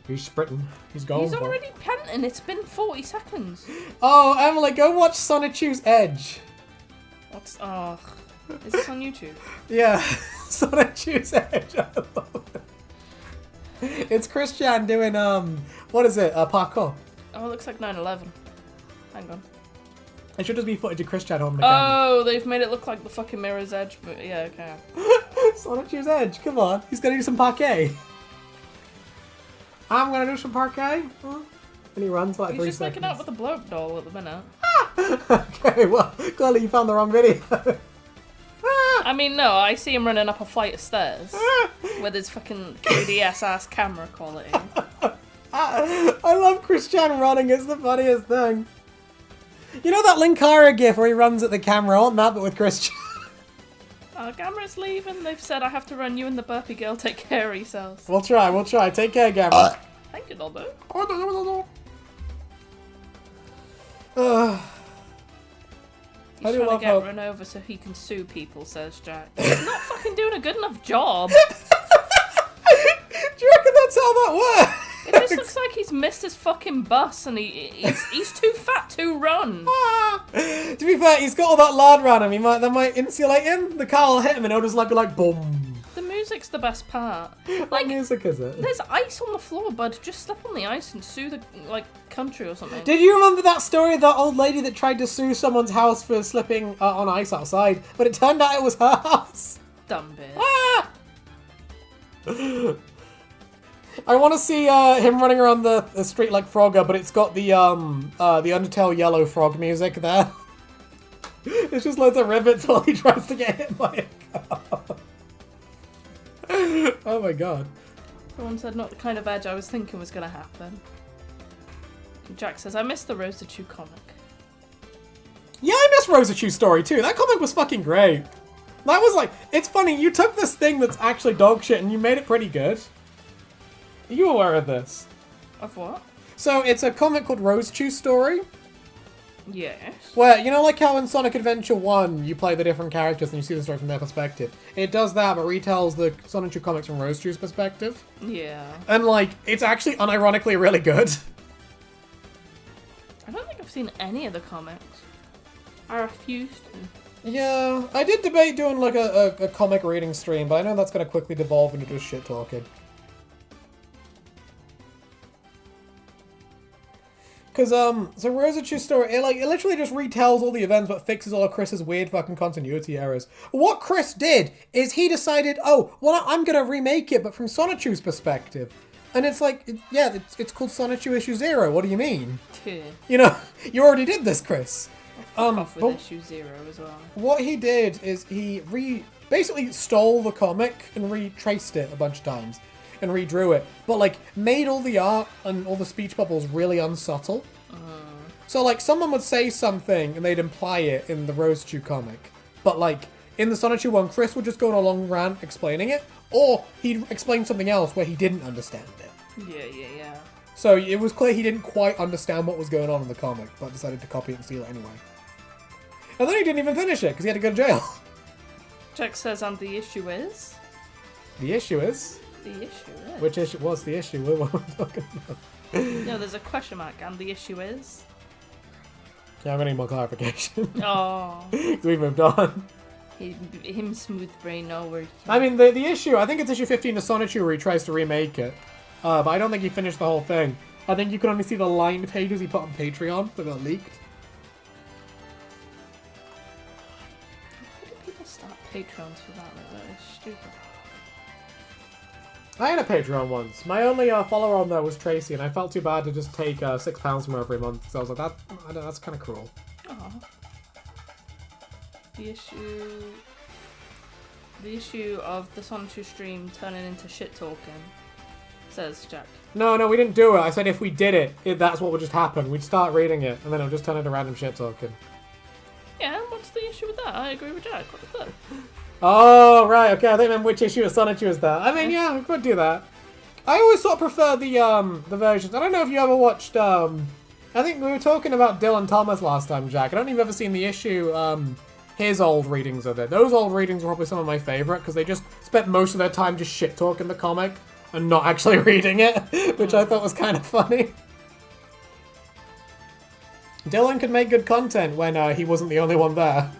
He's sprinting. He's going He's for already panting. It's been 40 seconds. Oh, Emily, go watch Sonic Edge. What's... Oh... Is this on YouTube? Yeah, Sonic Edge. I love it. It's Christian doing, what is it? Parkour. Oh, it looks like 9/11. Hang on. It should just be footage of Christian on the camera. Oh, they've made it look like the fucking Mirror's Edge, but yeah, okay. Sonic Edge, come on. He's gonna do some parquet. I'm gonna do some parquet. And he runs for like 3 He's just seconds. making out with a bloke doll at the minute. Okay, well, clearly you found the wrong video. I mean, no, I see him running up a flight of stairs with his fucking 3DS ass camera quality. I love Christian running, it's the funniest thing. You know that Linkara gif where he runs at the camera? I want that, but with Christian. Gamera's leaving. They've said I have to run. You and the burpy girl take care of yourselves. We'll try. Take care, Gamera. Thank you, Dolbo. He's trying to get run over so he can sue people, says Jack. He's not fucking doing a good enough job. Do you reckon that's how that works? It just looks like he's missed his fucking bus and he's too fat to run. To be fair, he's got all that lard around him. That might insulate him. The car will hit him and it'll just be like boom. The music's the best part. What music is it? There's ice on the floor, bud. Just slip on the ice and sue the country or something. Did you remember that story of that old lady that tried to sue someone's house for slipping on ice outside, but it turned out it was her house? Dumb bitch. I want to see him running around the street like Frogger, but it's got the Undertale yellow frog music there. It's just loads of rivets while he tries to get hit by a car. Oh my god. Someone said not the kind of edge I was thinking was going to happen. Jack says, I missed the Rose the Chew comic. Yeah, I missed Rosa Chew's story too. That comic was fucking great. That was like, it's funny, you took this thing that's actually dog shit and you made it pretty good. Are you aware of this? Of what? So it's a comic called Rose Chew's Story. Yes. Where, you know like how in Sonic Adventure 1 you play the different characters and you see the story from their perspective? It does that, but retells the Sonic Chew comics from Rose Chew's perspective. Yeah. And like, it's actually unironically really good. I don't think I've seen any of the comics. I refuse to. Yeah, I did debate doing like a comic reading stream, but I know that's going to quickly devolve into just shit talking. Because, so Rosa Chew's story, it literally just retells all the events but fixes all of Chris's weird fucking continuity errors. What Chris did is he decided, oh, well, I'm going to remake it, but from Sonic Chew's perspective. And it's like, yeah, it's called Sonic Chew Issue 0, what do you mean? You know, you already did this, Chris. Off with Issue 0 as well. What he did is he basically stole the comic and retraced it a bunch of times. And redrew it, but like made all the art and all the speech bubbles really unsubtle. So, like, someone would say something and they'd imply it in the Rose Chew comic. But, like, in the Sonic one, Chris would just go on a long rant explaining it, or he'd explain something else where he didn't understand it. Yeah. So it was clear he didn't quite understand what was going on in the comic, but decided to copy it and steal it anyway. And then he didn't even finish it, because he had to go to jail. Jack says, and the issue is? The issue is? The issue is? Which issue? What's the issue? What are we talking about? No, there's a question mark, and the issue is? Yeah, I'm going to need more clarification. Oh. We moved on. Him smooth brain, no worries. I mean, the issue, I think it's issue 15 of Sonic where he tries to remake it. But I don't think he finished the whole thing. I think you can only see the lined pages he put on Patreon that got leaked. Why do people start Patreons for that? Like, that is stupid. I had a Patreon once. My only follower on there was Tracy, and I felt too bad to just take £6 from her every month. So I was like, that's kind of cruel. Aww. The issue of the Sonic stream turning into shit talking, says Jack. No, we didn't do it. I said if we did it, that's what would just happen. We'd start reading it, and then it would just turn into random shit talking. Yeah, what's the issue with that? I agree with Jack. What the fuck? Oh, right, okay. I think then which issue of Sonic is that? I mean, yeah, we could do that. I always sort of prefer the versions. I don't know if you ever watched, I think we were talking about Dylan Thomas last time, Jack. I don't know if you've ever seen the issue, his old readings of it. Those old readings were probably some of my favourite, because they just spent most of their time just shit-talking the comic and not actually reading it, which I thought was kind of funny. Dylan could make good content when he wasn't the only one there.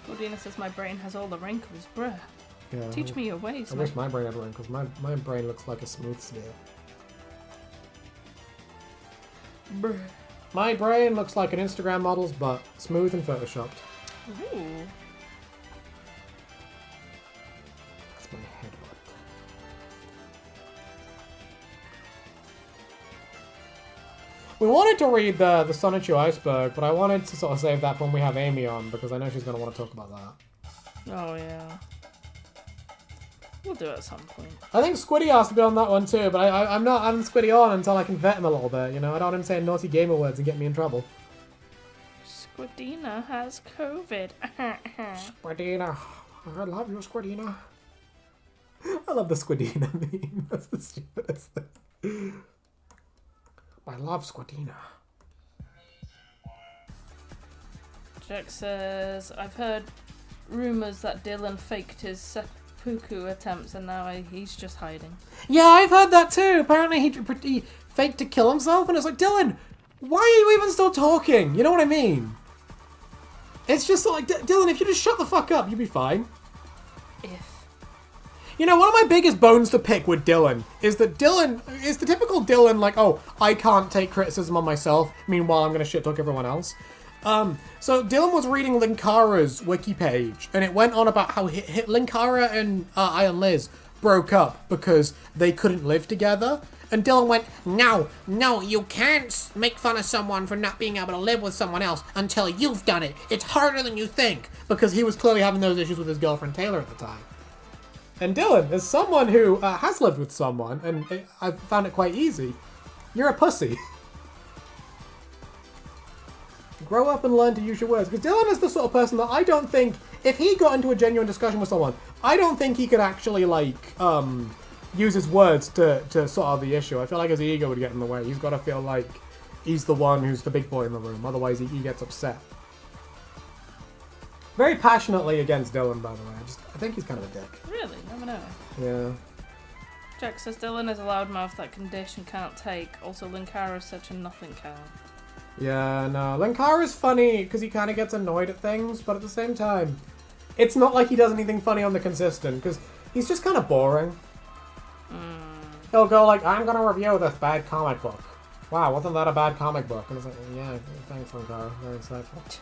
Claudina says, my brain has all the wrinkles, bruh. Yeah, Teach me your ways, I man. wish my brain had wrinkles. My brain looks like a smooth sphere. Bruh. My brain looks like an Instagram model's butt, smooth and photoshopped. Ooh. That's my head butt. We wanted to read the Sonic Iceberg, but I wanted to sort of save that for when we have Amy on, because I know she's going to want to talk about that. Oh, yeah. We'll do it at some point. I think Squiddy has to be on that one too, but I'm not having Squiddy on until I can vet him a little bit, you know? I don't want him saying naughty gamer words and get me in trouble. Squidina has COVID. Squidina. I love you, Squidina. I love the Squidina meme. That's the stupidest thing. I love Squidina. Jack says, I've heard rumours that Dylan faked his seppuku attempts and now he's just hiding. Yeah, I've heard that too. Apparently he faked to kill himself, and it's like, Dylan, why are you even still talking? You know what I mean? It's just like, Dylan, if you just shut the fuck up, you'll be fine. You know, one of my biggest bones to pick with Dylan is that Dylan is the typical Dylan, like, oh, I can't take criticism on myself, meanwhile I'm going to shit talk everyone else. So Dylan was reading Linkara's wiki page, and it went on about how Linkara and Iron Liz broke up because they couldn't live together. And Dylan went, no, you can't make fun of someone for not being able to live with someone else until you've done it. It's harder than you think. Because he was clearly having those issues with his girlfriend Taylor at the time. And Dylan, as someone who has lived with someone, and I've found it quite easy, you're a pussy. Grow up and learn to use your words. Because Dylan is the sort of person that I don't think, if he got into a genuine discussion with someone, I don't think he could actually, like, use his words to sort out the issue. I feel like his ego would get in the way. He's got to feel like he's the one who's the big boy in the room. Otherwise, he gets upset. Very passionately against Dylan, by the way. I think he's kind of a dick. Really? Never know. Yeah. Jack says Dylan is a loudmouth that condition can't take. Also, Linkara is such a nothing cow. Yeah, no. Linkara's funny because he kind of gets annoyed at things, but at the same time, it's not like he does anything funny on the consistent, because he's just kind of boring. He'll go like, I'm going to review this bad comic book. Wow, wasn't that a bad comic book? And it's like, yeah, thanks, Linkara. Very insightful.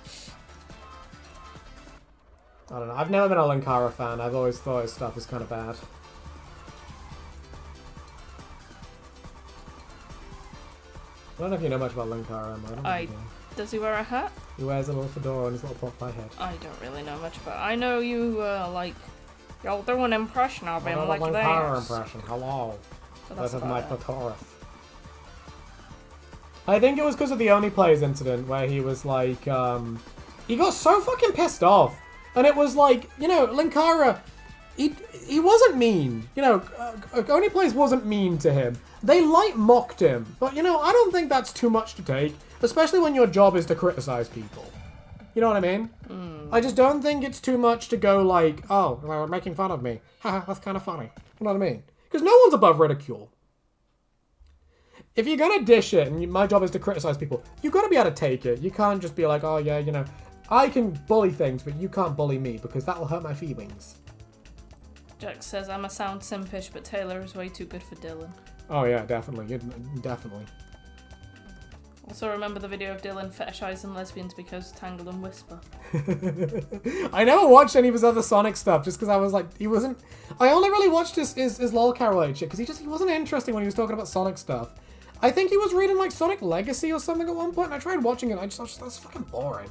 I don't know. I've never been a Linkara fan. I've always thought his stuff is kind of bad. I don't know if you know much about Linkara, Emma. Does he wear a hat? He wears a little fedora and his little pot pie head. I don't really know much about it. I know you, like, you'll do an impression of him like that. Linkara impression. Hello. So that's my about it. clitoris. I think it was because of the Only Players incident where he was like, he got so fucking pissed off. And it was like, you know, Linkara, he wasn't mean. You know, Only Players wasn't mean to him. They light mocked him. But, you know, I don't think that's too much to take. Especially when your job is to criticize people. You know what I mean? I just don't think it's too much to go like, oh, they're making fun of me. Haha, that's kind of funny. You know what I mean? Because no one's above ridicule. If you're gonna dish it, and my job is to criticize people, you've got to be able to take it. You can't just be like, oh yeah, you know, I can bully things, but you can't bully me because that will hurt my feelings. Jack says, I'm a sound simpish, but Taylor is way too good for Dylan. Oh yeah, definitely. Definitely. Also remember the video of Dylan fetishizing lesbians because Tangle and Whisper. I never watched any of his other Sonic stuff just because I was like, he wasn't... I only really watched his lolcow related shit because he wasn't interesting when he was talking about Sonic stuff. I think he was reading like Sonic Legacy or something at one point and I tried watching it and I just thought that's fucking boring.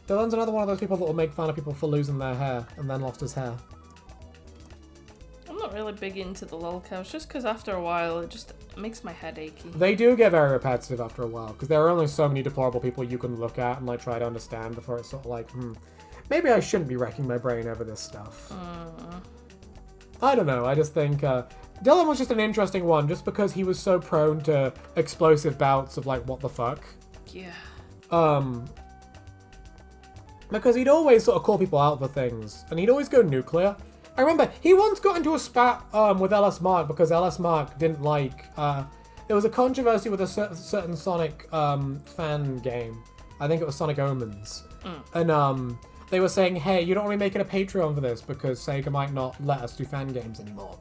Dylan's another one of those people that will make fun of people for losing their hair and then lost his hair. I'm not really big into the lolcows just because after a while it just makes my head achy. They do get very repetitive after a while because there are only so many deplorable people you can look at and like try to understand before it's sort of like, maybe I shouldn't be wrecking my brain over this stuff. I don't know, I just think Dylan was just an interesting one just because he was so prone to explosive bouts of like, what the fuck? Yeah. Because he'd always sort of call people out for things and he'd always go nuclear. I remember he once got into a spat with LS Mark because LS Mark didn't like... there was a controversy with a certain Sonic fan game. I think it was Sonic Omens. And they were saying, hey, you don't want to be making a Patreon for this because Sega might not let us do fan games anymore.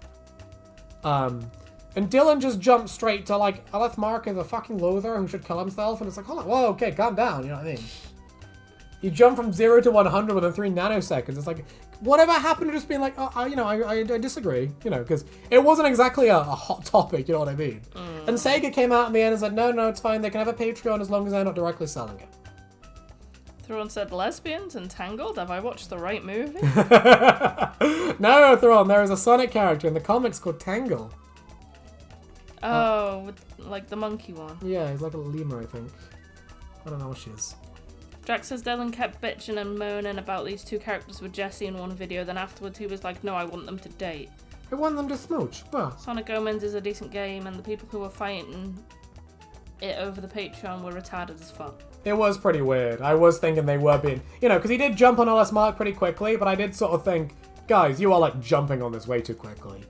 And Dylan just jumped straight to like, LS Mark is a fucking loser who should kill himself. And it's like, hold on, whoa, okay, calm down, you know what I mean? You jump from 0 to 100 within 3 nanoseconds. It's like, whatever happened to just being like, oh, you know, I disagree, you know, because it wasn't exactly a hot topic, you know what I mean? And Sega came out in the end and said, no, it's fine, they can have a Patreon as long as they're not directly selling it. Thrawn said, lesbians and Tangled? Have I watched the right movie? No, Thrawn, there is a Sonic character in the comics called Tangle. Oh, with, like the monkey one. Yeah, he's like a lemur, I think. I don't know what she is. Jack says Dylan kept bitching and moaning about these two characters with Jessie in one video, then afterwards he was like, no, I want them to date. I want them to smooch. Well, Sonic Omens is a decent game, and the people who were fighting it over the Patreon were retarded as fuck. it was pretty weird. I was thinking they were being... You know, because he did jump on LS Mark pretty quickly, but I did sort of think, guys, you are, like, jumping on this way too quickly.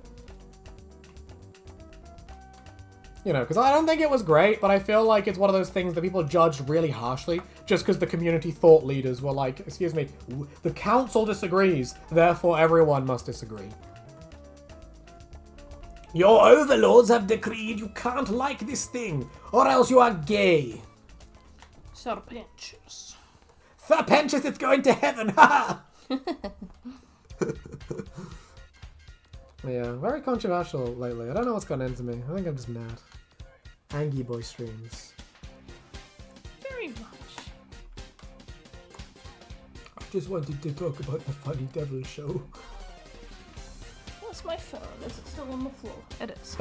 You know, because I don't think it was great, but I feel like it's one of those things that people judged really harshly just because the community thought leaders were like, excuse me, the council disagrees, therefore everyone must disagree. Your overlords have decreed you can't like this thing, or else you are gay. Sir Pentious. Sir Pentious, it's going to heaven, ha! Yeah, very controversial lately. I don't know what's gone into me. I think I'm just mad. Angie Boy streams. Very much. I just wanted to talk about the Funny Devil show. What's my phone? Is it still on the floor? It is.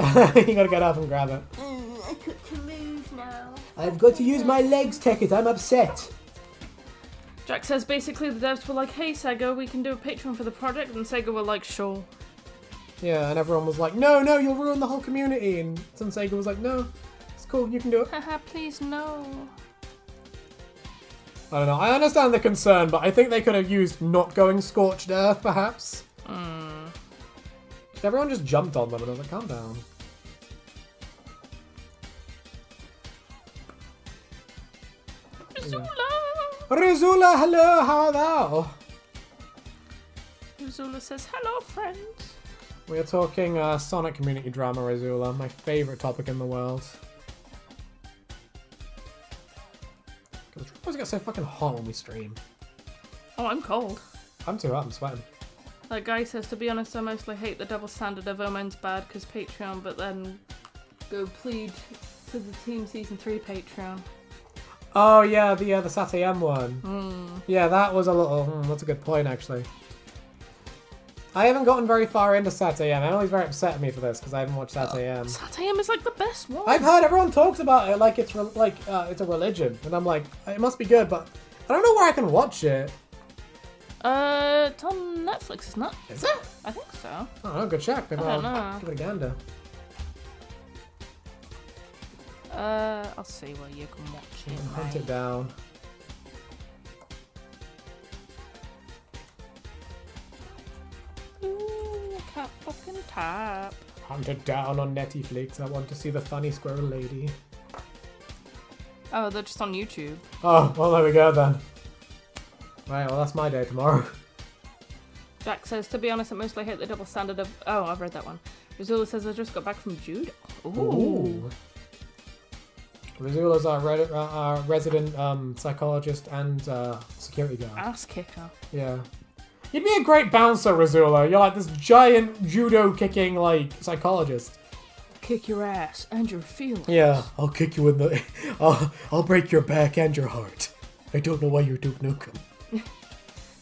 You gotta get up and grab it. I got to move now. I've got to use my legs, Tekit. I'm upset. Jack says basically the devs were like, hey Sega, we can do a Patreon for the project, and Sega were like, sure. Yeah, and everyone was like, no, you'll ruin the whole community. And some Sega was like, no, it's cool, you can do it. Haha, please no. I don't know, I understand the concern, but I think they could have used not going scorched earth, perhaps. Everyone just jumped on them, and I was like, calm down. Rizula! Rizula, hello, how are thou? Rizula says, hello friends. We are talking Sonic community drama, Rizula, my favourite topic in the world. God, it always gets so fucking hot when we stream. Oh, I'm cold. I'm too hot, I'm sweating. That guy says, to be honest, I mostly hate the double standard of Omen's bad because Patreon, but then go plead to the Team Season 3 Patreon. Oh yeah, the SATAM one. Yeah, that was a little... that's a good point, actually. I haven't gotten very far into Sat AM. Emily's very upset at me for this because I haven't watched Sat AM. Sat AM is like the best one. I've heard everyone talks about it like it's it's a religion, and I'm like, it must be good, but I don't know where I can watch it. It's on Netflix, isn't it? Is it? I think so. Oh, good check. Maybe I don't I'll know. give it a gander. I'll see where you can watch it. Hunt it Mate. down. Ooh, I can't fucking tap. Hunt it down on Netflix. I want to see the funny squirrel lady. Oh, they're just on YouTube. Oh, well, there we go then. Right, well, that's my day tomorrow. Jack says, to be honest, I mostly hate the double standard of... Oh, I've read that one. Rizula says, I just got back from judo. Ooh. Rizula's our resident psychologist and security guard. Ass kicker. Yeah. You'd be a great bouncer, Rizula. You're like this giant judo-kicking, like, psychologist. Kick your ass and your feelings. Yeah, I'll kick you in the... I'll break your back and your heart. I don't know why you're Duke Nukem.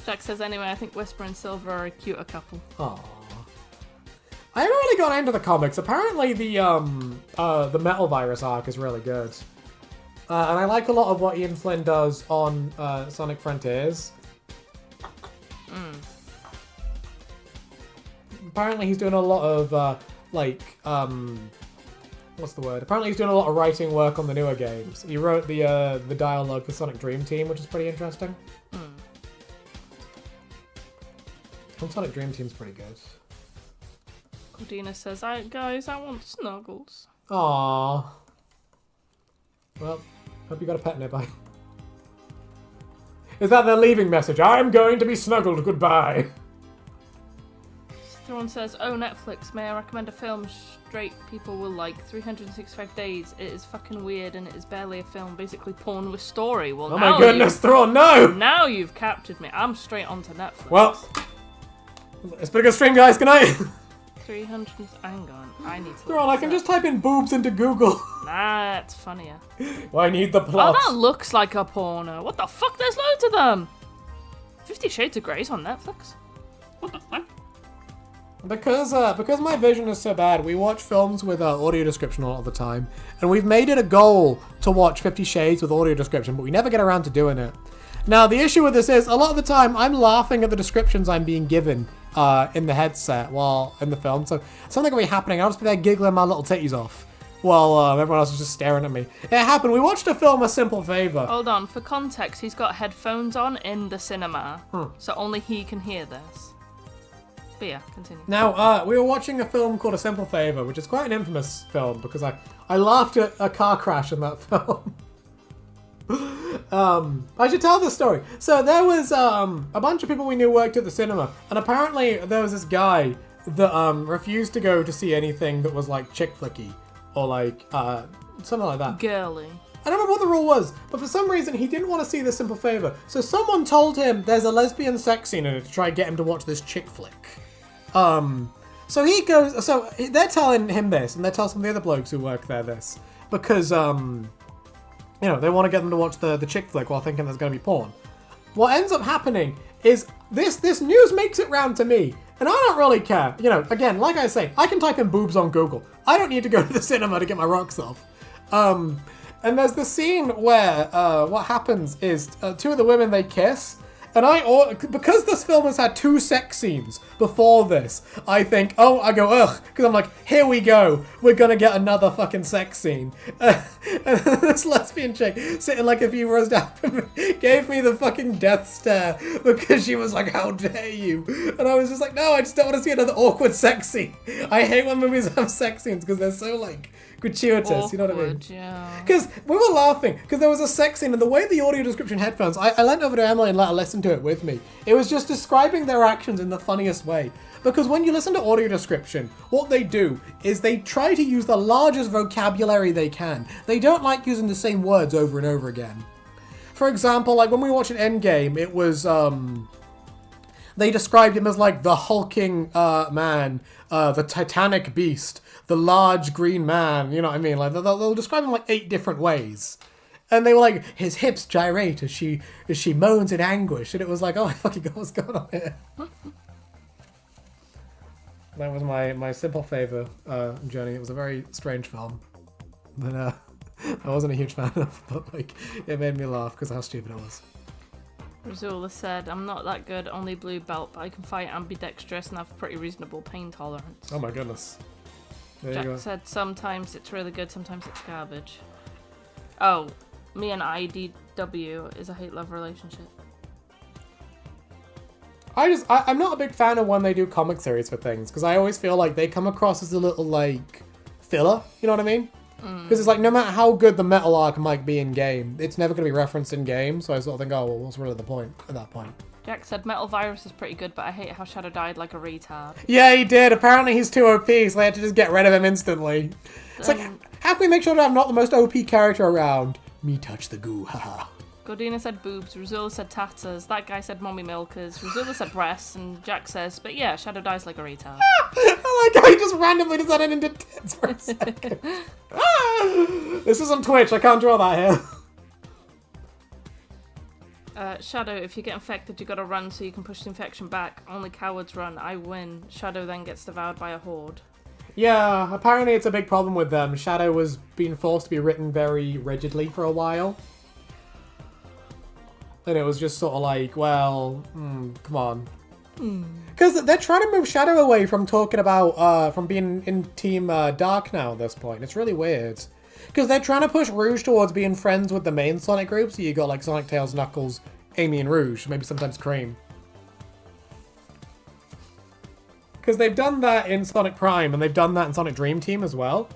Jack says, anyway, I think Whisper and Silver are a cuter couple. Aww. I haven't really got into the comics. Apparently the Metal Virus arc is really good. And I like a lot of what Ian Flynn does on Sonic Frontiers. Apparently he's doing a lot of, what's the word? Apparently he's doing a lot of writing work on the newer games. He wrote the dialogue for Sonic Dream Team, which is pretty interesting. And Sonic Dream Team's pretty good. Cordina says, guys, I want snuggles. Aww. Well, hope you got a pet nearby. Is that their leaving message? I'm going to be snuggled, goodbye. Thrawn says, oh, Netflix, may I recommend a film straight people will like? 365 Days. It is fucking weird and it is barely a film, basically porn with story. Well, Oh my goodness, Thrawn, no! Now you've captured me. I'm straight onto Netflix. Well, it's been a good stream, guys. Good night. 300. Hang on. I need to. Thrawn, I can just type in boobs into Google. Nah, it's funnier. Well, I need the Oh, plot. that looks like a porno. What the fuck? There's loads of them. 50 Shades of Grey's on Netflix. What the fuck? Because my vision is so bad, we watch films with audio description a lot of the time, and we've made it a goal to watch 50 Shades with audio description, but we never get around to doing it. Now, the issue with this is, a lot of the time, I'm laughing at the descriptions I'm being given in the headset while in the film, so something will be happening, I'll just be there giggling my little titties off while everyone else is just staring at me. It happened. We watched a film, A Simple Favor. Hold on. For context, he's got headphones on in the cinema, so only he can hear this. But yeah, continue. Now, we were watching a film called A Simple Favor, which is quite an infamous film because I laughed at a car crash in that film. I should tell the story. So there was a bunch of people we knew worked at the cinema, and apparently there was this guy that refused to go to see anything that was like chick flicky or like something like that. Girly. I don't remember what the rule was, but for some reason he didn't want to see The Simple Favor. So someone told him there's a lesbian sex scene in it to try and get him to watch this chick flick. So he goes, so they're telling him this, and they tell some of the other blokes who work there this, because, you know, they want to get them to watch the chick flick while thinking there's going to be porn. What ends up happening is this news makes it round to me, and I don't really care. You know, again, like I say, I can type in boobs on Google. I don't need to go to the cinema to get my rocks off. And there's the scene where what happens is two of the women, they kiss. And because this film has had 2 sex scenes before this, I think, I go, ugh, because I'm like, here we go, we're gonna get another fucking sex scene. And this lesbian chick, sitting like a few rows down from me, gave me the fucking death stare, because she was like, how dare you? And I was just like, no, I just don't want to see another awkward sex scene. I hate when movies have sex scenes, because they're so, like, gratuitous, Awkward, you know what I mean? Yeah. Because we were laughing, because there was a sex scene, and the way the audio description headphones, I leant over to Emily and let her listen to it with me. It was just describing their actions in the funniest way. Because when you listen to audio description, what they do is they try to use the largest vocabulary they can. They don't like using the same words over and over again. For example, like when we watched Endgame, it was, they described him as like the hulking man, the titanic beast, the large green man, you know what I mean? Like they'll describe him like 8 different ways. And they were like, his hips gyrate as she moans in anguish. And it was like, oh my fucking god, what's going on here? That was my simple favour journey. It was a very strange film that I wasn't a huge fan of, but like it made me laugh because of how stupid it was. Razula said, I'm not that good, only blue belt, but I can fight ambidextrous and have pretty reasonable pain tolerance. Oh my goodness. There you go. Jack said, sometimes it's really good, sometimes it's garbage. Oh, me and IDW is a hate-love relationship. I'm not a big fan of when they do comic series for things, because I always feel like they come across as a little, like, filler, you know what I mean? Because it's like, no matter how good the metal arc might be in-game, it's never going to be referenced in-game, so I sort of think, oh, well, what's really the point at that point? Jack said, Metal Virus is pretty good, but I hate how Shadow died like a retard. Yeah, he did. Apparently he's too OP, so they had to just get rid of him instantly. It's like, how can we make sure to have not the most OP character around? Me touch the goo, haha. Gordina said boobs, Razula said tatters, that guy said mommy milkers, Razula said breasts, and Jack says, but yeah, Shadow dies like a retard. I like how he just randomly decided into tits for a second. This is on Twitch, I can't draw that here. Shadow, if you get infected, you gotta run so you can push the infection back. Only cowards run. I win. Shadow then gets devoured by a horde. Yeah, apparently it's a big problem with them. Shadow was being forced to be written very rigidly for a while. And it was just sort of like, well, come on. Because they're trying to move Shadow away from talking about, from being in Team Dark now at this point. It's really weird. Because they're trying to push Rouge towards being friends with the main Sonic group. So you got like Sonic, Tails, Knuckles, Amy, and Rouge. Maybe sometimes Cream. Because they've done that in Sonic Prime, and they've done that in Sonic Dream Team as well.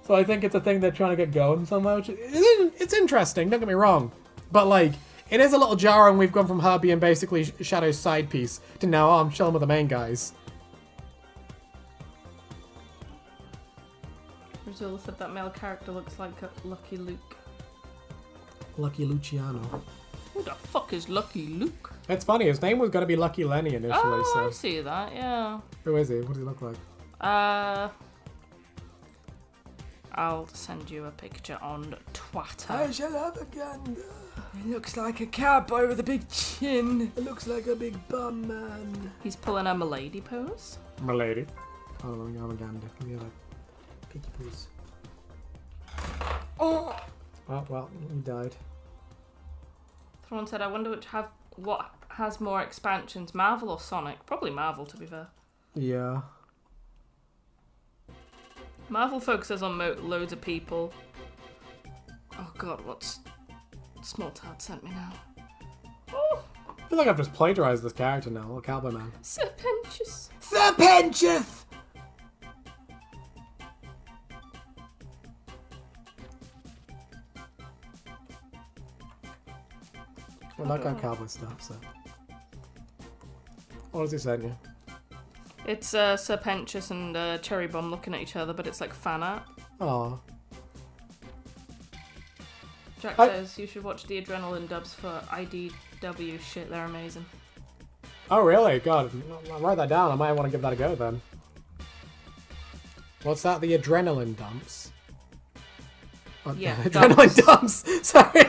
So I think it's a thing they're trying to get going somewhere. Which it's interesting, don't get me wrong. But like, it is a little jarring. We've gone from her being basically Shadow's side piece to now, oh, I'm chilling with the main guys. Razula said that male character looks like a Lucky Luke. Lucky Luciano. Who the fuck is Lucky Luke? It's funny, his name was going to be Lucky Lenny initially, Oh, so... I see that, yeah. Who is he? What does he look like? I'll send you a picture on Twitter. I shall have a gun. He looks like a cowboy with a big chin. It looks like a big bum man. He's pulling a milady pose. My lady. Hold on, I'm a gander. Give me a pinky pose. Oh, Well, he died. Thrawn said, I wonder what has more expansions, Marvel or Sonic? Probably Marvel, to be fair. Yeah. Marvel focuses on loads of people. Oh god, what's Small Tad sent me now? Oh, I feel like I've just plagiarized this character now, little cowboy man. Serpentious. Serpentious! I like our cowboy stuff, so. What does he send you? It's Serpentious and Cherry Bomb looking at each other, but it's like fan art. Aw. Jack says you should watch the Adrenaline dubs for IDW shit, they're amazing. Oh, really? God, I'll write that down. I might want to give that a go then. What's that? The adrenaline dumps? Oh, Yeah, adrenaline dumps. Sorry.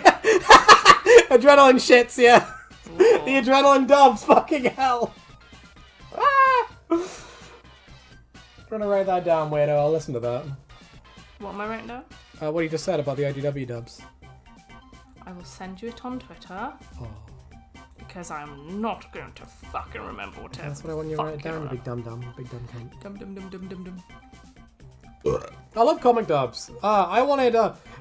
Adrenaline shits, yeah. The adrenaline dumps. Fucking hell. Ah! I'm gonna write that down, weirdo. I'll listen to that. What am I writing down? What he just said about the IDW dubs. I will send you it on Twitter. Oh, Because I'm not going to fucking remember what that's what I want you to write it down, you big dumb dumb. Big dumb cunt. Dum dum dum dum dum dum. I love comic dubs. I wanted,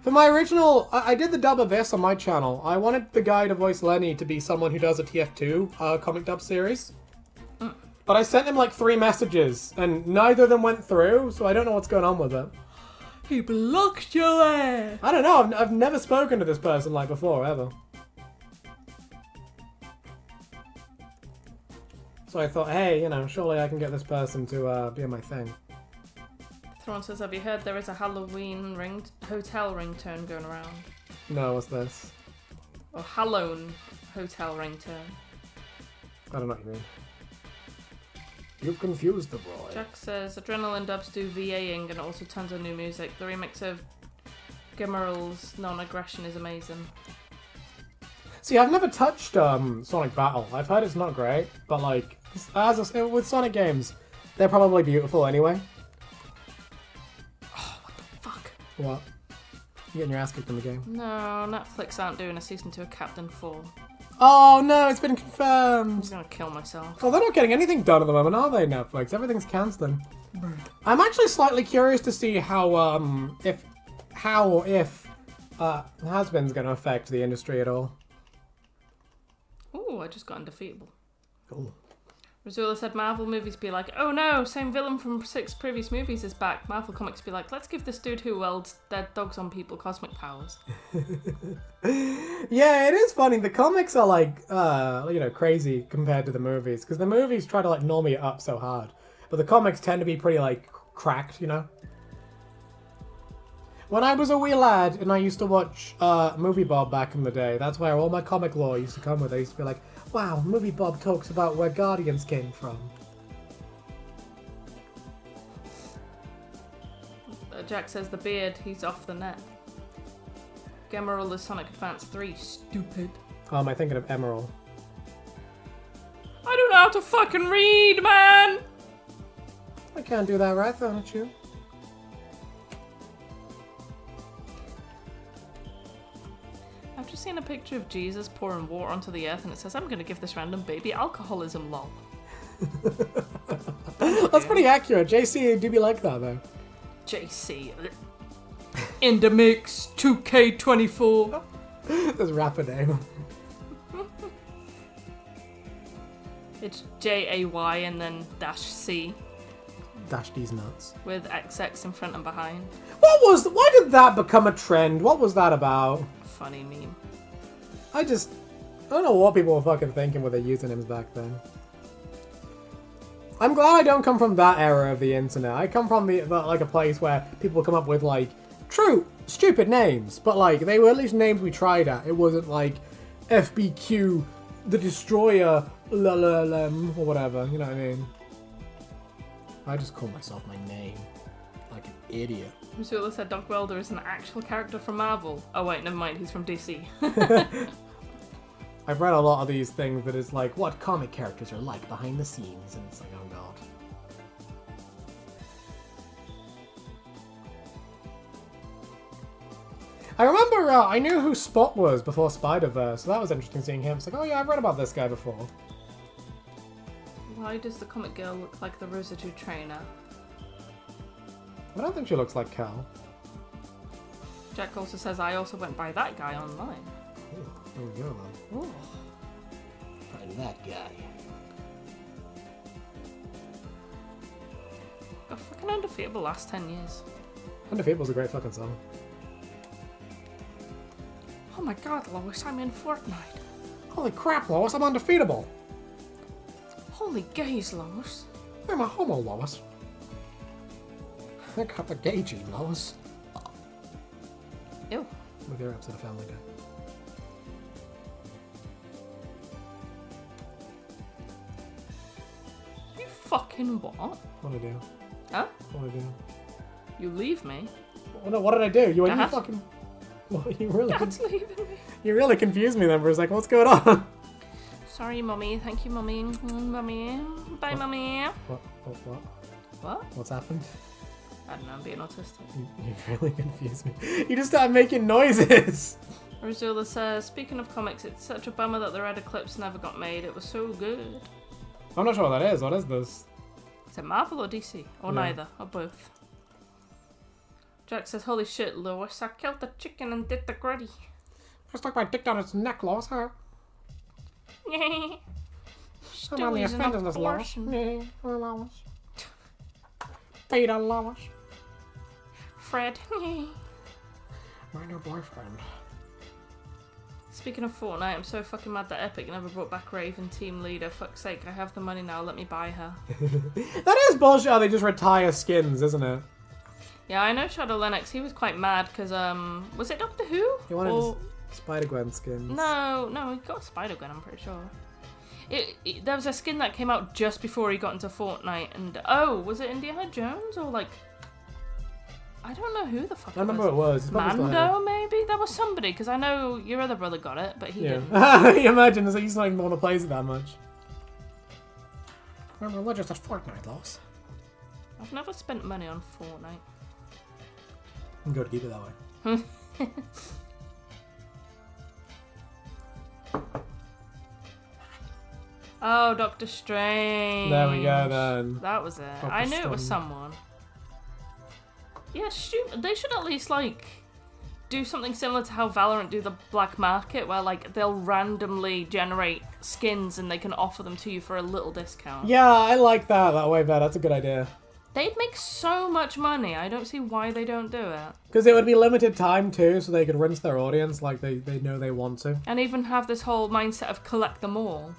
for my original, I did the dub of this on my channel. I wanted the guy to voice Lenny to be someone who does a TF2 comic dub series. But I sent him like 3 messages, and neither of them went through, so I don't know what's going on with it. he blocked your ass. I don't know, I've never spoken to this person like before, ever. So I thought, hey, you know, surely I can get this person to be in my thing. Thrawn says, have you heard there is a Halloween hotel ringtone going around? No, what's this? Or Halloween hotel ringtone. I don't know what you mean. You've confused the boy. Jack says, Adrenaline dubs do VAing and also tons of new music. The remix of Gimmeral's Non-Aggression is amazing. See, I've never touched Sonic Battle. I've heard it's not great, but like, With Sonic games, they're probably beautiful anyway. Oh, what the fuck? What? You're getting your ass kicked in the game. No, Netflix aren't doing a season 2 of Captain 4. Oh no, it's been I'm confirmed. gonna kill myself. Oh, they're not getting anything done at the moment, are they, Netflix? Everything's cancelling. I'm actually slightly curious to see how, if Hazbin's going to affect the industry at all. Ooh, I just got undefeatable. Cool. Razula said Marvel movies be like, oh no, same villain from 6 previous movies is back. Marvel comics be like, let's give this dude who welds dead dogs on people cosmic powers. Yeah, it is funny. The comics are like, crazy compared to the movies. Because the movies try to like normie it up so hard. But the comics tend to be pretty like cracked, you know? When I was a wee lad and I used to watch Movie Bob back in the day, that's where all my comic lore used to come with. I used to be like, wow, Movie Bob talks about where Guardians came from. Jack says the beard, he's off the net. Gemerald is Sonic Advance 3, stupid. Am I thinking of Emerald? I don't know how to fucking read, man! I can't do that right, don't you? I've just seen a picture of Jesus pouring water onto the earth and it says, I'm gonna give this random baby alcoholism, lol. That's pretty accurate. JC do be like that, though. JC. In the mix, 2K24. That's rapper name. It's JAY and then -C Dash these nuts. with XX in front and behind. Why did that become a trend? What was that about? Funny meme. I don't know what people were fucking thinking with their usernames back then. I'm glad I don't come from that era of the internet. I come from like a place where people come up with like true stupid names, but like they were at least names we tried at. It wasn't like FBQ, the Destroyer, or whatever. You know what I mean? I just call myself my name, like an idiot. Missoula said Doc Welder is an actual character from Marvel. Oh wait, never mind, he's from DC. I've read a lot of these things that is like what comic characters are like behind the scenes, and it's like, oh god. I remember I knew who Spot was before Spider-Verse, so that was interesting seeing him. It's like, oh yeah, I've read about this guy before. Why does the comic girl look like the Rosatu trainer? I don't think she looks like Cal. Jack also says, I also went by that guy online. Ooh, there we go then. Ooh. Find that guy. Got fucking undefeatable last 10 years. Undefeatable's a great fucking song. Oh my god, Lois, I'm in Fortnite. Holy crap, Lois, I'm undefeatable. Holy gays, Lois. I'm a homo, Lois. I got the gay gene, Lois. Ew. Look at her episode of Family Guy. You fucking what? What did I do? Huh? What did I do? You leave me? Oh no, what did I do? You Dad? fucking... Well, you really... Dad's leaving me. You really confused me then for a second. What's going on? Sorry, Mummy. Thank you, Mummy. Mummy. Bye, Mummy. What? What? What's happened? I don't know, I'm being autistic. You really confused me. You just started making noises! Rosula says, speaking of comics, it's such a bummer that the Red Eclipse never got made. It was so good. I'm not sure what that is. What is this? Is it Marvel or DC? Or Yeah. neither? Or both? Jack says, holy shit, Lois, I killed the chicken and did the gritty. I stuck my dick down its neck, Lois, huh? I'm on the Stewie's an offenders list, Lois. abortion. Yeah, Lois. Peter, Lois. Fred. My new boyfriend. Speaking of Fortnite, I'm so fucking mad that Epic never brought back Raven team leader. Fuck's sake, I have the money now, let me buy her. That is bullshit how they just retire skins, isn't it? Yeah, I know Shadow Lennox, he was quite mad because, was it Doctor Who? He wanted Or... Spider-Gwen skins. No, he got Spider-Gwen, I'm pretty sure. There was a skin that came out just before he got into Fortnite, and was it Indiana Jones or like I don't know who the fuck. I remember who it was. It's probably still Mando, maybe there was somebody because I know your other brother got it, but he yeah. didn't. You imagine, it's like he's not even the one who plays it that much. I'm religious at Fortnite, Loss. I've never spent money on Fortnite. I'm good, keep it that way. Oh, Doctor Strange. There we go then. That was it. Doctor I knew it was Strange. someone. Yeah, they should at least, like, do something similar to how Valorant do the black market, where, like, they'll randomly generate skins and they can offer them to you for a little discount. Yeah, I like that. That way better. That's a good idea. They'd make so much money. I don't see why they don't do it. Because it would be limited time too, so they could rinse their audience like they know they want to. And even have this whole mindset of collect them all.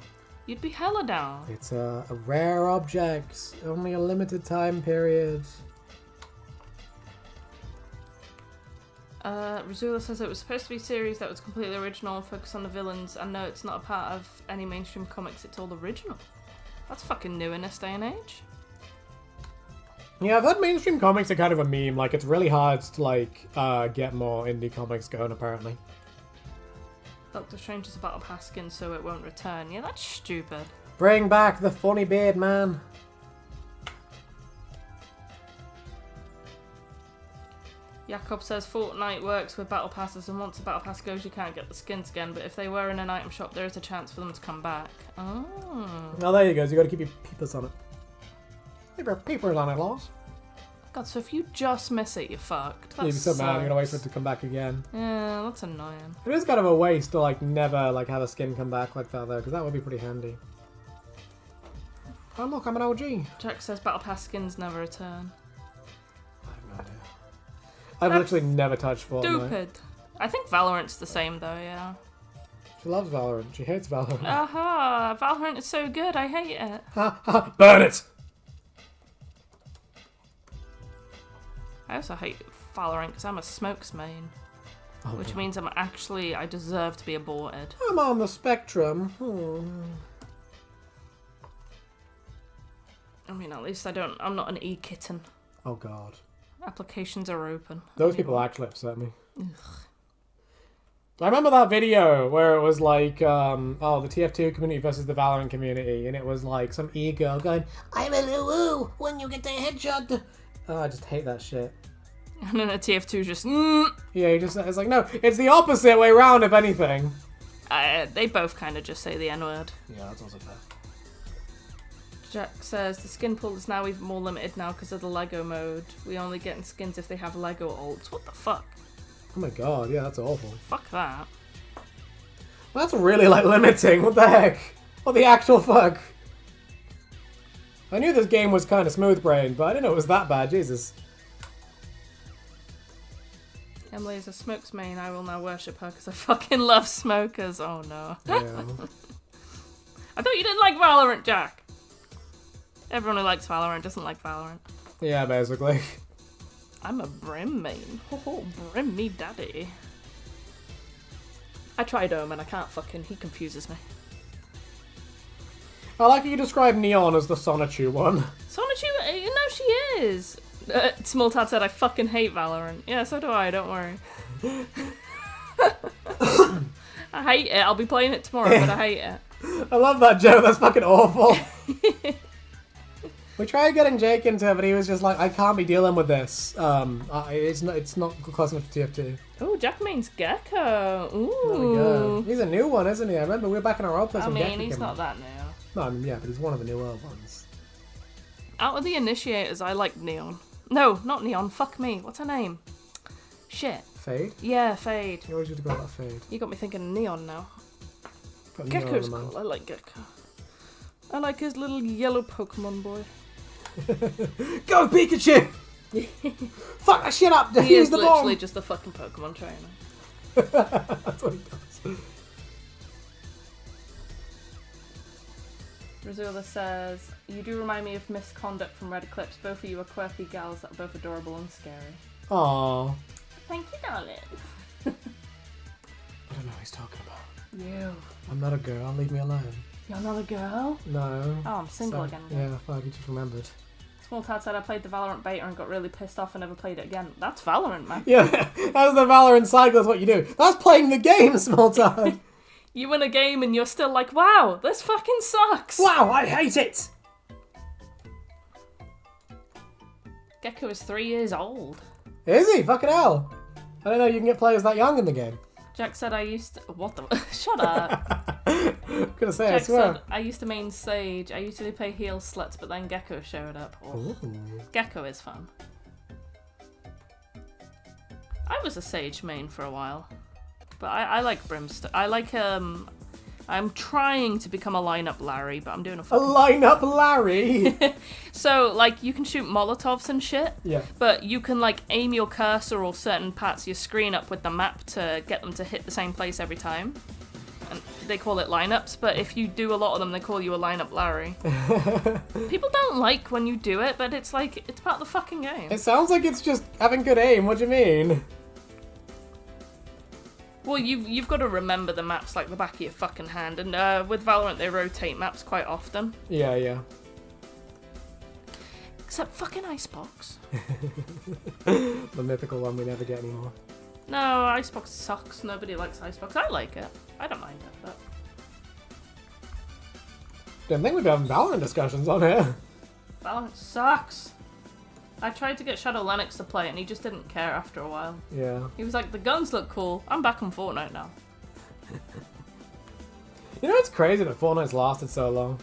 You'd be hella down. It's a rare object. Only a limited time period. Razula says it was supposed to be a series that was completely original and focused on the villains, and no, it's not a part of any mainstream comics, it's all original. That's fucking new in this day and age. Yeah, I've heard mainstream comics are kind of a meme. Like, it's really hard to, like, get more indie comics going, apparently. Doctor Strange is a Battle Pass skin, so it won't return. Yeah, that's stupid. Bring back the funny beard, man. Jakob says Fortnite works with Battle Passes, and once a Battle Pass goes, you can't get the skins again, but if they were in an item shop, there is a chance for them to come back. Oh. Oh, there you go. So you gotta keep your peepers on it. Keep your peepers on it, Loss. God, so if you just miss it, you're fucked. That You'd be so mad. You're gonna wait for it sucks. to come back again. Yeah, that's annoying. It is kind of a waste to, like, never, like, have a skin come back like that, though, because that would be pretty handy. Oh, look, I'm an OG. Jack says Battle Pass skins never return. I have no idea. I've That's literally never touched Fortnite. Stupid. I think Valorant's the same though, yeah. She loves Valorant. She hates Valorant. Aha! Valorant is so good, I hate it. Ha ha! Burn it! I also hate Valorant because I'm a smokes main. Oh, Which God. means I deserve to be aborted. I'm on the spectrum. I mean, at least I'm not an e-kitten. Oh, God. Applications are open. Those people actually upset me. I remember that video where it was like, oh, the TF2 community versus the Valorant community, and it was like some e-girl going, I'm a Lulu when you get the headshot. oh, I just hate that shit. And then the TF2 just, Yeah, it's like, no, it's the opposite way around, if anything. they both kind of just say the N-word. Yeah, that's also fair. Jack says the skin pool is now even more limited now because of the Lego mode. We only get in skins if they have Lego alts. What the fuck? Oh my God, yeah, that's awful. Fuck that. That's really, like, limiting. What the heck? What the actual fuck? I knew this game was kind of smooth-brained, but I didn't know it was that bad, Jesus. Emily is a smokes main. I will now worship her because I fucking love smokers. Oh no. Yeah. I thought you didn't like Valorant, Jack. Everyone who likes Valorant doesn't like Valorant. Yeah, basically. I'm a Brim main. Oh, Brim me daddy. I tried Omen, I can't fucking, he confuses me. I like how you describe Neon as the Sonichu one. Sonichu, you know she is. Small Tad said, I fucking hate Valorant. Yeah, so do I, don't worry. I hate it, I'll be playing it tomorrow, but I hate it. I love that joke, that's fucking awful. We tried getting Jake into it, but he was just like, I can't be dealing with this. It's not close enough to TF2. Oh, Jack means Gecko. Ooh. There we go. He's a new one, isn't he? I remember we were back in our old place I when mean, Gecko he's came not out. that new. No, I mean, yeah, but he's one of the newer ones. Out of the initiators, I like Neon. No, not Neon. Fuck me. What's her name? Shit. Fade? Yeah, Fade. You always used to go that Fade. You got me thinking of Neon now. Got Neon Gecko's on the mind. cool. I like Gecko. I like his little yellow Pokemon boy. Go Pikachu! Fuck that shit up! He Use is the literally bomb! just a fucking Pokemon trainer. That's what he does. Razula says, you do remind me of Misconduct from Red Eclipse. Both of you are quirky gals that are both adorable and scary. Aww. Thank you, darling. I don't know what he's talking about. You. I'm not a girl, leave me alone. You're not a girl? No. Oh, I'm single again. Yeah, fuck, you just remembered. Small Tad said I played the Valorant beta and got really pissed off and never played it again. That's Valorant, man. Yeah, that's the Valorant cycle, is what you do. That's playing the game, small time. You win a game and you're still like, wow, this fucking sucks. Wow, I hate it! Gecko is 3 years old. Is he? Fucking hell. I don't know you can get players that young in the game. Jack said I used to... What the... Shut up. Gonna say, I Jack swear. said I used to main Sage. I usually play heal sluts, but then Gecko showed up. Oh. Gecko is fun. I was a Sage main for a while. But I like Brimstone. I like, I'm trying to become a lineup Larry, but I'm doing a A fucking... line-up Larry! So, like, you can shoot Molotovs and shit. Yeah. But you can, like, aim your cursor or certain parts of your screen up with the map to get them to hit the same place every time. And they call it lineups, but if you do a lot of them, they call you a lineup Larry. People don't like when you do it, but it's like, it's part of the fucking game. It sounds like it's just having good aim. What do you mean? Well, you've got to remember the maps like the back of your fucking hand, and with Valorant they rotate maps quite often. Yeah, yeah. Except fucking Icebox. The mythical one we never get anymore. No, Icebox sucks. Nobody likes Icebox. I like it. I don't mind it, but... Didn't think we'd be having Valorant discussions on here. Valorant sucks. I tried to get Shadow Lennox to play it and he just didn't care after a while. Yeah. He was like, the guns look cool. I'm back on Fortnite now. You know, it's crazy that Fortnite's lasted so long.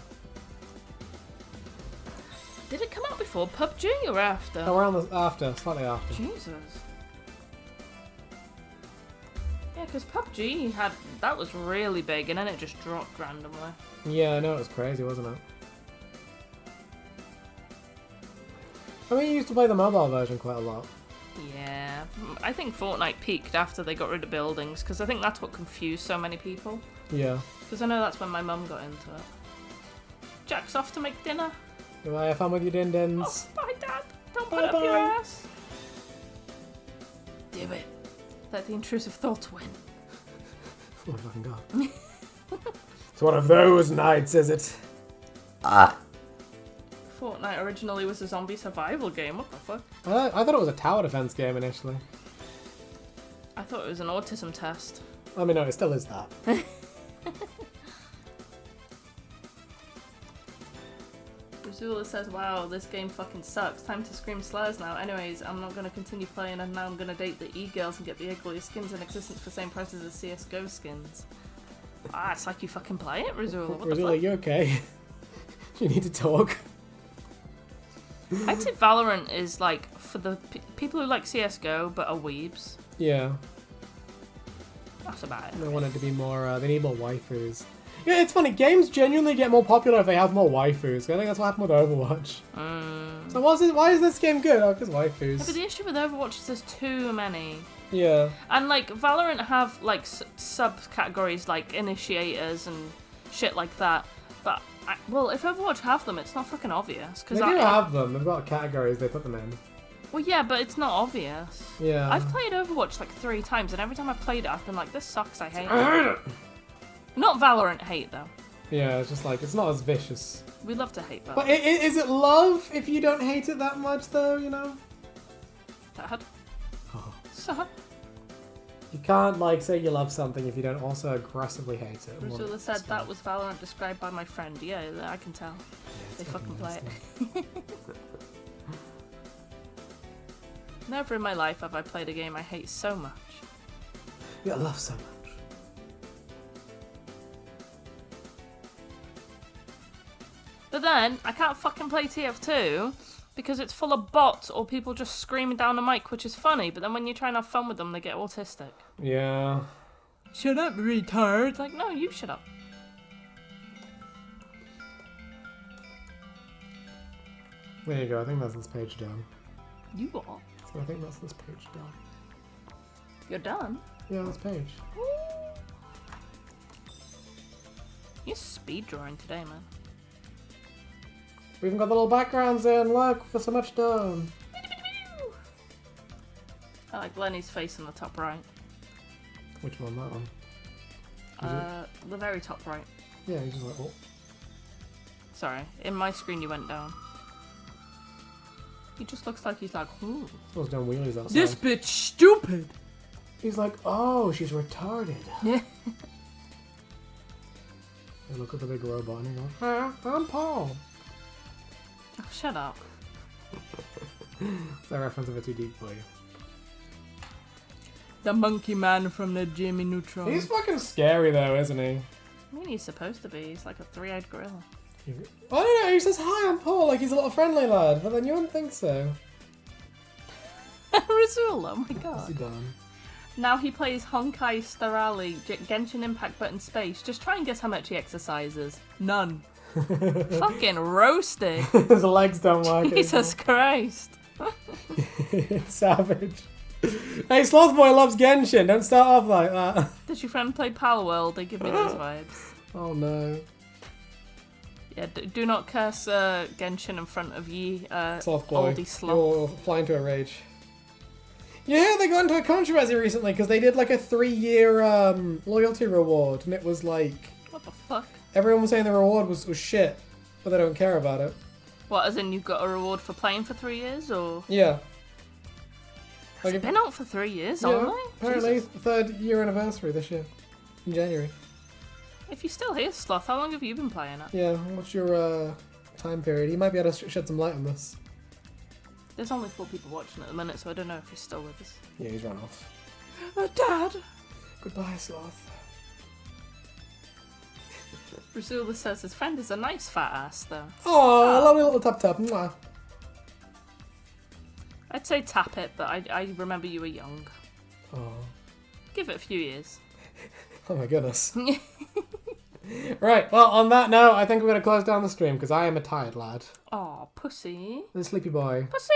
Did it come out before PUBG or after? Oh, around after, slightly after. Jesus. Yeah, because PUBG had... That was really big and then it just dropped randomly. Yeah, I know, it was crazy, wasn't it? I mean, you used to play the mobile version quite a lot. Yeah. I think Fortnite peaked after they got rid of buildings, because I think that's what confused so many people. Yeah. Because I know that's when my mum got into it. Jack's off to make dinner. Goodbye, have fun with your din-dins. Oh, bye, Dad. Don't put Bye up your bye. ass. Do it. Let the intrusive thoughts win. Oh my fucking god. It's one of those nights, is it? Fortnite originally was a zombie survival game. What the fuck? I thought it was a tower defense game initially. I thought it was an autism test. I mean, no, it still is that. Razula says, wow, this game fucking sucks. Time to scream slurs now. Anyways, I'm not going to continue playing and now I'm going to date the e-girls and get the ugliest skins in existence for the same price as the CSGO skins. Ah, it's like you fucking play it, Razula. What the Razula, fuck? you okay? You need to talk. I'd say Valorant is like for the people who like CSGO but are weebs. Yeah. That's about it. They want it to be more, they need more waifus. Yeah, it's funny, games genuinely get more popular if they have more waifus. I think that's what happened with Overwatch. So why is this game good? Oh, because waifus. Yeah, but the issue with Overwatch is there's too many. Yeah. And like Valorant have like subcategories like initiators and shit like that. But well, if Overwatch have them, it's not fucking obvious. They do have them. They've got categories they put them in. Well, yeah, but it's not obvious. Yeah. I've played Overwatch like 3 times, and every time I've played it, I've been like, this sucks. I hate it. I hate it. Not Valorant hate though. Yeah, it's just like it's not as vicious. We love to hate Valorant. But is it love if you don't hate it that much, though? You know. Dad. Oh. So. You can't like say you love something if you don't also aggressively hate it. Razula said that was Valorant described by my friend. Yeah, I can tell. Yeah, They fucking play it. Never in my life have I played a game I hate so much. Yeah, I love so much. But then, I can't fucking play TF2 because it's full of bots or people just screaming down the mic, which is funny, but then when you try and have fun with them, they get autistic. Yeah. Shut up, retard. It's like, no, you shut up. There you go. I think that's this page done. You are. So I think that's this page done. You're done. Yeah, this page. You're speed drawing today, man. We even got the little backgrounds in. Look, for so much done. I like Lenny's face in the top right. Which one? That one? The very top right. Yeah, he's just like, oh. Sorry, in my screen you went down. He just looks like he's like, ooh. Someone's doing wheelies outside. This bitch stupid. He's like, oh, she's retarded. Yeah. And look at the big robot and he goes, hi, I'm Paul. Oh, shut up. Is that reference a bit too deep for you? The monkey man from the Jimmy Neutron. He's fucking scary though, isn't he? I mean, he's supposed to be. He's like a three-eyed gorilla. I don't know, he says, hi, I'm Paul, like he's a little friendly lad, but then you wouldn't think so. Razul, oh my What's he god. done? Now he plays Honkai Star Rally, Genshin Impact Button Space. Just try and guess how much he exercises. None. Fucking roasted. His legs don't work. Jesus Christ. Savage. Hey, Sloth Boy loves Genshin, don't start off like that. Did your friend play Pal World? They give me those vibes. Oh no. Yeah, do not curse Genshin in front of ye, Sloth Boy. oldie sloth. You'll fly into a rage. Yeah, they got into a controversy recently because they did like a 3-year loyalty reward, and it was like What the fuck? everyone was saying the reward was shit, but they don't care about it. What, as in you got a reward for playing for 3 years, or? Yeah. It's been out for 3 years, Yeah, only? apparently, Jesus. 3rd year anniversary this year, in January. If you're still here, Sloth, how long have you been playing it? Yeah, what's your time period? You might be able to shed some light on this. There's only 4 people watching at the minute, so I don't know if he's still with us. Yeah, he's run off. Dad! Goodbye, Sloth. Razula says his friend is a nice fat ass, though. Oh, lovely little tap tap. Mwah. I'd say tap it, but I remember you were young. Oh. Give it a few years. Oh my goodness. Right, well, on that note, I think we're going to close down the stream because I am a tired lad. Aw, pussy. The sleepy boy. Pussy!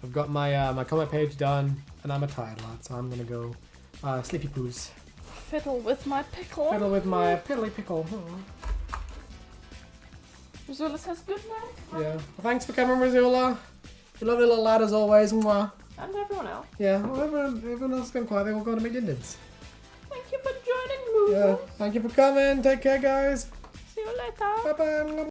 I've got my my comment page done, and I'm a tired lad, so I'm going to go sleepy poos. Fiddle with my pickle. Fiddle with my piddly pickle. Oh. Razula says good night. Yeah. Well, thanks for coming, Razula. You lovely little lad as always. Mwah. And everyone else. Yeah, well, everyone else has gone quiet. They all going to make Indians. Thank you for joining me. Yeah. Thank you for coming. Take care, guys. See you later. Bye-bye.